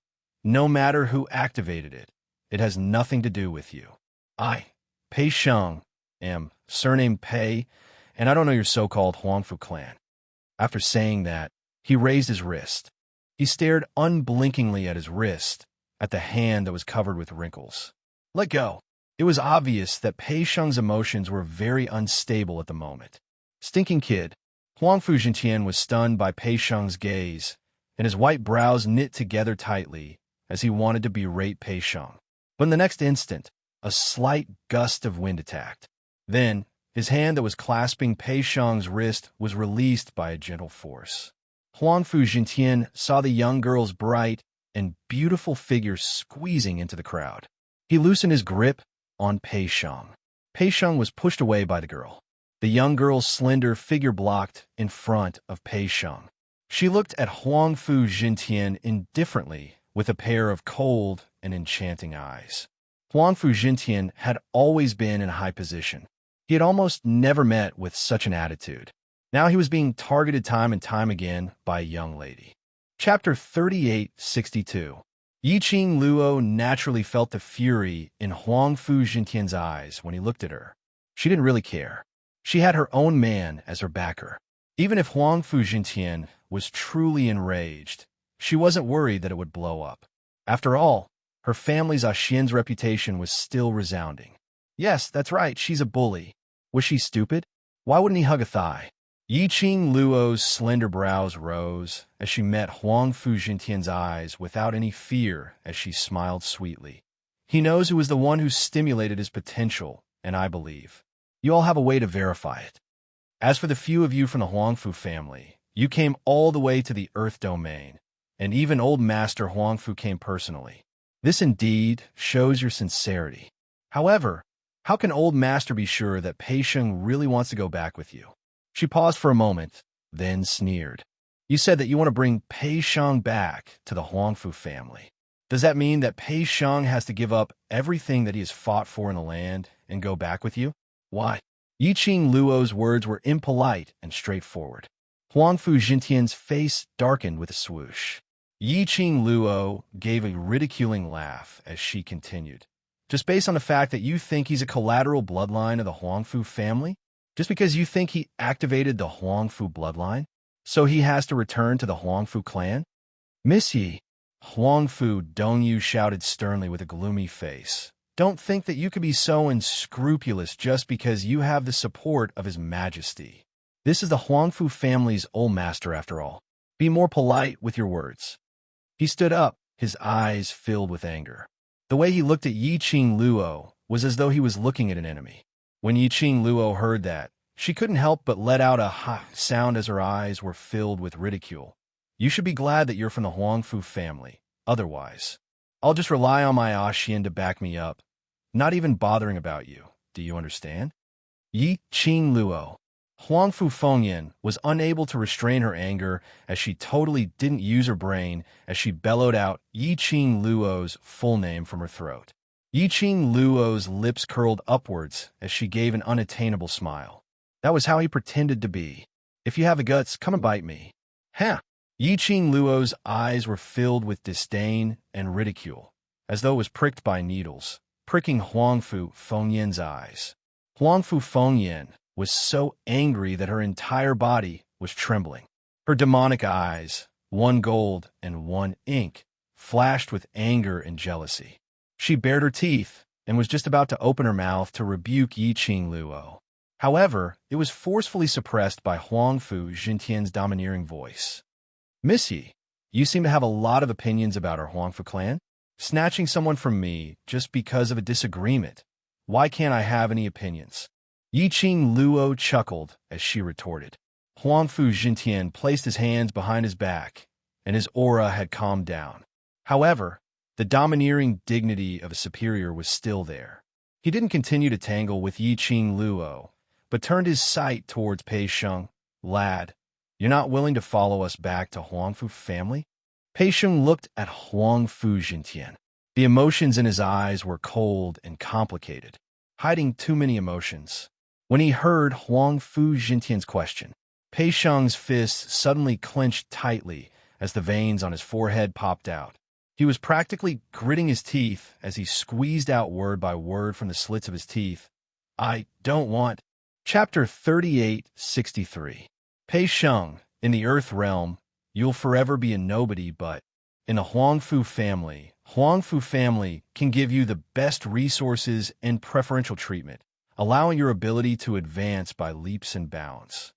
No matter who activated it, it has nothing to do with you. I, Pei Sheng, am surname Pei, and I don't know your so-called Huangfu clan. After saying that, he raised his wrist. He stared unblinkingly at his wrist, at the hand that was covered with wrinkles. Let go. It was obvious that Pei Sheng's emotions were very unstable at the moment. Stinking kid. Huangfu Jintian was stunned by Pei Sheng's gaze, and his white brows knit together tightly as he wanted to berate Pei Sheng. But in the next instant, a slight gust of wind attacked. Then, his hand that was clasping Pei Sheng's wrist was released by a gentle force. Huangfu Jintian saw the young girl's bright and beautiful figure squeezing into the crowd. He loosened his grip on Pei Sheng. Pei Sheng was pushed away by the girl. The young girl's slender figure blocked in front of Pei Sheng. She looked at Huangfu Jintian indifferently with a pair of cold and enchanting eyes. Huangfu Jintian had always been in a high position. He had almost never met with such an attitude. Now he was being targeted time and time again by a young lady. Chapter 3862. Yi Qing Luo naturally felt the fury in Huangfu Jintian's eyes when he looked at her. She didn't really care. She had her own man as her backer. Even if Huangfu Jintian was truly enraged, she wasn't worried that it would blow up. After all, her family's Xian's reputation was still resounding. Yes, that's right, she's a bully. Was she stupid? Why wouldn't he hug a thigh? Yi Qing Luo's slender brows rose as she met Huangfu Jintian's eyes without any fear as she smiled sweetly. He knows who was the one who stimulated his potential, and I believe. You all have a way to verify it. As for the few of you from the Huangfu family, you came all the way to the Earth domain, and even old Master Huangfu came personally. This indeed shows your sincerity. However, how can old Master be sure that Pei Sheng really wants to go back with you? She paused for a moment, then sneered. You said that you want to bring Pei Sheng back to the Huangfu family. Does that mean that Pei Sheng has to give up everything that he has fought for in the land and go back with you? Why? Yi Qing Luo's words were impolite and straightforward. Huangfu Jintian's face darkened with a swoosh. Yi Qing Luo gave a ridiculing laugh as she continued. Just based on the fact that you think he's a collateral bloodline of the Huangfu family? Just because you think he activated the Huangfu bloodline? So he has to return to the Huangfu clan? Misty, Huangfu Dongyu shouted sternly with a gloomy face. Don't think that you could be so unscrupulous just because you have the support of His Majesty. This is the Huangfu family's old master after all. Be more polite with your words. He stood up, his eyes filled with anger. The way he looked at Yi Qing Luo was as though he was looking at an enemy. When Yi Qing Luo heard that, she couldn't help but let out a ha sound as her eyes were filled with ridicule. You should be glad that you're from the Huangfu family. Otherwise, I'll just rely on my Xian to back me up, not even bothering about you. Do you understand? Yi Qing Luo. Huangfu Fengyan was unable to restrain her anger as she totally didn't use her brain as she bellowed out Yi Qing Luo's full name from her throat. Yi Qing Luo's lips curled upwards as she gave an unattainable smile. That was how he pretended to be. If you have the guts, come and bite me. Ha! Yi Qing Luo's eyes were filled with disdain and ridicule, as though it was pricked by needles, pricking Huangfu Fengyan's eyes. Huangfu Fengyan was so angry that her entire body was trembling. Her demonic eyes, one gold and one ink, flashed with anger and jealousy. She bared her teeth and was just about to open her mouth to rebuke Yi Qing Luo. However, it was forcefully suppressed by Huangfu Jintian's domineering voice. Misty, you seem to have a lot of opinions about our Huangfu clan. Snatching someone from me just because of a disagreement. Why can't I have any opinions? Yi Qing Luo chuckled as she retorted. Huangfu Jintian placed his hands behind his back, and his aura had calmed down. However, the domineering dignity of a superior was still there. He didn't continue to tangle with Yiqing Luo, but turned his sight towards Pei Sheng. Lad, you're not willing to follow us back to Huangfu family? Pei Sheng looked at Huangfu Jintian. The emotions in his eyes were cold and complicated, hiding too many emotions. When he heard Huangfu Jintian's question, Pei Sheng's fist suddenly clenched tightly as the veins on his forehead popped out. He was practically gritting his teeth as he squeezed out word by word from the slits of his teeth. I don't want. Chapter 3863. Pei Sheng, in the Earth Realm, you'll forever be a nobody, but in the Huangfu family can give you the best resources and preferential treatment, allowing your ability to advance by leaps and bounds.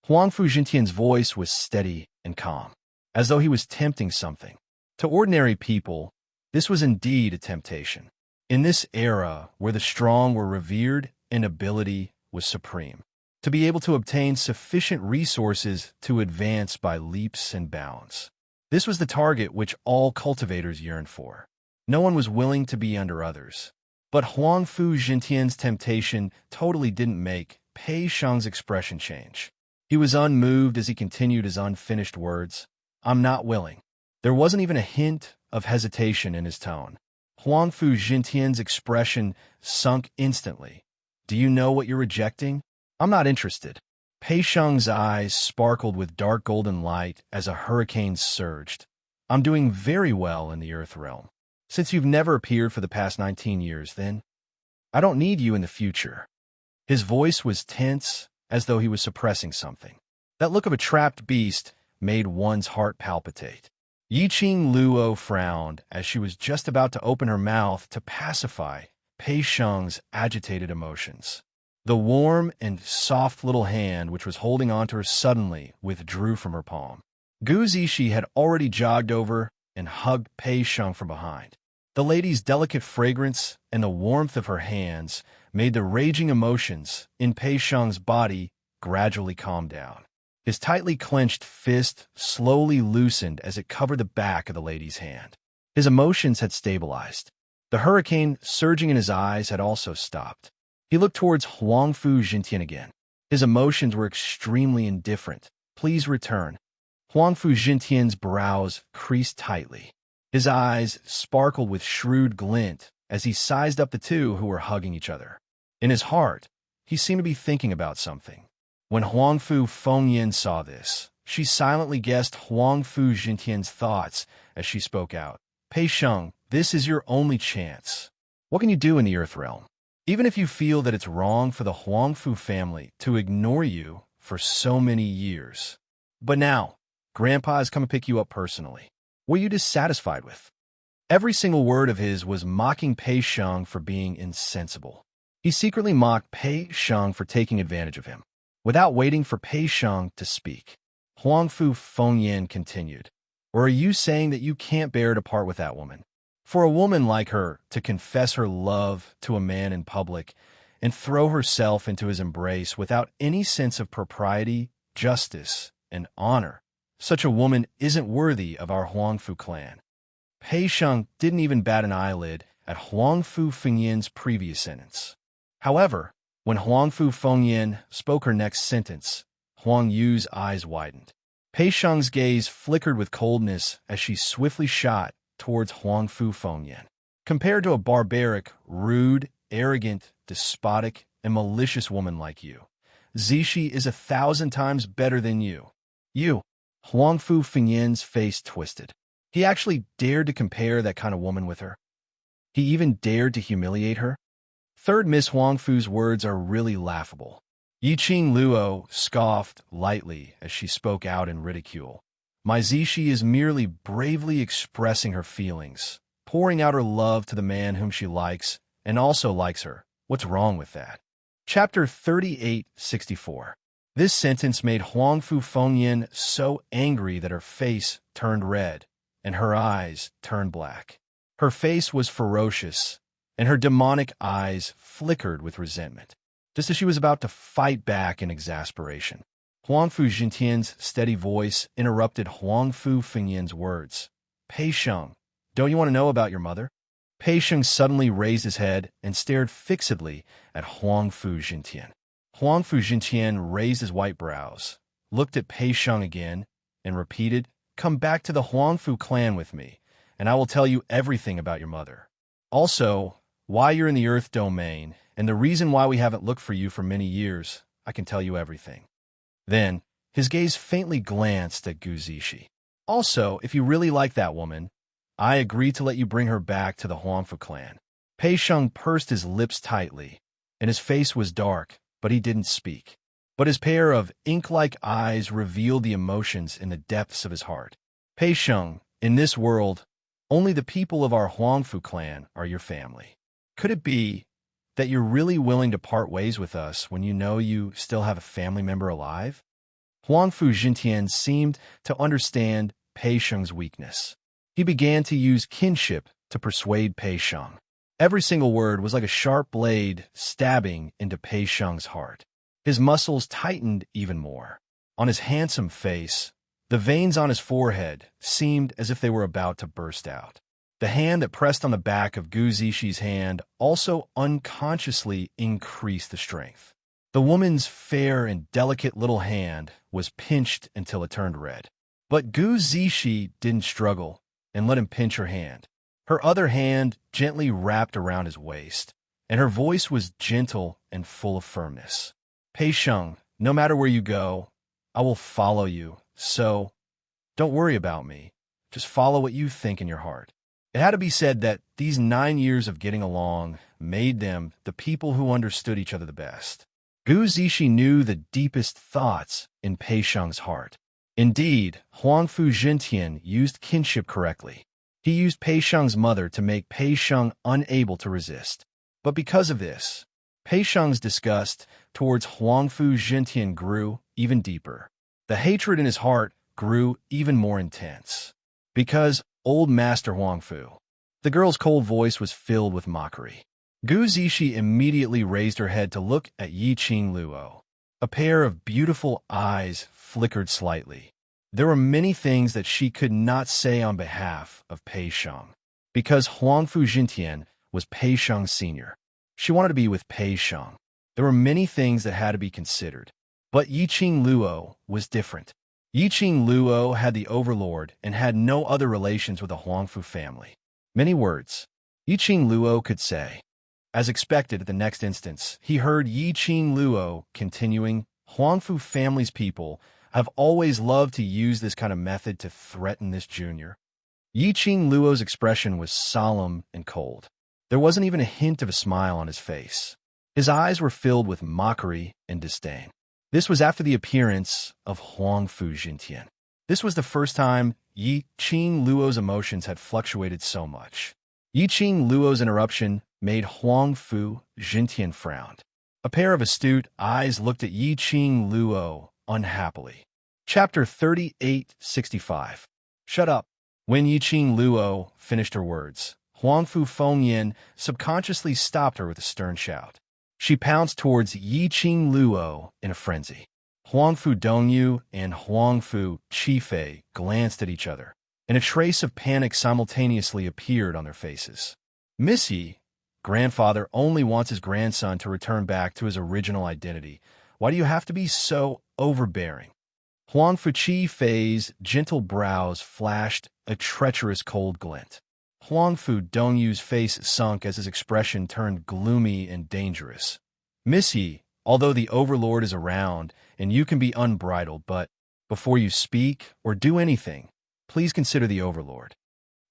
Huangfu Jintian's voice was steady and calm, as though he was tempting something. To ordinary people, this was indeed a temptation. In this era where the strong were revered and ability was supreme, to be able to obtain sufficient resources to advance by leaps and bounds. This was the target which all cultivators yearned for. No one was willing to be under others. But Huangfu Jintian's temptation totally didn't make Pei Sheng's expression change. He was unmoved as he continued his unfinished words. I'm not willing. There wasn't even a hint of hesitation in his tone. Huangfu Jintian's expression sunk instantly. Do you know what you're rejecting? I'm not interested. Pei Sheng's eyes sparkled with dark golden light as a hurricane surged. I'm doing very well in the Earth Realm. Since you've never appeared for the past 19 years, then I don't need you in the future. His voice was tense, as though he was suppressing something. That look of a trapped beast made one's heart palpitate. Yiqing Luo frowned as she was just about to open her mouth to pacify Pei Sheng's agitated emotions. The warm and soft little hand which was holding onto her suddenly withdrew from her palm. Gu Zishi had already jogged over and hugged Pei Sheng from behind. The lady's delicate fragrance and the warmth of her hands made the raging emotions in Pei Sheng's body gradually calm down. His tightly clenched fist slowly loosened as it covered the back of the lady's hand. His emotions had stabilized. The hurricane surging in his eyes had also stopped. He looked towards Huangfu Jintian again. His emotions were extremely indifferent. Please return. Huangfu Jintian's brows creased tightly. His eyes sparkled with shrewd glint as he sized up the two who were hugging each other. In his heart, he seemed to be thinking about something. When Huangfu Fengyan saw this, she silently guessed Huangfu Jintian's thoughts as she spoke out. Pei Sheng, this is your only chance. What can you do in the Earth Realm? Even if you feel that it's wrong for the Huangfu family to ignore you for so many years. But now, Grandpa has come to pick you up personally. What are you dissatisfied with? Every single word of his was mocking Pei Sheng for being insensible. He secretly mocked Pei Sheng for taking advantage of him. Without waiting for Pei Sheng to speak, Huangfu Fengyan continued. Or are you saying that you can't bear to part with that woman? For a woman like her to confess her love to a man in public and throw herself into his embrace without any sense of propriety, justice, and honor, such a woman isn't worthy of our Huangfu clan. Pei Sheng didn't even bat an eyelid at Huangfu Fengyan's previous sentence. However, when Huangfu Fengyan spoke her next sentence, Huang Yu's eyes widened. Pei Sheng's gaze flickered with coldness as she swiftly shot towards Huangfu Fengyan. Compared to a barbaric, rude, arrogant, despotic, and malicious woman like you, Zishi is 1,000 times better than you. You. Huangfu Fengyan's face twisted. He actually dared to compare that kind of woman with her. He even dared to humiliate her. Third Miss Huangfu's words are really laughable. Yiqing Luo scoffed lightly as she spoke out in ridicule. My Zishi is merely bravely expressing her feelings, pouring out her love to the man whom she likes and also likes her. What's wrong with that? Chapter 3864. This sentence made Huangfu Fengyan so angry that her face turned red and her eyes turned black. Her face was ferocious, and her demonic eyes flickered with resentment, just as she was about to fight back in exasperation. Huangfu Jintian's steady voice interrupted Huangfu Fengyan's words. Pei Sheng, don't you want to know about your mother? Pei Sheng suddenly raised his head and stared fixedly at Huang Fu Jintian. Huang Fu Jintian raised his white brows, looked at Pei Sheng again, and repeated, "Come back to the Huang Fu clan with me, and I will tell you everything about your mother. Also, why you're in the Earth domain, and the reason why we haven't looked for you for many years. I can tell you everything." Then, his gaze faintly glanced at Gu Zishi. "Also, if you really like that woman, I agree to let you bring her back to the Huangfu clan." Pei Sheng pursed his lips tightly, and his face was dark, but he didn't speak. But his pair of ink-like eyes revealed the emotions in the depths of his heart. "Pei Sheng, in this world, only the people of our Huangfu clan are your family. Could it be that you're really willing to part ways with us when you know you still have a family member alive?" Huangfu Jintian seemed to understand Pei Sheng's weakness. He began to use kinship to persuade Pei Sheng. Every single word was like a sharp blade stabbing into Pei Sheng's heart. His muscles tightened even more. On his handsome face, the veins on his forehead seemed as if they were about to burst out. The hand that pressed on the back of Gu Zishi's hand also unconsciously increased the strength. The woman's fair and delicate little hand was pinched until it turned red. But Gu Zishi didn't struggle and let him pinch her hand. Her other hand gently wrapped around his waist, and her voice was gentle and full of firmness. "Pei Sheng, no matter where you go, I will follow you, so don't worry about me. Just follow what you think in your heart." It had to be said that these 9 years of getting along made them the people who understood each other the best. Gu Zishi knew the deepest thoughts in Pei Sheng's heart. Indeed, Huangfu Jintian used kinship correctly. He used Pei Sheng's mother to make Pei Sheng unable to resist. But because of this, Pei Sheng's disgust towards Huangfu Jintian grew even deeper. The hatred in his heart grew even more intense. Because old Master Huangfu. The girl's cold voice was filled with mockery. Gu Zishi immediately raised her head to look at Yi Qing Luo. A pair of beautiful eyes flickered slightly. There were many things that she could not say on behalf of Pei Sheng. Because Huangfu Jintian was Pei Sheng's senior, she wanted to be with Pei Sheng. There were many things that had to be considered. But Yi Qing Luo was different. Yi Qing Luo had the Overlord and had no other relations with the Huangfu family. Many words Yi Qing Luo could say. As expected at the next instance, he heard Yi Qing Luo continuing, "Huangfu family's people have always loved to use this kind of method to threaten this junior." Yi Qing Luo's expression was solemn and cold. There wasn't even a hint of a smile on his face. His eyes were filled with mockery and disdain. This was after the appearance of Huangfu Jintian. This was the first time Yi Qing Luo's emotions had fluctuated so much. Yi Qing Luo's interruption made Huangfu Jintian frown. A pair of astute eyes looked at Yi Qing Luo unhappily. Chapter 3865. Shut up. When Yi Qing Luo finished her words, Huangfu Fengyan subconsciously stopped her with a stern shout. She pounced towards Yi Qing Luo in a frenzy. Huangfu Dongyu and Huangfu Qifei glanced at each other, and a trace of panic simultaneously appeared on their faces. "Misty, grandfather only wants his grandson to return back to his original identity. Why do you have to be so overbearing?" Huangfu Qifei's gentle brows flashed a treacherous cold glint. Huangfu Dongyu's face sunk as his expression turned gloomy and dangerous. "Misty, although the Overlord is around and you can be unbridled, but before you speak or do anything, please consider the Overlord."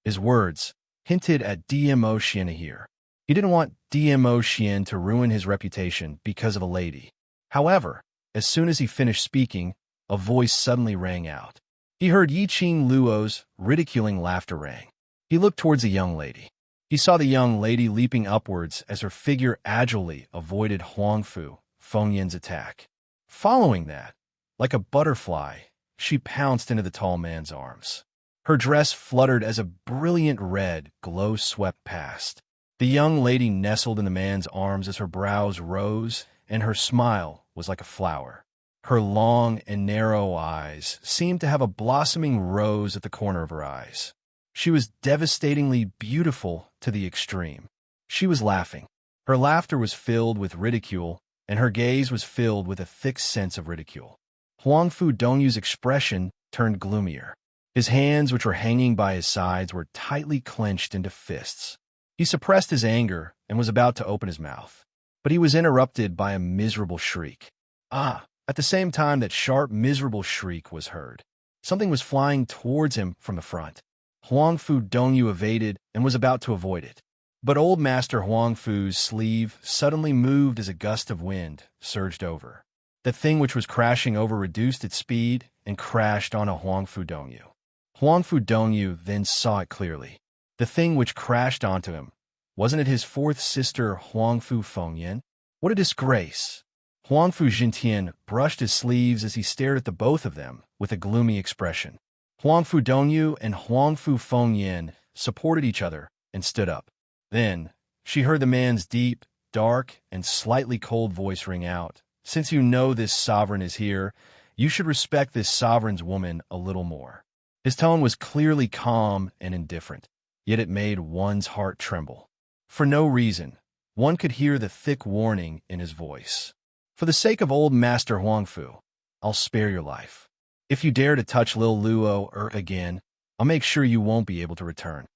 His words hinted at DMO Xian here. He didn't want DMO Xian to ruin his reputation because of a lady. However, as soon as he finished speaking, a voice suddenly rang out. He heard Yi Qing Luo's ridiculing laughter rang. He looked towards the young lady. He saw the young lady leaping upwards as her figure agilely avoided Huangfu Fengyan's attack. Following that, like a butterfly, she pounced into the tall man's arms. Her dress fluttered as a brilliant red glow swept past. The young lady nestled in the man's arms as her brows rose, and her smile was like a flower. Her long and narrow eyes seemed to have a blossoming rose at the corner of her eyes. She was devastatingly beautiful to the extreme. She was laughing. Her laughter was filled with ridicule, and her gaze was filled with a thick sense of ridicule. Huangfu Dongyu's expression turned gloomier. His hands, which were hanging by his sides, were tightly clenched into fists. He suppressed his anger and was about to open his mouth, but he was interrupted by a miserable shriek. At the same time that sharp, miserable shriek was heard, something was flying towards him from the front. Huangfu Dongyu evaded and was about to avoid it. But old Master Huangfu's sleeve suddenly moved as a gust of wind surged over. The thing which was crashing over reduced its speed and crashed onto Huangfu Dongyu. Huangfu Dongyu then saw it clearly. The thing which crashed onto him, wasn't it his fourth sister Huangfu Fengyan? What a disgrace! Huangfu Jintian brushed his sleeves as he stared at the both of them with a gloomy expression. Huangfu Dongyu and Huangfu Fengyan supported each other and stood up. Then, she heard the man's deep, dark, and slightly cold voice ring out. Since you know this sovereign is here, you should respect this sovereign's woman a little more. His tone was clearly calm and indifferent, yet it made one's heart tremble. For no reason, one could hear the thick warning in his voice. For the sake of old Master Huangfu, I'll spare your life. If you dare to touch Lil Luo again, I'll make sure you won't be able to return.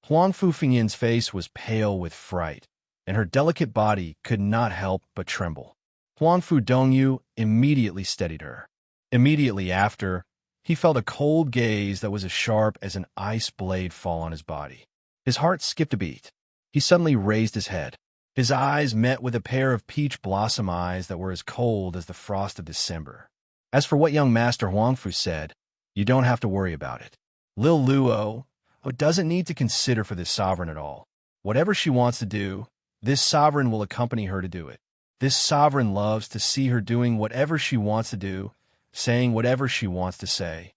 Huangfu Fengyan's face was pale with fright, and her delicate body could not help but tremble. Huangfu Dongyu immediately steadied her. Immediately after, he felt a cold gaze that was as sharp as an ice blade fall on his body. His heart skipped a beat. He suddenly raised his head. His eyes met with a pair of peach blossom eyes that were as cold as the frost of December. As for what young Master Huangfu said, you don't have to worry about it. Lil Luo doesn't need to consider for this sovereign at all. Whatever she wants to do, this sovereign will accompany her to do it. This sovereign loves to see her doing whatever she wants to do, saying whatever she wants to say.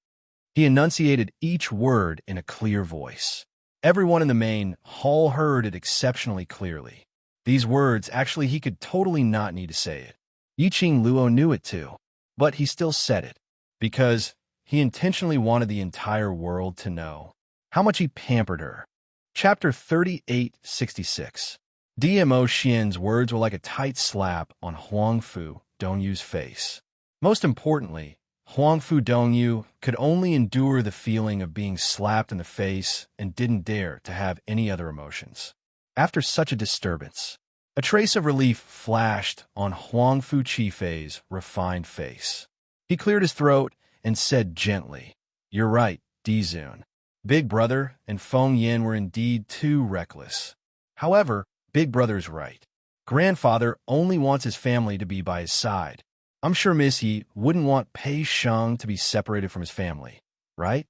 He enunciated each word in a clear voice. Everyone in the main hall heard it exceptionally clearly. These words, actually, he could totally not need to say it. Yiqing Luo knew it too, but he still said it, because he intentionally wanted the entire world to know how much he pampered her. Chapter 3866. DMO Xian's words were like a tight slap on Huangfu Dongyu's face. Most importantly, Huangfu Dongyu could only endure the feeling of being slapped in the face and didn't dare to have any other emotions. After such a disturbance, a trace of relief flashed on Huangfu Qifei's refined face. He cleared his throat and said gently, "You're right, Dizun. Big Brother and Fengyan were indeed too reckless. However, Big Brother's right. Grandfather only wants his family to be by his side. I'm sure Miss Yi wouldn't want Pei Sheng to be separated from his family, right?"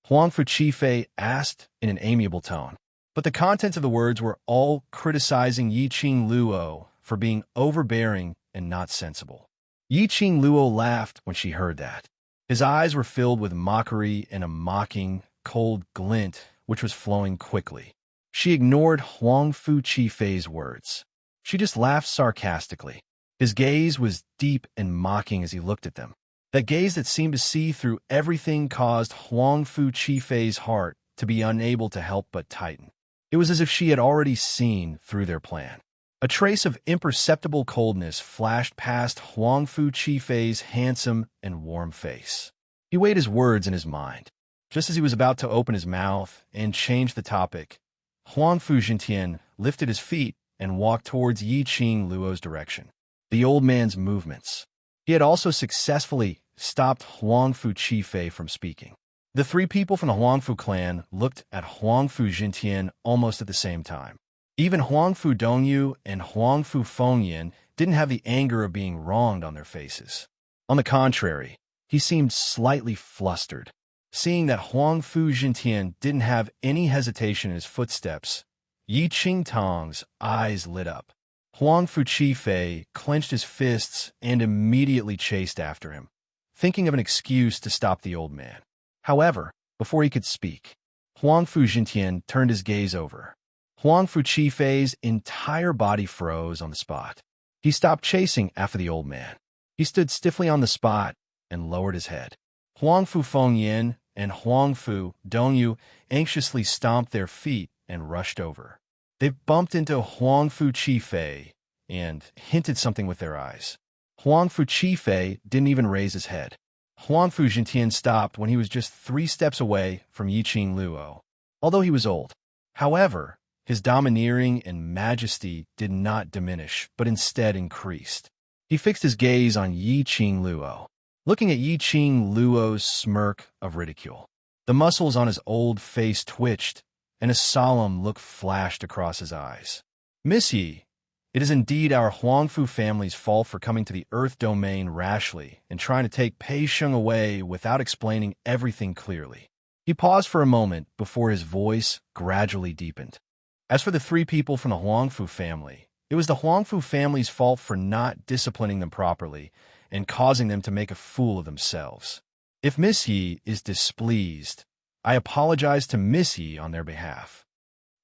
Huangfu Qifei asked in an amiable tone. But the contents of the words were all criticizing Yiqing Luo for being overbearing and not sensible. Yiqing Luo laughed when she heard that. His eyes were filled with mockery and a mocking, cold glint which was flowing quickly. She ignored Huangfu Qifei's words. She just laughed sarcastically. His gaze was deep and mocking as he looked at them. That gaze that seemed to see through everything caused Huangfu Qifei's heart to be unable to help but tighten. It was as if she had already seen through their plan. A trace of imperceptible coldness flashed past Huangfu Qifei's handsome and warm face. He weighed his words in his mind. Just as he was about to open his mouth and change the topic, Huangfu Jintian lifted his feet and walked towards Yiqing Luo's direction. The old man's movements. He had also successfully stopped Huangfu Qifei from speaking. The three people from the Huangfu clan looked at Huangfu Jintian almost at the same time. Even Huangfu Dongyu and Huangfu Fengyan didn't have the anger of being wronged on their faces. On the contrary, he seemed slightly flustered. Seeing that Huangfu Jintian didn't have any hesitation in his footsteps, Yiqing Tong's eyes lit up. Huangfu Qifei clenched his fists and immediately chased after him, thinking of an excuse to stop the old man. However, before he could speak, Huangfu Jintian turned his gaze over. Huangfu Qifei's entire body froze on the spot. He stopped chasing after the old man. He stood stiffly on the spot and lowered his head. Huangfu Fengyan and Huang Fu, Dongyu anxiously stomped their feet and rushed over. They bumped into Huang Fu Qifei and hinted something with their eyes. Huang Fu Qifei didn't even raise his head. Huang Fu Jintian stopped when he was just 3 steps away from Yiqing Luo, although he was old. However, his domineering and majesty did not diminish, but instead increased. He fixed his gaze on Yiqing Luo, looking at Yiqing Luo's smirk of ridicule. The muscles on his old face twitched, and a solemn look flashed across his eyes. "Miss Yi, it is indeed our Huangfu family's fault for coming to the Earth domain rashly and trying to take Pei Sheng away without explaining everything clearly." He paused for a moment before his voice gradually deepened. As for the 3 people from the Huangfu family, it was the Huangfu family's fault for not disciplining them properly and causing them to make a fool of themselves. If Miss Yi is displeased, I apologize to Miss Yi on their behalf.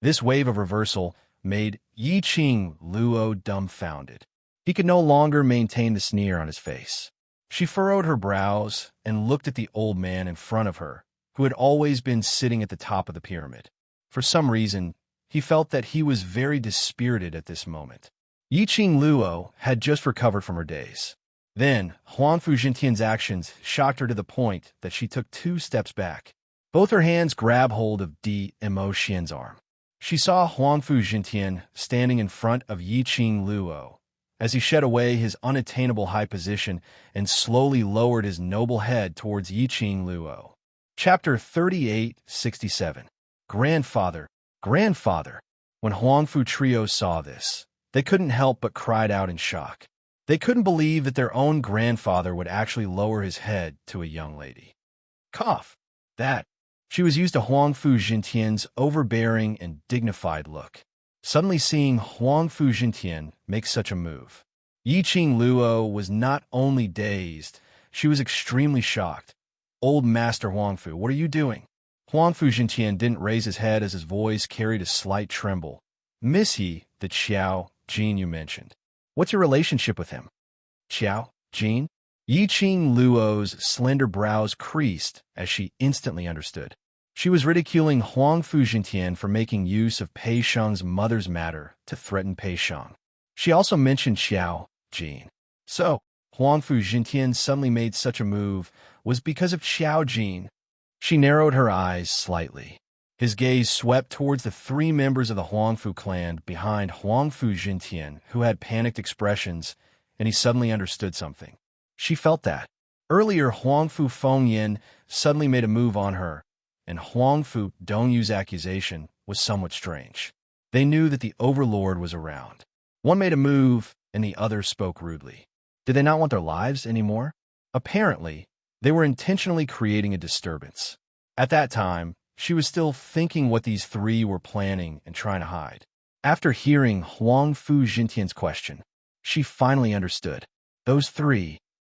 This wave of reversal made Yiqing Luo dumbfounded. He could no longer maintain the sneer on his face. She furrowed her brows and looked at the old man in front of her, who had always been sitting at the top of the pyramid. For some reason, he felt that he was very dispirited at this moment. Yiqing Luo had just recovered from her daze. Then, Huangfu Jintian's actions shocked her to the point that she took 2 steps back. Both her hands grabbed hold of Mo Xian's arm. She saw Huangfu Jintian standing in front of Yiqing Luo as he shed away his unattainable high position and slowly lowered his noble head towards Yiqing Luo. Chapter 3867. Grandfather, Grandfather. When Huangfu Trio saw this, they couldn't help but cried out in shock. They couldn't believe that their own grandfather would actually lower his head to a young lady. Cough. That. She was used to Huangfu Jintian's overbearing and dignified look. Suddenly seeing Huangfu Jintian make such a move, Yiqing Luo was not only dazed, she was extremely shocked. "Old Master Huangfu, what are you doing?" Huangfu Jintian didn't raise his head as his voice carried a slight tremble. "Miss Yi, the Qiao Jin you mentioned. What's your relationship with him?" "Qiao Jin?" Yiqing Luo's slender brows creased as she instantly understood. She was ridiculing Huangfu Jintian for making use of Pei Sheng's mother's matter to threaten Pei Sheng. She also mentioned Qiao Jin. So, Huangfu Jintian suddenly made such a move was because of Qiao Jin. She narrowed her eyes slightly. His gaze swept towards the 3 members of the Huangfu clan behind Huangfu Jintian, who had panicked expressions, and he suddenly understood something. She felt that. Earlier, Huangfu Fengyin suddenly made a move on her, and Huangfu Dongyu's accusation was somewhat strange. They knew that the Overlord was around. One made a move, and the other spoke rudely. Did they not want their lives anymore? Apparently, they were intentionally creating a disturbance. At that time, she was still thinking what these 3 were planning and trying to hide. After hearing Huangfu Jintian's question, she finally understood. Those 3,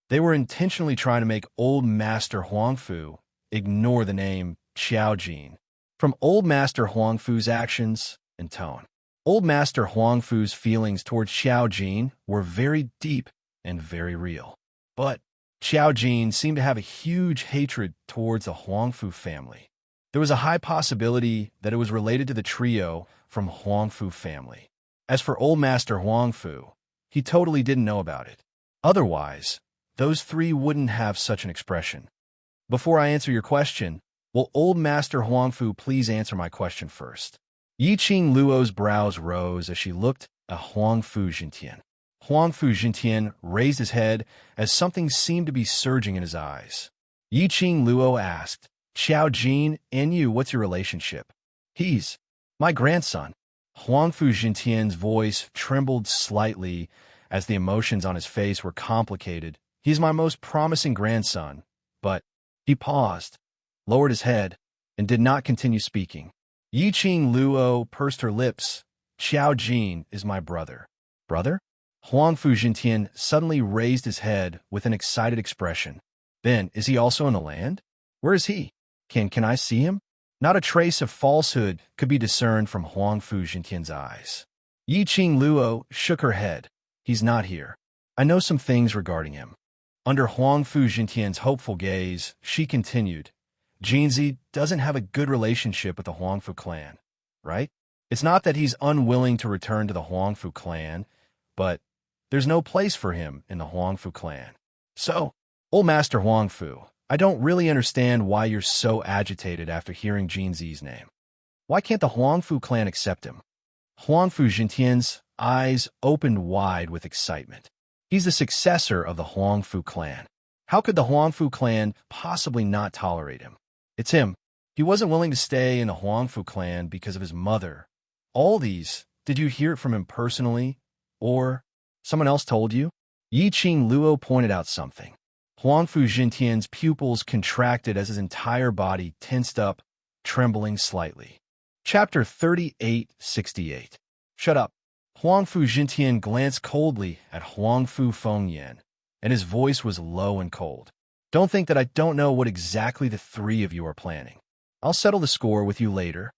they were intentionally trying to make Old Master Huangfu ignore the name Qiao Jin. From Old Master Huangfu's actions and tone, Old Master Huangfu's feelings towards Qiao Jin were very deep and very real. But Qiao Jin seemed to have a huge hatred towards the Huangfu family. There was a high possibility that it was related to the trio from Huangfu family. As for Old Master Huangfu, he totally didn't know about it. Otherwise, those 3 wouldn't have such an expression. Before I answer your question, will Old Master Huangfu please answer my question first? Yiqing Luo's brows rose as she looked at Huangfu Jintian. Huangfu Jintian raised his head as something seemed to be surging in his eyes. Yiqing Luo asked, "Qiao Jin and you, what's your relationship?" "He's my grandson." Huangfu Jintian's voice trembled slightly as the emotions on his face were complicated. "He's my most promising grandson, but..." He paused, lowered his head, and did not continue speaking. Yiqing Luo pursed her lips. "Qiao Jin is my brother." "Brother?" Huangfu Jintian suddenly raised his head with an excited expression. "Then, is he also in the land? Where is he? Can I see him?" Not a trace of falsehood could be discerned from Huangfu Jintian's eyes. Yiqing Luo shook her head. "He's not here. I know some things regarding him." Under Huangfu Jintian's hopeful gaze, she continued, Jinzi doesn't have a good relationship with the Huangfu clan, right? It's not that he's unwilling to return to the Huangfu clan, but there's no place for him in the Huangfu clan. So, old Master Huangfu, I don't really understand why you're so agitated after hearing Jinzi's name. Why can't the Huangfu clan accept him? Huangfu Jintian's eyes opened wide with excitement. He's the successor of the Huangfu clan. How could the Huangfu clan possibly not tolerate him? It's him. He wasn't willing to stay in the Huangfu clan because of his mother. All these, did you hear it from him personally? Or someone else told you? Yiqing Luo pointed out something. Huangfu Jintian's pupils contracted as his entire body tensed up, trembling slightly. Chapter 3868. Shut up. Huangfu Jintian glanced coldly at Huangfu Fengyan, and his voice was low and cold. Don't think that I don't know what exactly the three of you are planning. I'll settle the score with you later.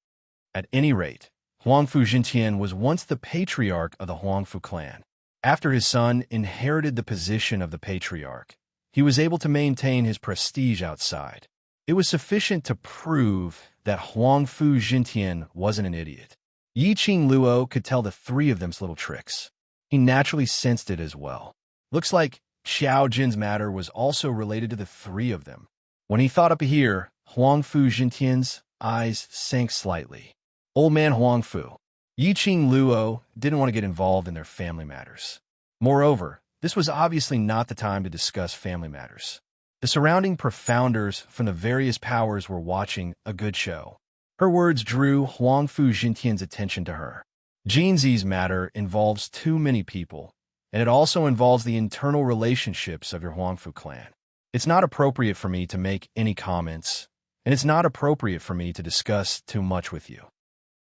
At any rate, Huangfu Jintian was once the patriarch of the Huangfu clan. After his son inherited the position of the patriarch, he was able to maintain his prestige outside. It was sufficient to prove that Huangfu Jintian wasn't an idiot. Yiqing Luo could tell the three of them's little tricks. He naturally sensed it as well. Looks like Xiao Jin's matter was also related to the three of them. When he thought up here, Huangfu Jintian's eyes sank slightly. Old man Huangfu. Yiqing Luo didn't want to get involved in their family matters. Moreover, this was obviously not the time to discuss family matters. The surrounding profounders from the various powers were watching a good show. Her words drew Huangfu Jintian's attention to her. Jinzi's matter involves too many people, and it also involves the internal relationships of your Huangfu clan. It's not appropriate for me to make any comments, and it's not appropriate for me to discuss too much with you.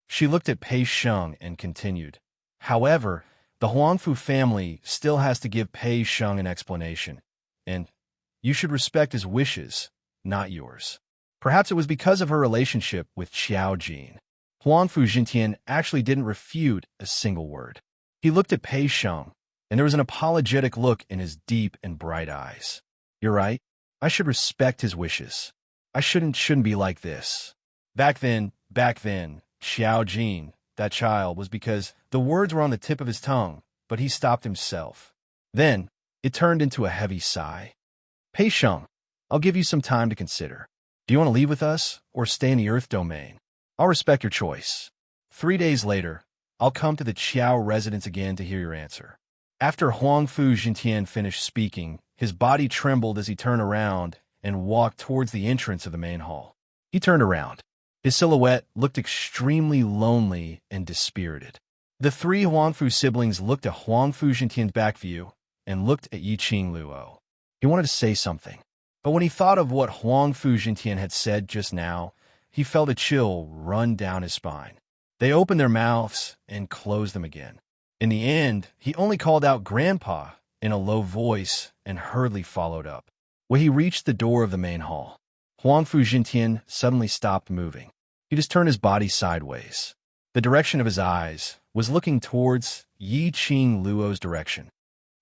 She looked at Pei Sheng and continued. However, the Huangfu family still has to give Pei Sheng an explanation, and you should respect his wishes, not yours. Perhaps it was because of her relationship with Xiao Jin. Huangfu Jintian actually didn't refute a single word. He looked at Pei Sheng, and there was an apologetic look in his deep and bright eyes. You're right. I should respect his wishes. I shouldn't be like this. Back then, Xiao Jin, that child, was because the words were on the tip of his tongue, but he stopped himself. Then, it turned into a heavy sigh. Pei Sheng, I'll give you some time to consider. Do you want to leave with us, or stay in the Earth domain? I'll respect your choice. 3 days later, I'll come to the Qiao residence again to hear your answer. After Huangfu Jintian finished speaking, his body trembled as he turned around and walked towards the entrance of the main hall. He turned around. His silhouette looked extremely lonely and dispirited. The three Huangfu siblings looked at Huangfu Jintian's back view and looked at Yiqing Luo. He wanted to say something, but when he thought of what Huangfu Jintian had said just now, he felt a chill run down his spine. They opened their mouths and closed them again. In the end, he only called out Grandpa in a low voice and hurriedly followed up. When he reached the door of the main hall, Huangfu Jintian suddenly stopped moving. He just turned his body sideways. The direction of his eyes was looking towards Yiqing Luo's direction.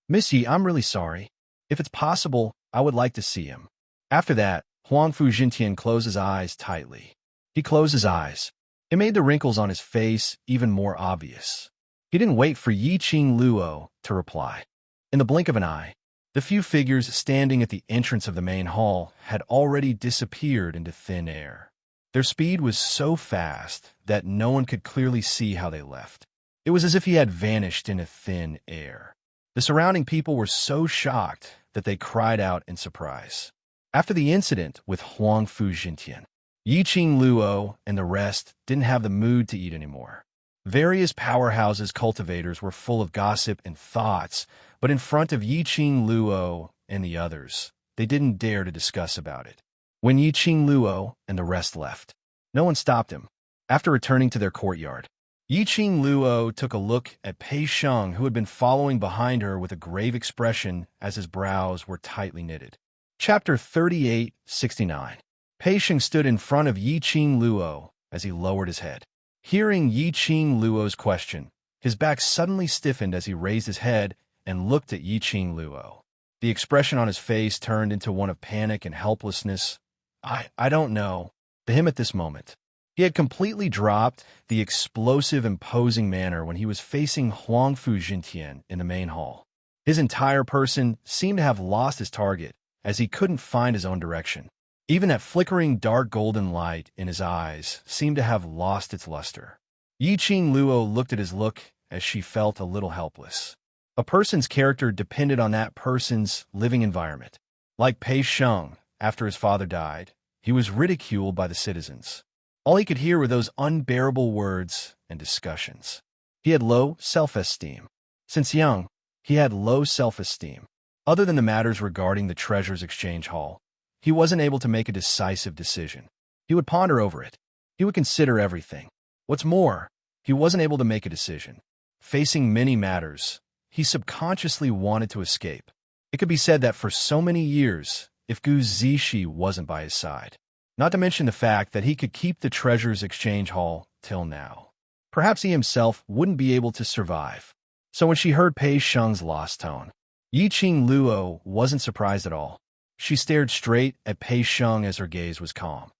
Missy, I'm really sorry. If it's possible, I would like to see him. After that, Huangfu Jintian closed his eyes tightly. He closed his eyes. It made the wrinkles on his face even more obvious. He didn't wait for Yiqing Luo to reply. In the blink of an eye, the few figures standing at the entrance of the main hall had already disappeared into thin air. Their speed was so fast that no one could clearly see how they left. It was as if he had vanished into thin air. The surrounding people were so shocked that they cried out in surprise. After the incident with Huangfu Jintian, Yiqing Luo and the rest didn't have the mood to eat anymore. Various powerhouses cultivators were full of gossip and thoughts, but in front of Yiqing Luo and the others, they didn't dare to discuss about it. When Yiqing Luo and the rest left, no one stopped him. After returning to their courtyard, Yiqing Luo took a look at Pei Sheng, who had been following behind her with a grave expression as his brows were tightly knitted. Chapter 3869. Pei Sheng stood in front of Yiqing Luo as he lowered his head. Hearing Yiqing Luo's question, his back suddenly stiffened as he raised his head and looked at Yiqing Luo. The expression on his face turned into one of panic and helplessness. I don't know. To him at this moment, he had completely dropped the explosive, imposing manner when he was facing Huangfu Jintian in the main hall. His entire person seemed to have lost his target, as he couldn't find his own direction. Even that flickering dark golden light in his eyes seemed to have lost its luster. Yiqing Luo looked at his look as she felt a little helpless. A person's character depended on that person's living environment. Like Pei Sheng, after his father died, he was ridiculed by the citizens. All he could hear were those unbearable words and discussions. He had low self-esteem. Since young, he had low self-esteem. Other than the matters regarding the Treasures Exchange Hall, he wasn't able to make a decisive decision. He would ponder over it. He would consider everything. What's more, he wasn't able to make a decision. Facing many matters, he subconsciously wanted to escape. It could be said that for so many years, if Gu Zishi wasn't by his side, not to mention the fact that he could keep the Treasures Exchange Hall till now, perhaps he himself wouldn't be able to survive. So when she heard Pei Sheng's lost tone, Yiqing Luo wasn't surprised at all. She stared straight at Pei Sheng as her gaze was calm.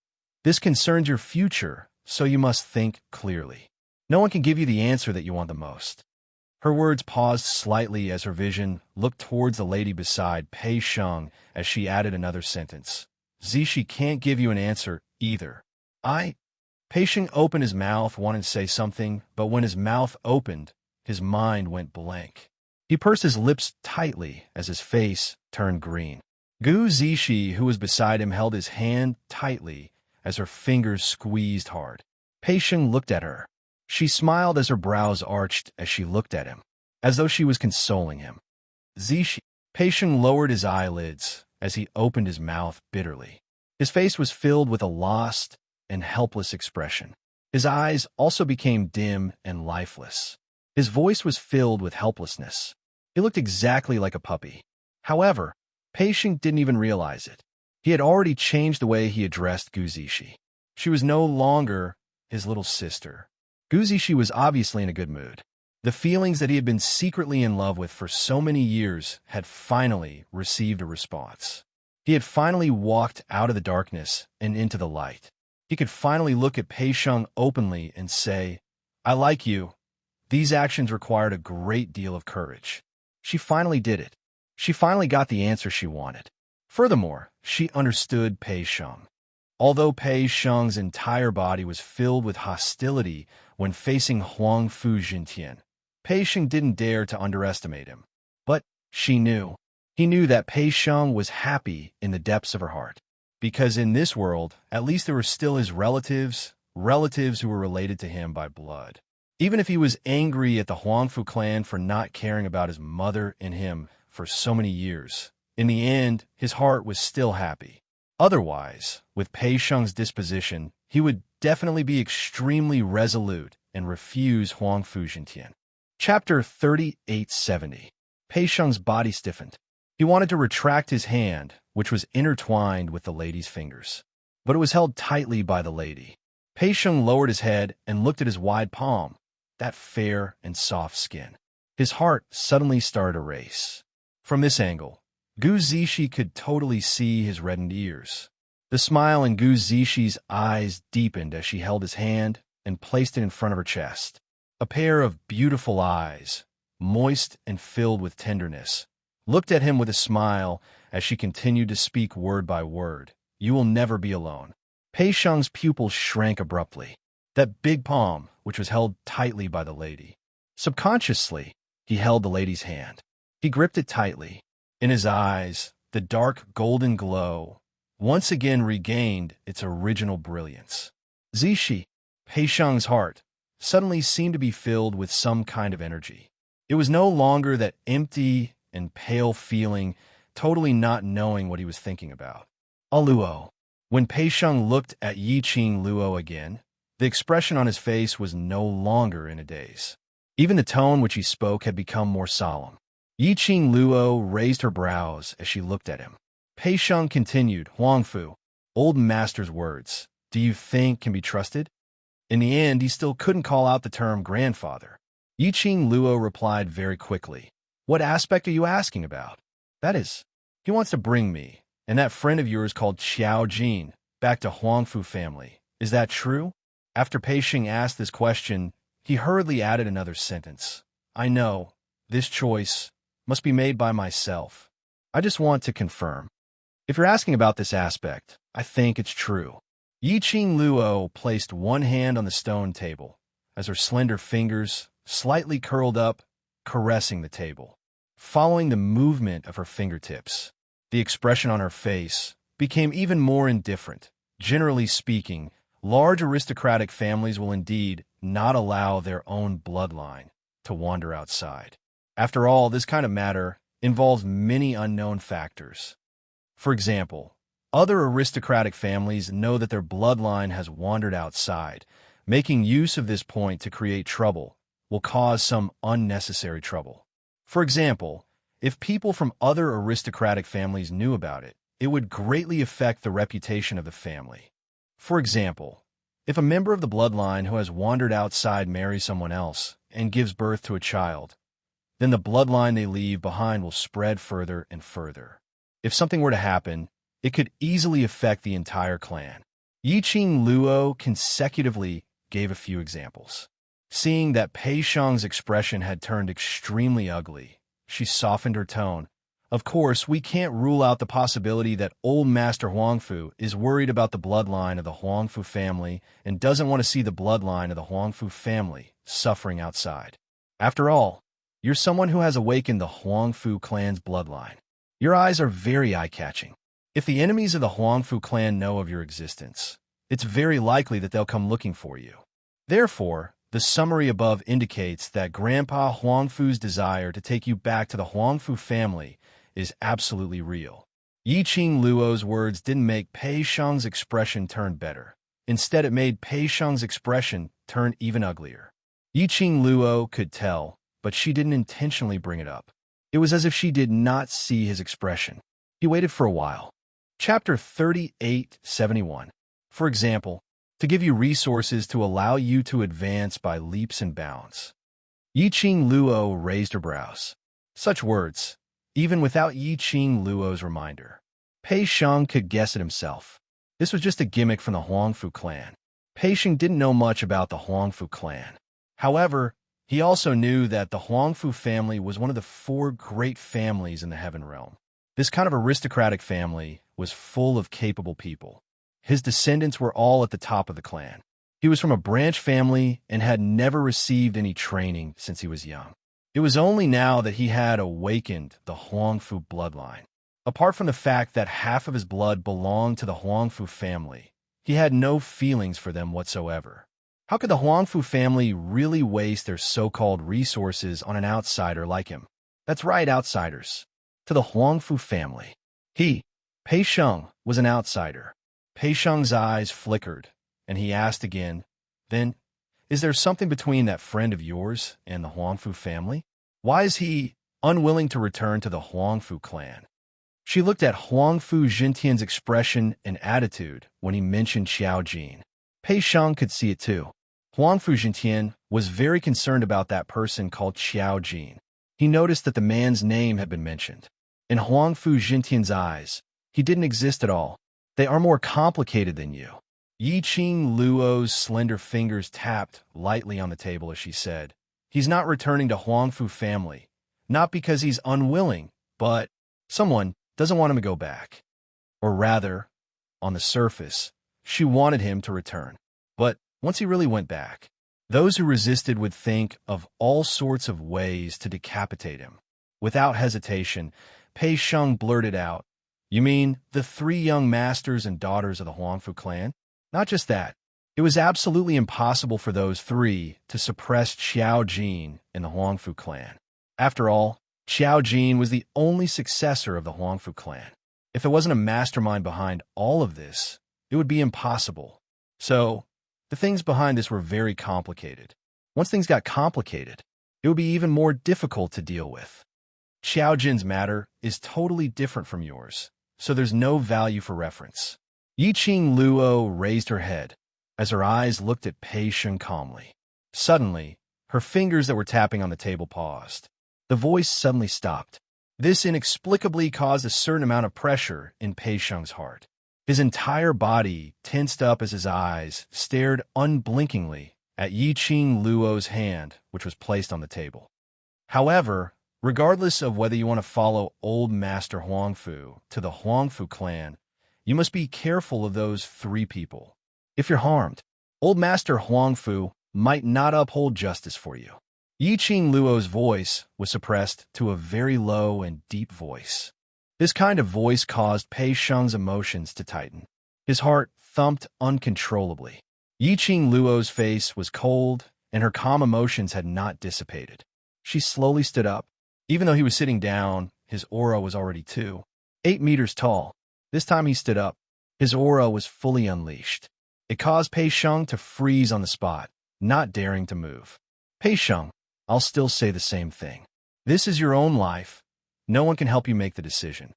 This concerns your future, so you must think clearly. No one can give you the answer that you want the most. Her words paused slightly as her vision looked towards the lady beside Pei Sheng as she added another sentence. Zishi can't give you an answer either. Pei Sheng opened his mouth, wanting to say something, but when his mouth opened, his mind went blank. He pursed his lips tightly as his face turned green. Gu Zishi, who was beside him, held his hand tightly as her fingers squeezed hard. Pei Sheng looked at her. She smiled as her brows arched as she looked at him, as though she was consoling him. Zishi. Pei Sheng lowered his eyelids as he opened his mouth bitterly. His face was filled with a lost and helpless expression. His eyes also became dim and lifeless. His voice was filled with helplessness. He looked exactly like a puppy. However, Pei Sheng didn't even realize it. He had already changed the way he addressed Gu Zishi. She was no longer his little sister. Gu Zishi was obviously in a good mood. The feelings that he had been secretly in love with for so many years had finally received a response. He had finally walked out of the darkness and into the light. He could finally look at Pei Sheng openly and say, "I like you." These actions required a great deal of courage. She finally did it. She finally got the answer she wanted. Furthermore, she understood Pei Sheng. Although Pei Sheng's entire body was filled with hostility when facing Huangfu Jintian, Pei Sheng didn't dare to underestimate him. But she knew. He knew that Pei Sheng was happy in the depths of her heart. Because in this world, at least there were still his relatives who were related to him by blood. Even if he was angry at the Huangfu clan for not caring about his mother and him for so many years, in the end, his heart was still happy. Otherwise, with Pei Sheng's disposition, he would definitely be extremely resolute and refuse Huangfu Jintian. Chapter 3870. Pei Sheng's body stiffened. He wanted to retract his hand, which was intertwined with the lady's fingers, but it was held tightly by the lady. Pei Sheng lowered his head and looked at his wide palm, that fair and soft skin. His heart suddenly started to race. From this angle, Gu Zishi could totally see his reddened ears. The smile in Gu Zishi's eyes deepened as she held his hand and placed it in front of her chest. A pair of beautiful eyes, moist and filled with tenderness, looked at him with a smile as she continued to speak word by word. "You will never be alone." Pei Sheng's pupils shrank abruptly. That big palm, which was held tightly by the lady. Subconsciously, he held the lady's hand. He gripped it tightly. In his eyes, the dark golden glow once again regained its original brilliance. Zishi, Pei Sheng's heart, suddenly seemed to be filled with some kind of energy. It was no longer that empty and pale feeling, totally not knowing what he was thinking about. Luo. When Pei Sheng looked at Yiqing Luo again, the expression on his face was no longer in a daze. Even the tone which he spoke had become more solemn. Yiqing Luo raised her brows as she looked at him. Pei Sheng continued, "Huangfu, old master's words, do you think can be trusted?" In the end, he still couldn't call out the term grandfather. Yiqing Luo replied very quickly, "What aspect are you asking about?" "That is, he wants to bring me, and that friend of yours called Xiao Jin, back to Huangfu family. Is that true? After Pei Xing asked this question, he hurriedly added another sentence. I know, this choice must be made by myself. I just want to confirm. If you're asking about this aspect, I think it's true. Yiqing Luo placed one hand on the stone table, as her slender fingers slightly curled up, caressing the table. Following the movement of her fingertips, the expression on her face became even more indifferent. Generally speaking, large aristocratic families will indeed not allow their own bloodline to wander outside. After all, this kind of matter involves many unknown factors. For example, other aristocratic families know that their bloodline has wandered outside. Making use of this point to create trouble will cause some unnecessary trouble. For example, if people from other aristocratic families knew about it, it would greatly affect the reputation of the family. For example, if a member of the bloodline who has wandered outside marries someone else and gives birth to a child, then the bloodline they leave behind will spread further and further. If something were to happen, it could easily affect the entire clan. Yiqing Luo consecutively gave a few examples. Seeing that Pei Shang's expression had turned extremely ugly, she softened her tone. Of course, we can't rule out the possibility that old Master Huangfu is worried about the bloodline of the Huangfu family and doesn't want to see the bloodline of the Huangfu family suffering outside. After all, you're someone who has awakened the Huangfu clan's bloodline. Your eyes are very eye-catching. If the enemies of the Huangfu clan know of your existence, it's very likely that they'll come looking for you. Therefore, the summary above indicates that Grandpa Huangfu's desire to take you back to the Huangfu family is absolutely real. Yiqing Luo's words didn't make Pei Shang's expression turn better. Instead, it made Pei Shang's expression turn even uglier. Yiqing Luo could tell, but she didn't intentionally bring it up. It was as if she did not see his expression. He waited for a while. Chapter 3871. For example, to give you resources to allow you to advance by leaps and bounds. Yiqing Luo raised her brows. Such words, even without Yiqing Luo's reminder. Pei Shang could guess it himself. This was just a gimmick from the Huangfu clan. Pei Shang didn't know much about the Huangfu clan. However, he also knew that the Huangfu family was one of the 4 great families in the Heaven Realm. This kind of aristocratic family was full of capable people. His descendants were all at the top of the clan. He was from a branch family and had never received any training since he was young. It was only now that he had awakened the Huangfu bloodline. Apart from the fact that half of his blood belonged to the Huangfu family, he had no feelings for them whatsoever. How could the Huangfu family really waste their so-called resources on an outsider like him? That's right, outsiders. To the Huangfu family. He, Pei Shang, was an outsider. Pei Shang's eyes flickered, and he asked again, then, is there something between that friend of yours and the Huangfu family? Why is he unwilling to return to the Huangfu clan? She looked at Huangfu Jintian's expression and attitude when he mentioned Xiao Jin. Pei Shang could see it too. Huangfu Jintian was very concerned about that person called Xiao Jin. He noticed that the man's name had been mentioned. In Huangfu Jintian's eyes, he didn't exist at all. They are more complicated than you. Yiqing Luo's slender fingers tapped lightly on the table as she said, he's not returning to Huangfu family, not because he's unwilling, but someone doesn't want him to go back. Or rather, on the surface, she wanted him to return. But once he really went back, those who resisted would think of all sorts of ways to decapitate him. Without hesitation, Pei Shang blurted out, you mean the 3 young masters and daughters of the Huangfu clan? Not just that. It was absolutely impossible for those 3 to suppress Xiao Jin in the Huangfu clan. After all, Xiao Jin was the only successor of the Huangfu clan. If there wasn't a mastermind behind all of this, it would be impossible. So, the things behind this were very complicated. Once things got complicated, it would be even more difficult to deal with. Xiao Jin's matter is totally different from yours, so there's no value for reference. Yiqing Luo raised her head as her eyes looked at Pei Shang calmly. Suddenly, her fingers that were tapping on the table paused. The voice suddenly stopped. This inexplicably caused a certain amount of pressure in Pei Shang's heart. His entire body tensed up as his eyes stared unblinkingly at Yi Qing Luo's hand, which was placed on the table. However, regardless of whether you want to follow Old Master Huangfu to the Huangfu clan, you must be careful of those three people. If you're harmed, Old Master Huangfu might not uphold justice for you. Yi Qing Luo's voice was suppressed to a very low and deep voice. This kind of voice caused Pei Sheng's emotions to tighten. His heart thumped uncontrollably. Yi Qing Luo's face was cold, and her calm emotions had not dissipated. She slowly stood up. Even though he was sitting down, his aura was already 8 meters tall. This time he stood up. His aura was fully unleashed. It caused Pei Sheng to freeze on the spot, not daring to move. Pei Sheng, I'll still say the same thing. This is your own life. No one can help you make the decision.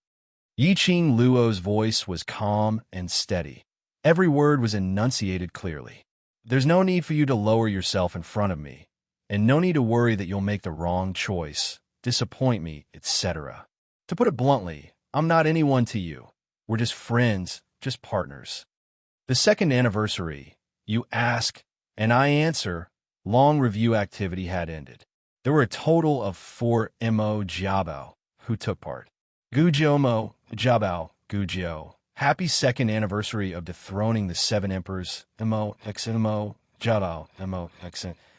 Yi Qing Luo's voice was calm and steady. Every word was enunciated clearly. There's no need for you to lower yourself in front of me, and no need to worry that you'll make the wrong choice, disappoint me, etc. To put it bluntly, I'm not anyone to you. We're just friends, just partners. The second anniversary, you ask, and I answer, long review activity had ended. There were a total of 4 Mo Jiabao who took part. Gujiao Mo Jiabao Gujiao. Happy second anniversary of dethroning the 7 emperors. Mo Jiabao Mo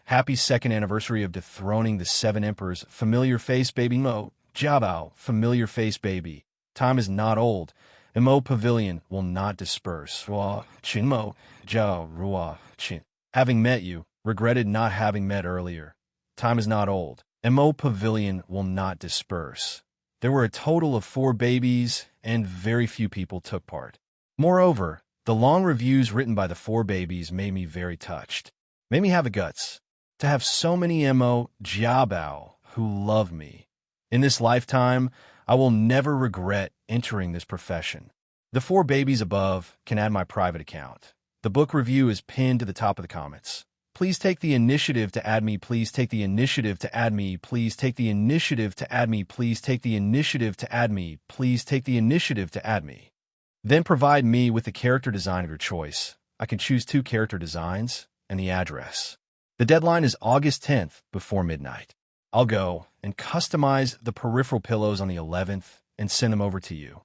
Happy second anniversary of dethroning the 7 emperors. Familiar face baby Mo Jiabao. Familiar face baby. Time is not old. Mo Pavilion will not disperse. Qinmo Jiao Rua Qin. Having met you, regretted not having met earlier. Time is not old. Mo Pavilion will not disperse. There were a total of 4 babies, and very few people took part. Moreover, the long reviews written by the 4 babies made me very touched. Made me have the guts to have so many Mo Jiabao who love me. In this lifetime, I will never regret entering this profession. The 4 babies above can add my private account. The book review is pinned to the top of the comments. Please take the initiative to add me. Please take the initiative to add me. Please take the initiative to add me. Please take the initiative to add me. Please take the initiative to add me. Then provide me with the character design of your choice. I can choose 2 character designs and the address. The deadline is August 10th before midnight. I'll go and customize the peripheral pillows on the 11th and send them over to you.